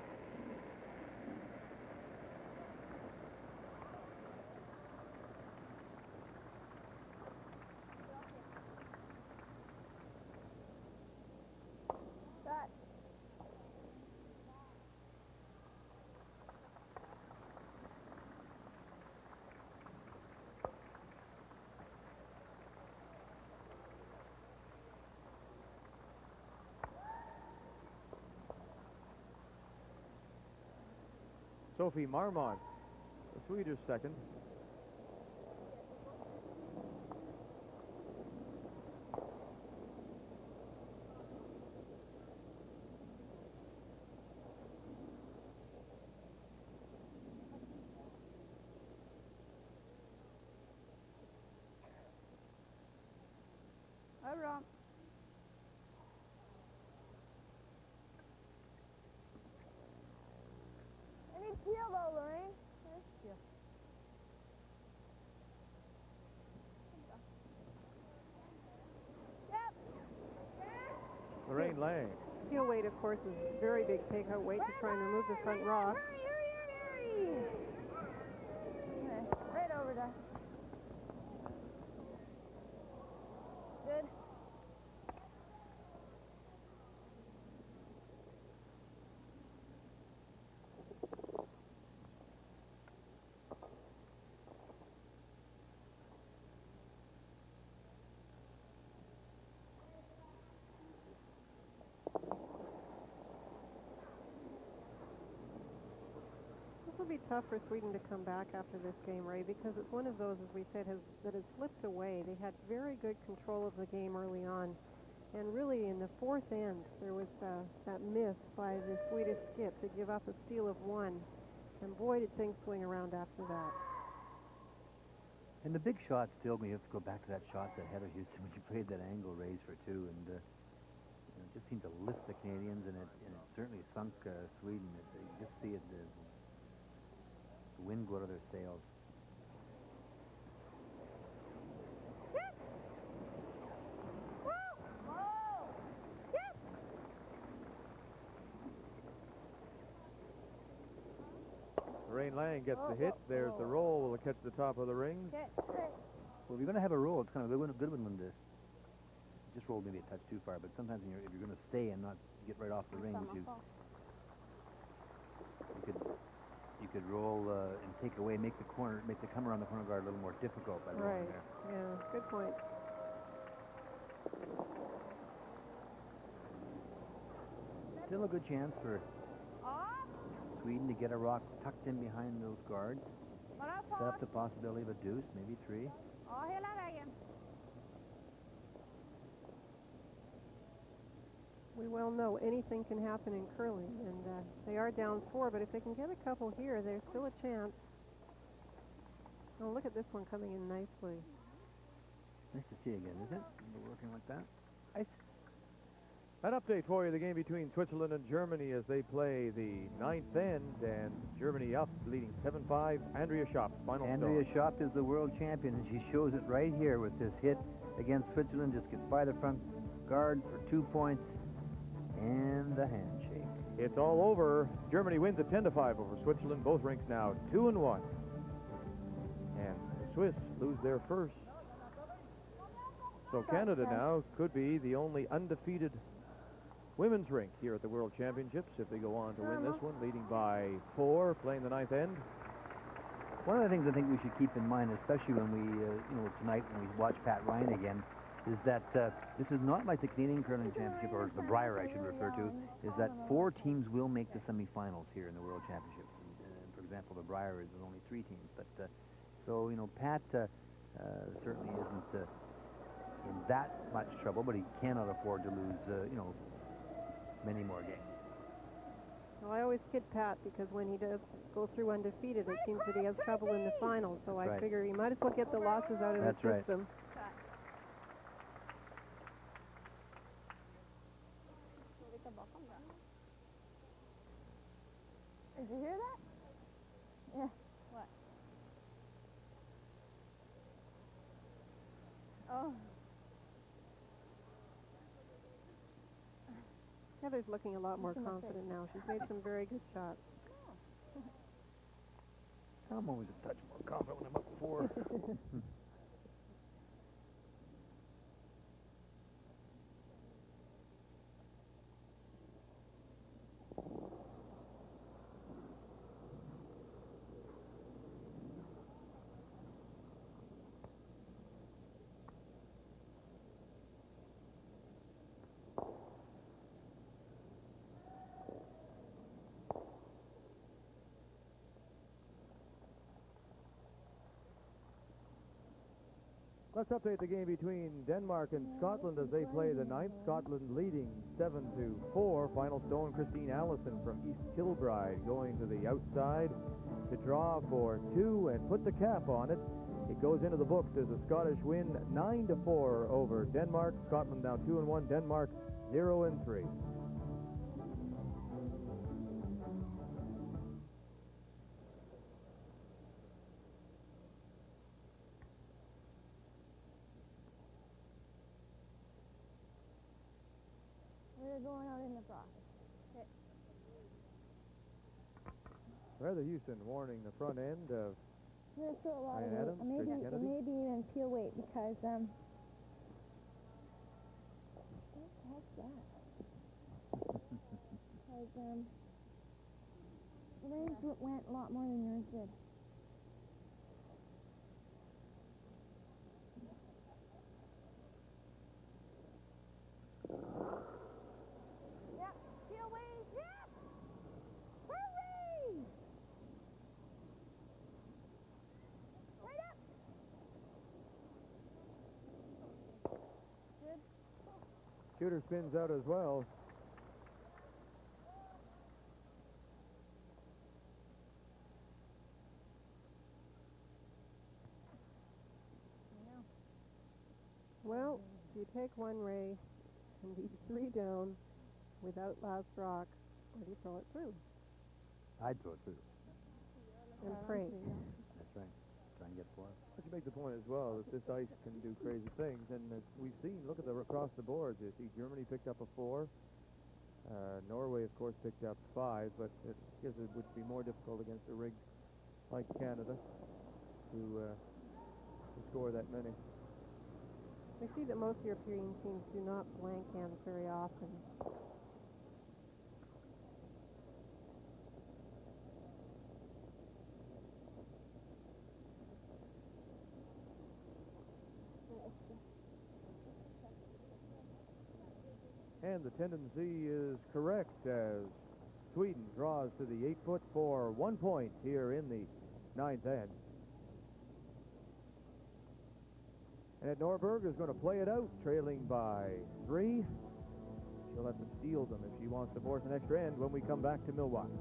Sophie Marmont, the Swedish second. Hi, Ron. Heel though, Lorraine. Yes. Lorraine Lang. Heel weight, of course, is very big takeout weight to try and remove the front rock. Hurry! Okay, right over there. Good. This will be tough for Sweden to come back after this game, Ray, because it's one of those, as we said, that has slipped away. They had very good control of the game early on. And really, in the 4th end, there was that miss by the Swedish skip to give up a steal of 1. And boy, did things swing around after that. And the big shot still, we have to go back to that shot that Heather Houston, when she played that angle raise for 2, and it just seemed to lift the Canadians, and it certainly sunk Sweden. You just see it, the wind go out of their sails. Lorraine Lang gets the hit. There's the roll. Will catch the top of the rings. Well, if you're going to have a roll, it's kind of a good one when this just rolled maybe a touch too far. But sometimes when if you're going to stay and not get right off the rings, you could roll and take away, make the come around the corner guard a little more difficult by rolling there. Yeah, good point. Still a good chance for Sweden to get a rock tucked in behind those guards. Set up the possibility of a deuce, maybe 3. We well know anything can happen in curling, and they are down 4, but if they can get a couple here, there's still a chance. Oh, look at this one coming in nicely. Nice to see again, isn't it? We're working like that. An update for you, the game between Switzerland and Germany as they play the 9th end, and Germany up, leading 7-5. Andrea Schopp, final Andrea score. Schopp is the world champion, and she shows it right here with this hit against Switzerland. Just gets by the front guard for 2 points, and the handshake. It's all over. Germany wins at 10-5 over Switzerland. Both rinks now 2-1. And the Swiss lose their first. So Canada now could be the only undefeated women's rink here at the World Championships if they go on to win this one, leading by 4, playing the 9th end. One of the things I think we should keep in mind, especially when we, tonight when we watch Pat Ryan again, is that this is not like the Canadian Curling Championship, or the Brier I should refer to, is that 4 teams will make the semifinals here in the World Championships. And, for example, the Brier is only 3 teams. But so, Pat certainly isn't in that much trouble, but he cannot afford to lose, many more games. Well, I always kid Pat because when he does go through undefeated, it seems that he has trouble in the finals. So I figure he might as well get the losses out of the system. Did you hear that? Yeah. What? Oh. Heather's looking a lot more confident now. She's made some very good shots. I'm always a touch more confident when I'm up 4. Let's update the game between Denmark and Scotland as they play the 9th. Scotland leading 7-4. Final stone, Christine Allison from East Kilbride going to the outside to draw for 2 and put the cap on it. It goes into the books as a Scottish win, 9-4 over Denmark. Scotland now 2-1. Denmark 0-3. We're going out in the frost. Okay. Rather Houston warning the front end of I'm gonna throw a lot Ryan of Adams, weight. Tracy Kennedy. Maybe even peel weight because what the heck's that? Because the range went a lot more than yours did. Yep, peel weight, yep! Hurry! Right up! Good. Shooter spins out as well. Well, you take one ray and be 3 down without last rock, or do you throw it through? I'd throw it through. And pray. That's right. Try and get 4. But you make the point as well that this ice can do crazy things, and as we've seen, look at the across the board. You see Germany picked up a 4. Norway, of course, picked up 5, but I guess it would be more difficult against a rigged like Canada, to score that many. I see that most European teams do not blank hands very often. And the tendency is correct as Sweden draws to the 8-foot for 1 point here in the 9th end. And Norberg is going to play it out, trailing by 3. She'll have to steal them if she wants to force an extra end when we come back to Milwaukee.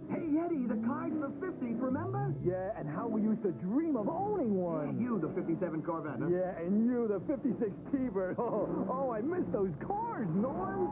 Hey, Eddie, the cards for 50s, remember? Yeah, and how we used to dream of owning one. You, the 57 Corvette, huh? Yeah, and you, the 56 T-Bird. Oh, I miss those cars, Norm.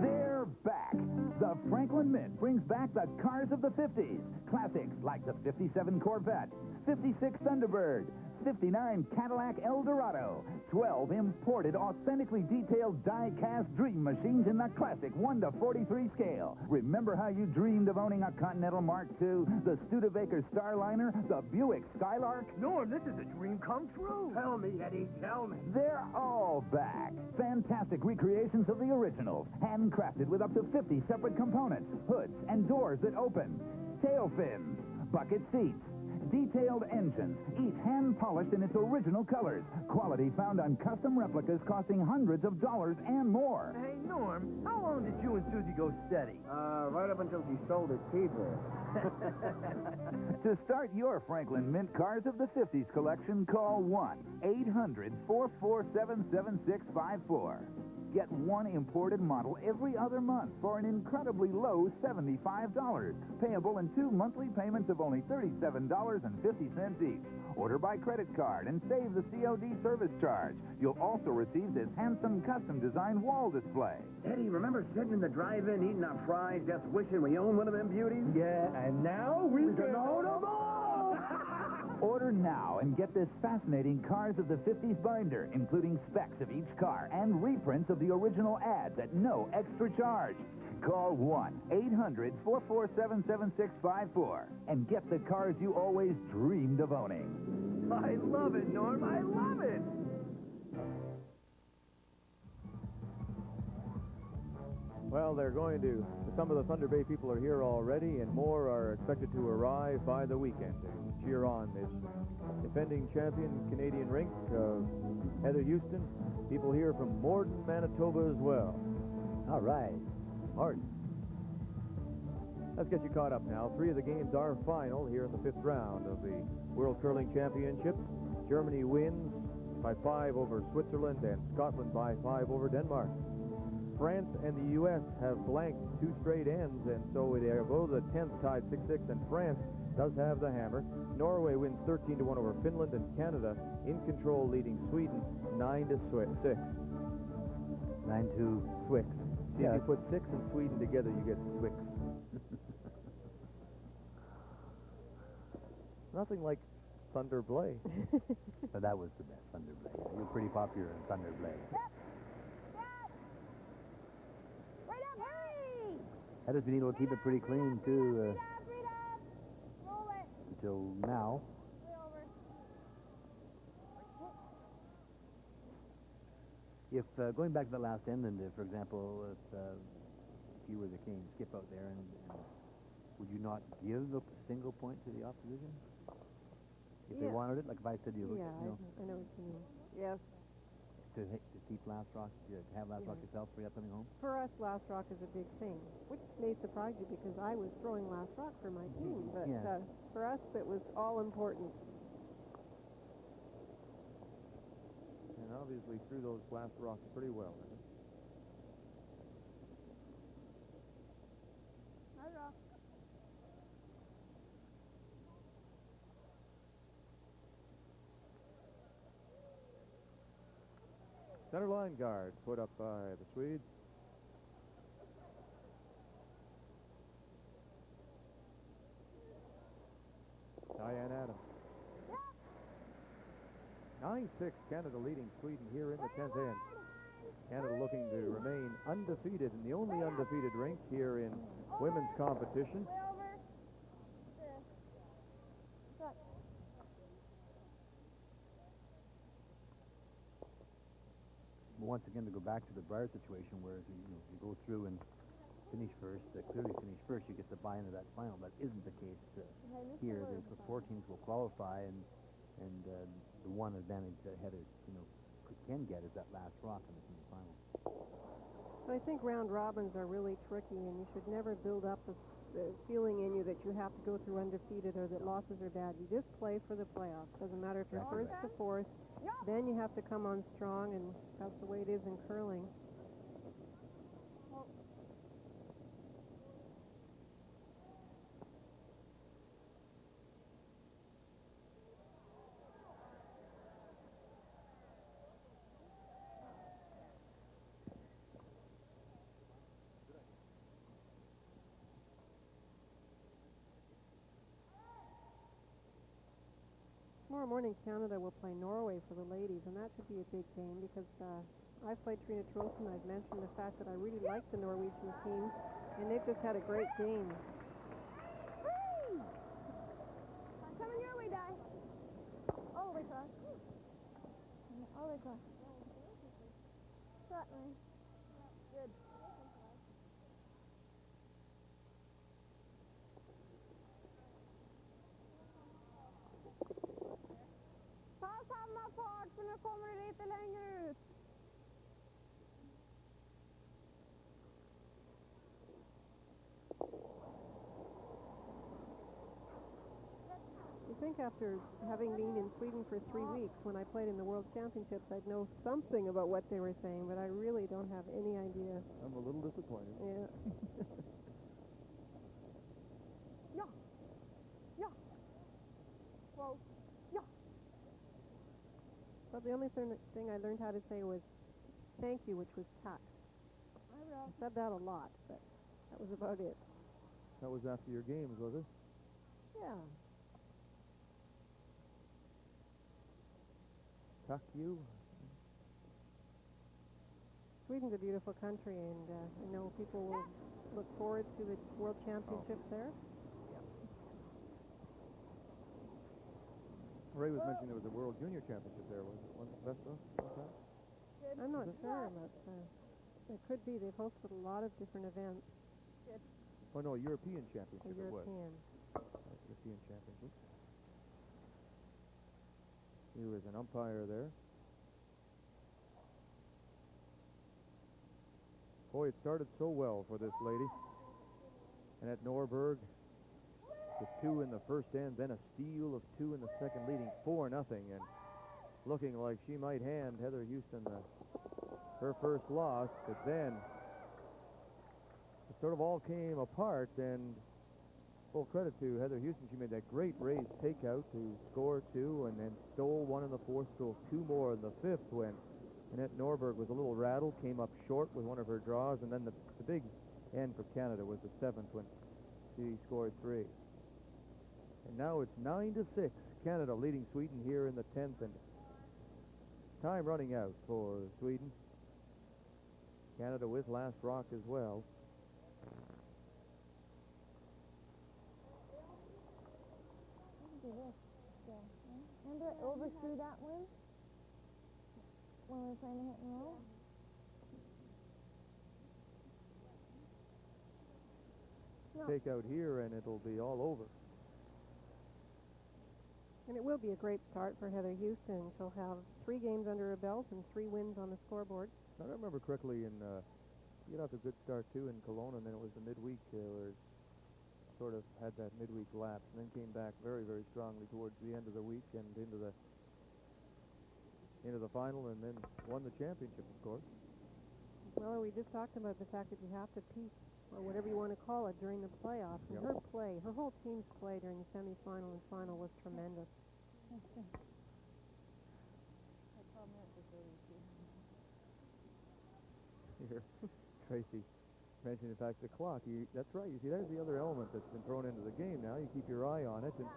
They're back. The Franklin Mint brings back the cars of the 50s. Classics like the 57 Corvette, 56 Thunderbird, 59 Cadillac Eldorado, 12 imported, authentically detailed die-cast dream machines in the classic 1:43 scale. Remember how you dreamed of owning a Continental Mark II, the Studebaker Starliner, the Buick Skylark? Norm, this is a dream come true. Tell me, Eddie, tell me. They're all back. Fantastic recreations of the originals, handcrafted with up to 50 separate components, hoods and doors that open, tail fins, bucket seats, detailed engines, each hand-polished in its original colors. Quality found on custom replicas costing hundreds of dollars and more. Hey, Norm, how long did you and Susie go steady? Right up until she sold her T-Bird. To start your Franklin Mint Cars of the 50s collection, call 1-800-447-7654. Get one imported model every other month for an incredibly low $75, payable in 2 monthly payments of only $37.50 each. Order by credit card and save the COD service charge. You'll also receive this handsome custom-designed wall display. Eddie, remember sitting in the drive-in eating our fries just wishing we owned one of them beauties? Yeah, and now we can own them all. Order now and get this fascinating Cars of the 50s binder, including specs of each car and reprints of the original ads at no extra charge. Call 1-800-447-7654 and get the cars you always dreamed of owning. I love it, Norm. I love it. Well, they're going to. Some of the Thunder Bay people are here already, and more are expected to arrive by the weekend to cheer on this defending champion Canadian rink of Heather Houston. People here from Morden, Manitoba as well. All right. Martin. Let's get you caught up now. 3 of the games are final here in the 5th round of the World Curling Championship. Germany wins by 5 over Switzerland and Scotland by 5 over Denmark. France and the U.S. have blanked 2 straight ends, and so they go to the 10th tied 6-6, and France does have the hammer. Norway wins 13-1 over Finland, and Canada in control, leading Sweden 9-6. 9-2 Swix. See, if you put 6 and Sweden together, you get Swix. Nothing like Thunder Blay. But that was the best, Thunder Blay. You were pretty popular in Thunder Blay. Heather's been able to keep it pretty clean, too, until now. If, going back to the last end, and for example, if you were the king, skip out there, and would you not give a single point to the opposition? If they wanted it, like if I said to you, Yeah, you know, I know what you mean. Yes. to keep Last Rock, to have Last Rock yourself for your coming home? For us, Last Rock is a big thing, which may surprise you because I was throwing Last Rock for my team, but Yeah. For us, it was all important. And obviously threw those Last Rocks pretty well. Center line guard put up by the Swedes. Diane Adams. 9-6, Canada leading Sweden here in the 10th end. Canada looking to remain undefeated in the only undefeated rink here in women's competition. Once again, to go back to the Briar situation, where if you go through and finish first, clearly finish first, you get to buy into that final. That isn't the case here. The 4 teams will qualify, and the one advantage that header can get is that last rock in the semifinal. But I think round robins are really tricky, and you should never build up the feeling in you that you have to go through undefeated or that losses are bad. You just play for the playoffs. Doesn't matter if you're first to fourth. Then you have to come on strong, and that's the way it is in curling. Tomorrow morning, Canada will play Norway for the ladies, and that should be a big game because I've played Trina Trolson. I've mentioned the fact that I really like the Norwegian team, and they've just had a great game. I'm coming your way, Di. All the way across. All the way across. Certainly. Good. Ta samma fart, för nu kommer det lite längre ut. You think after having been in Sweden for 3 weeks, when I played in the World Championships, I'd know something about what they were saying, but I really don't have any idea. I'm a little disappointed. Yeah. Yeah. Yeah. Whoa. Yeah. But the only thing I learned how to say was thank you, which was tack. I said that a lot, but that was about it. That was after your games, was it? Yeah. Tuck you? Sweden's a beautiful country, and I know people will look forward to the World Championships there. Ray was mentioning there was a World Junior Championship there. Was it one best of? I'm not sure, but it could be. They've hosted a lot of different events. Oh, no, a European Championship A it was. European. European Championship. He was an umpire there. Boy, it started so well for this lady. Anette Norberg with 2 in the first end, then a steal of 2 in the second, leading 4-0, and looking like she might hand Heather Houston her first loss. But then it sort of all came apart, and full credit to Heather Houston. She made that great raised takeout to score 2, and then stole 1 in the fourth, stole 2 more in the fifth when Anette Norberg was a little rattled, came up short with one of her draws, and then the big end for Canada was the 7th when she scored 3. And now it's 9-6, Canada leading Sweden here in the 10th, and time running out for Sweden. Canada with last rock as well. Remember I overthrew that one when we were trying to hit and roll? No. Take out here, and it'll be all over. And it will be a great start for Heather Houston. She'll have 3 games under her belt and 3 wins on the scoreboard. I don't remember correctly, you got off a good start too in Kelowna, and then it was the midweek where it sort of had that midweek lapse, and then came back very, very strongly towards the end of the week and into the final, and then won the championship, of course. Well, we just talked about the fact that you have to peak, or whatever you want to call it, during the playoffs. And her play, her whole team's play during the semifinal and final was tremendous. Here, Tracy mentioned, in fact, the clock. That's right. You see, there's the other element that's been thrown into the game now. You keep your eye on it, and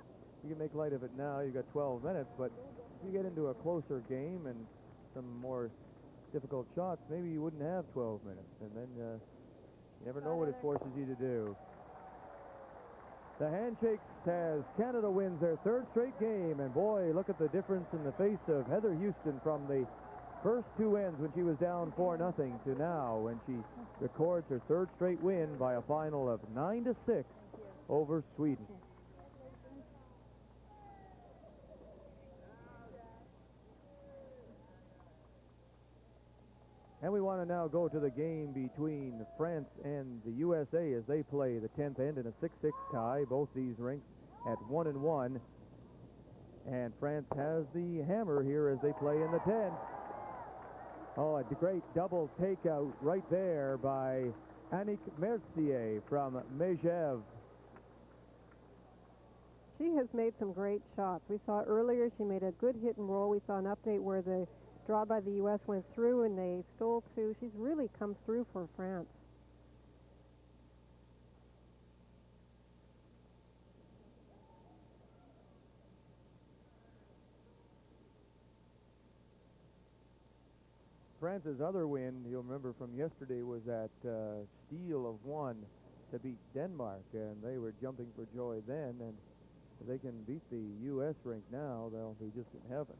you can make light of it now. You've got 12 minutes, but you get into a closer game and some more difficult shots, maybe you wouldn't have 12 minutes, and then you never know what it forces you to do. The handshakes as Canada wins their third straight game, and boy, look at the difference in the face of Heather Houston from the first two ends when she was down 4-0 to now when she records her third straight win by a final of 9-6 over Sweden. And we want to now go to the game between France and the USA as they play the 10th end in a 6-6 tie. Both these rinks at 1-1. And France has the hammer here as they play in the 10th. Oh, a great double takeout right there by Annick Mercier from Megève. She has made some great shots. We saw earlier she made a good hit and roll. We saw an update where the draw by the U.S. went through and they stole two. She's really come through for France. France's other win, you'll remember from yesterday, was that steal of 1 to beat Denmark, and they were jumping for joy then, and if they can beat the U.S. rink now, they'll be just in heaven.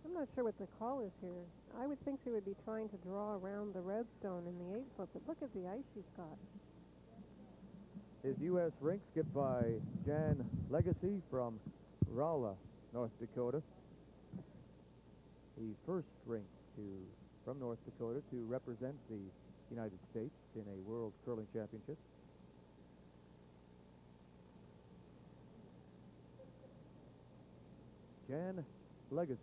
I'm not sure what the call is here. I would think she would be trying to draw around the redstone in the 8-foot, but look at the ice she's got. His U.S. rink skipped by Jan Legacy from Rolla, North Dakota. The first rink from North Dakota to represent the United States in a World Curling Championship. Jan Legacy.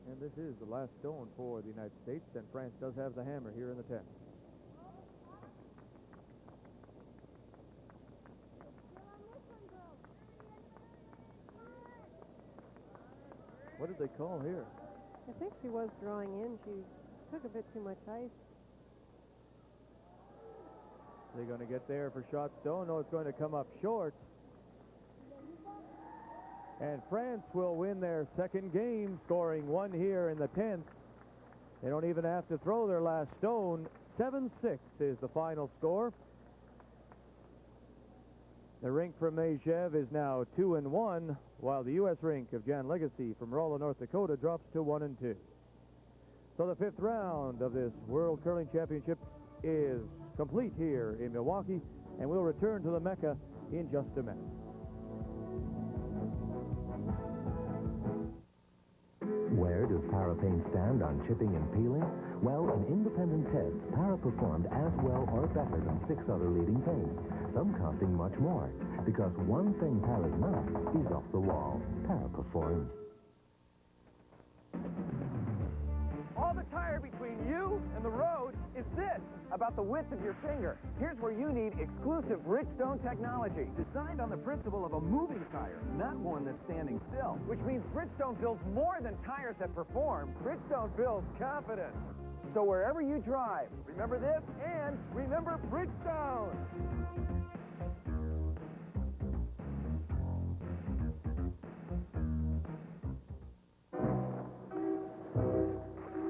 And this is the last stone for the United States, and France does have the hammer here in the 10th. What did they call here? I think she was drawing in. She took a bit too much ice. They're going to get there for shot stone. No, it's going to come up short. And France will win their second game, scoring 1 here in the 10th. They don't even have to throw their last stone. 7-6 is the final score. The rink from Megève is now 2-1, while the U.S. rink of Jan Legacy from Rolla, North Dakota drops to 1-2. So the 5th round of this World Curling Championship is complete here in Milwaukee, and we'll return to the Mecca in just a minute. Where does Parapaint stand on chipping and peeling? Well, in independent tests, Para performed as well or better than 6 other leading paints, some costing much more, because one thing Para's not is off the wall. Para performs. All the tire between you and the road is this, about the width of your finger. Here's where you need exclusive Bridgestone technology, designed on the principle of a moving tire, not one that's standing still. Which means Bridgestone builds more than tires that perform. Bridgestone builds confidence. So wherever you drive, remember this and remember Bridgestone.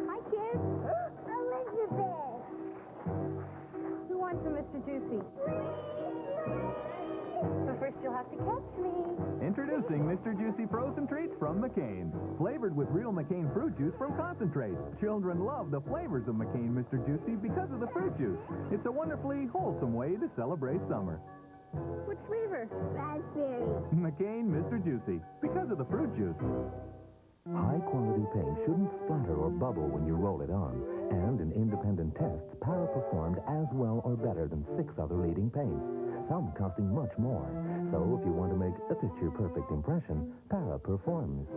Hi, kids. Elizabeth. Who wants a Mr. Juicy? But first you'll have to catch me. Introducing Mr. Juicy Frozen Treats from McCain. Flavored with real McCain fruit juice from concentrate. Children love the flavors of McCain Mr. Juicy because of the fruit juice. It's a wonderfully wholesome way to celebrate summer. What flavor? Raspberry. McCain Mr. Juicy, because of the fruit juice. High-quality paint shouldn't splatter or bubble when you roll it on. And in independent tests, Para performed as well or better than 6 other leading paints, some costing much more. So if you want to make a picture-perfect impression, Para performs.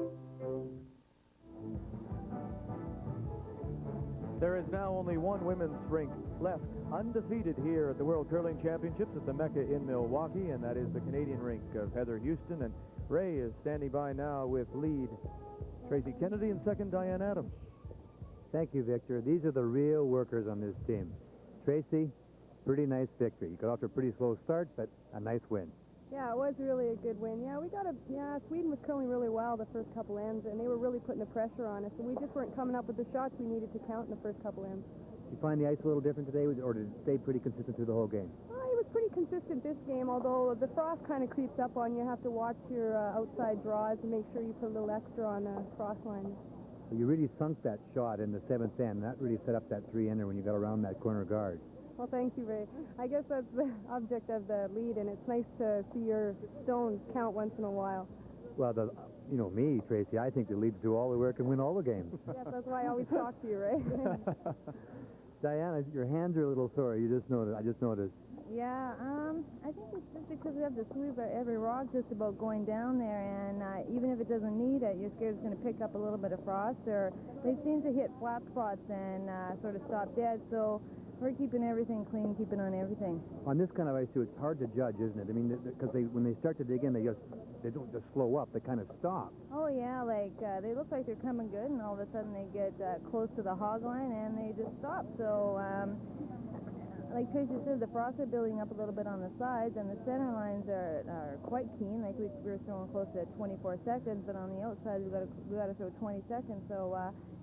There is now only one women's rink left undefeated here at the World Curling Championships at the Mecca in Milwaukee, and that is the Canadian rink of Heather Houston. And Ray is standing by now with lead Tracy Kennedy and second Diane Adams. Thank you, Victor. These are the real workers on this team. Tracy, pretty nice victory. You got off to a pretty slow start, but a nice win. Yeah, it was really a good win. Yeah, Sweden was curling really well the first couple ends, and they were really putting the pressure on us, and we just weren't coming up with the shots we needed to count in the first couple ends. You find the ice a little different today, or did it stay pretty consistent through the whole game? It was pretty consistent this game, although the frost kind of creeps up on you. You have to watch your outside draws and make sure you put a little extra on the frost line. Well, you really sunk that shot in the 7th end. That really set up that 3-ender when you got around that corner guard. Well, thank you, Ray. I guess that's the object of the lead, and it's nice to see your stones count once in a while. Well, you know me, Tracy, I think the leads do all the work and win all the games. Yes, that's why I always talk to you, Ray. Diana, your hands are a little sore. I just noticed. Yeah, I think it's just because we have to sweep every rock just about going down there, and even if it doesn't need it, you're scared it's going to pick up a little bit of frost, or they seem to hit flat spots and sort of stop dead, so we're keeping everything clean, keeping on everything. On this kind of ice, too, it's hard to judge, isn't it? I mean, because when they start to dig in, they don't just slow up, they kind of stop. Oh, yeah, like they look like they're coming good, and all of a sudden they get close to the hog line, and they just stop, so... like Tracy said, the frosts are building up a little bit on the sides, and the center lines are quite keen. Like we were throwing close to 24 seconds, but on the outside we got to throw 20 seconds. So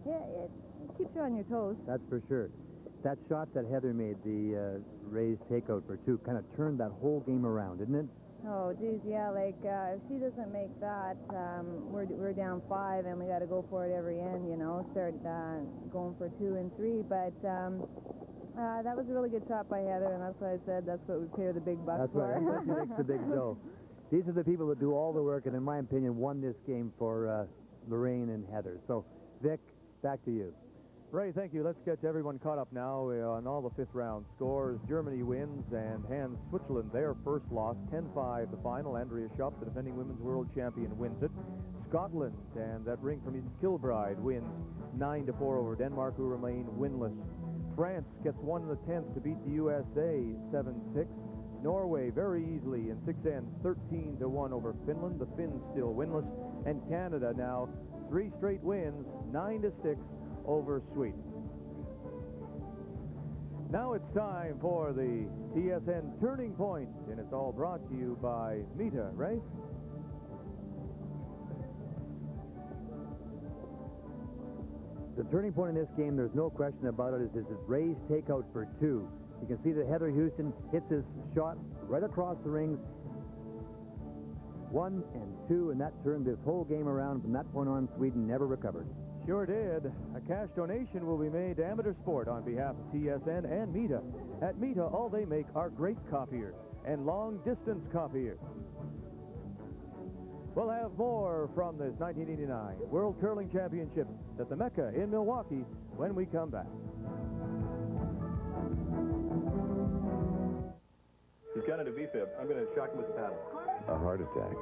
yeah, it keeps you on your toes. That's for sure. That shot that Heather made, the raised takeout for 2, kind of turned that whole game around, didn't it? Oh, geez, yeah. Like if she doesn't make that, we're down 5, and we got to go for it every end. You know, start going for 2 and 3, but. That was a really good shot by Heather, and that's why I said that's what we pay her the big bucks for. That's right. That makes the big dough. These are the people that do all the work, and in my opinion, won this game for Lorraine and Heather. So, Vic, back to you. Ray, thank you. Let's get everyone caught up now on all the 5th round scores. Germany wins and hands Switzerland their first loss, 10-5 the final. Andrea Schupp, the defending women's world champion, wins it. Scotland and that ring from Kilbride wins 9-4 over Denmark, who remain winless. France gets 1 in the 10th to beat the USA 7-6. Norway very easily in 6 ends, 13-1 over Finland. The Finns still winless. And Canada now 3 straight wins, 9-6 over Sweden. Now it's time for the TSN Turning Point, and it's all brought to you by Mita, right? The turning point in this game, there's no question about it, is this raised takeout for 2. You can see that Heather Houston hits his shot right across the rings. 1 and 2, and that turned this whole game around. From that point on, Sweden never recovered. Sure did. A cash donation will be made to Amateur Sport on behalf of TSN and Mita. At Mita, all they make are great copiers and long-distance copiers. We'll have more from this 1989 World Curling Championships at the Mecca in Milwaukee when we come back. He's got a V-fib. I'm going to shock him with the paddle. A heart attack.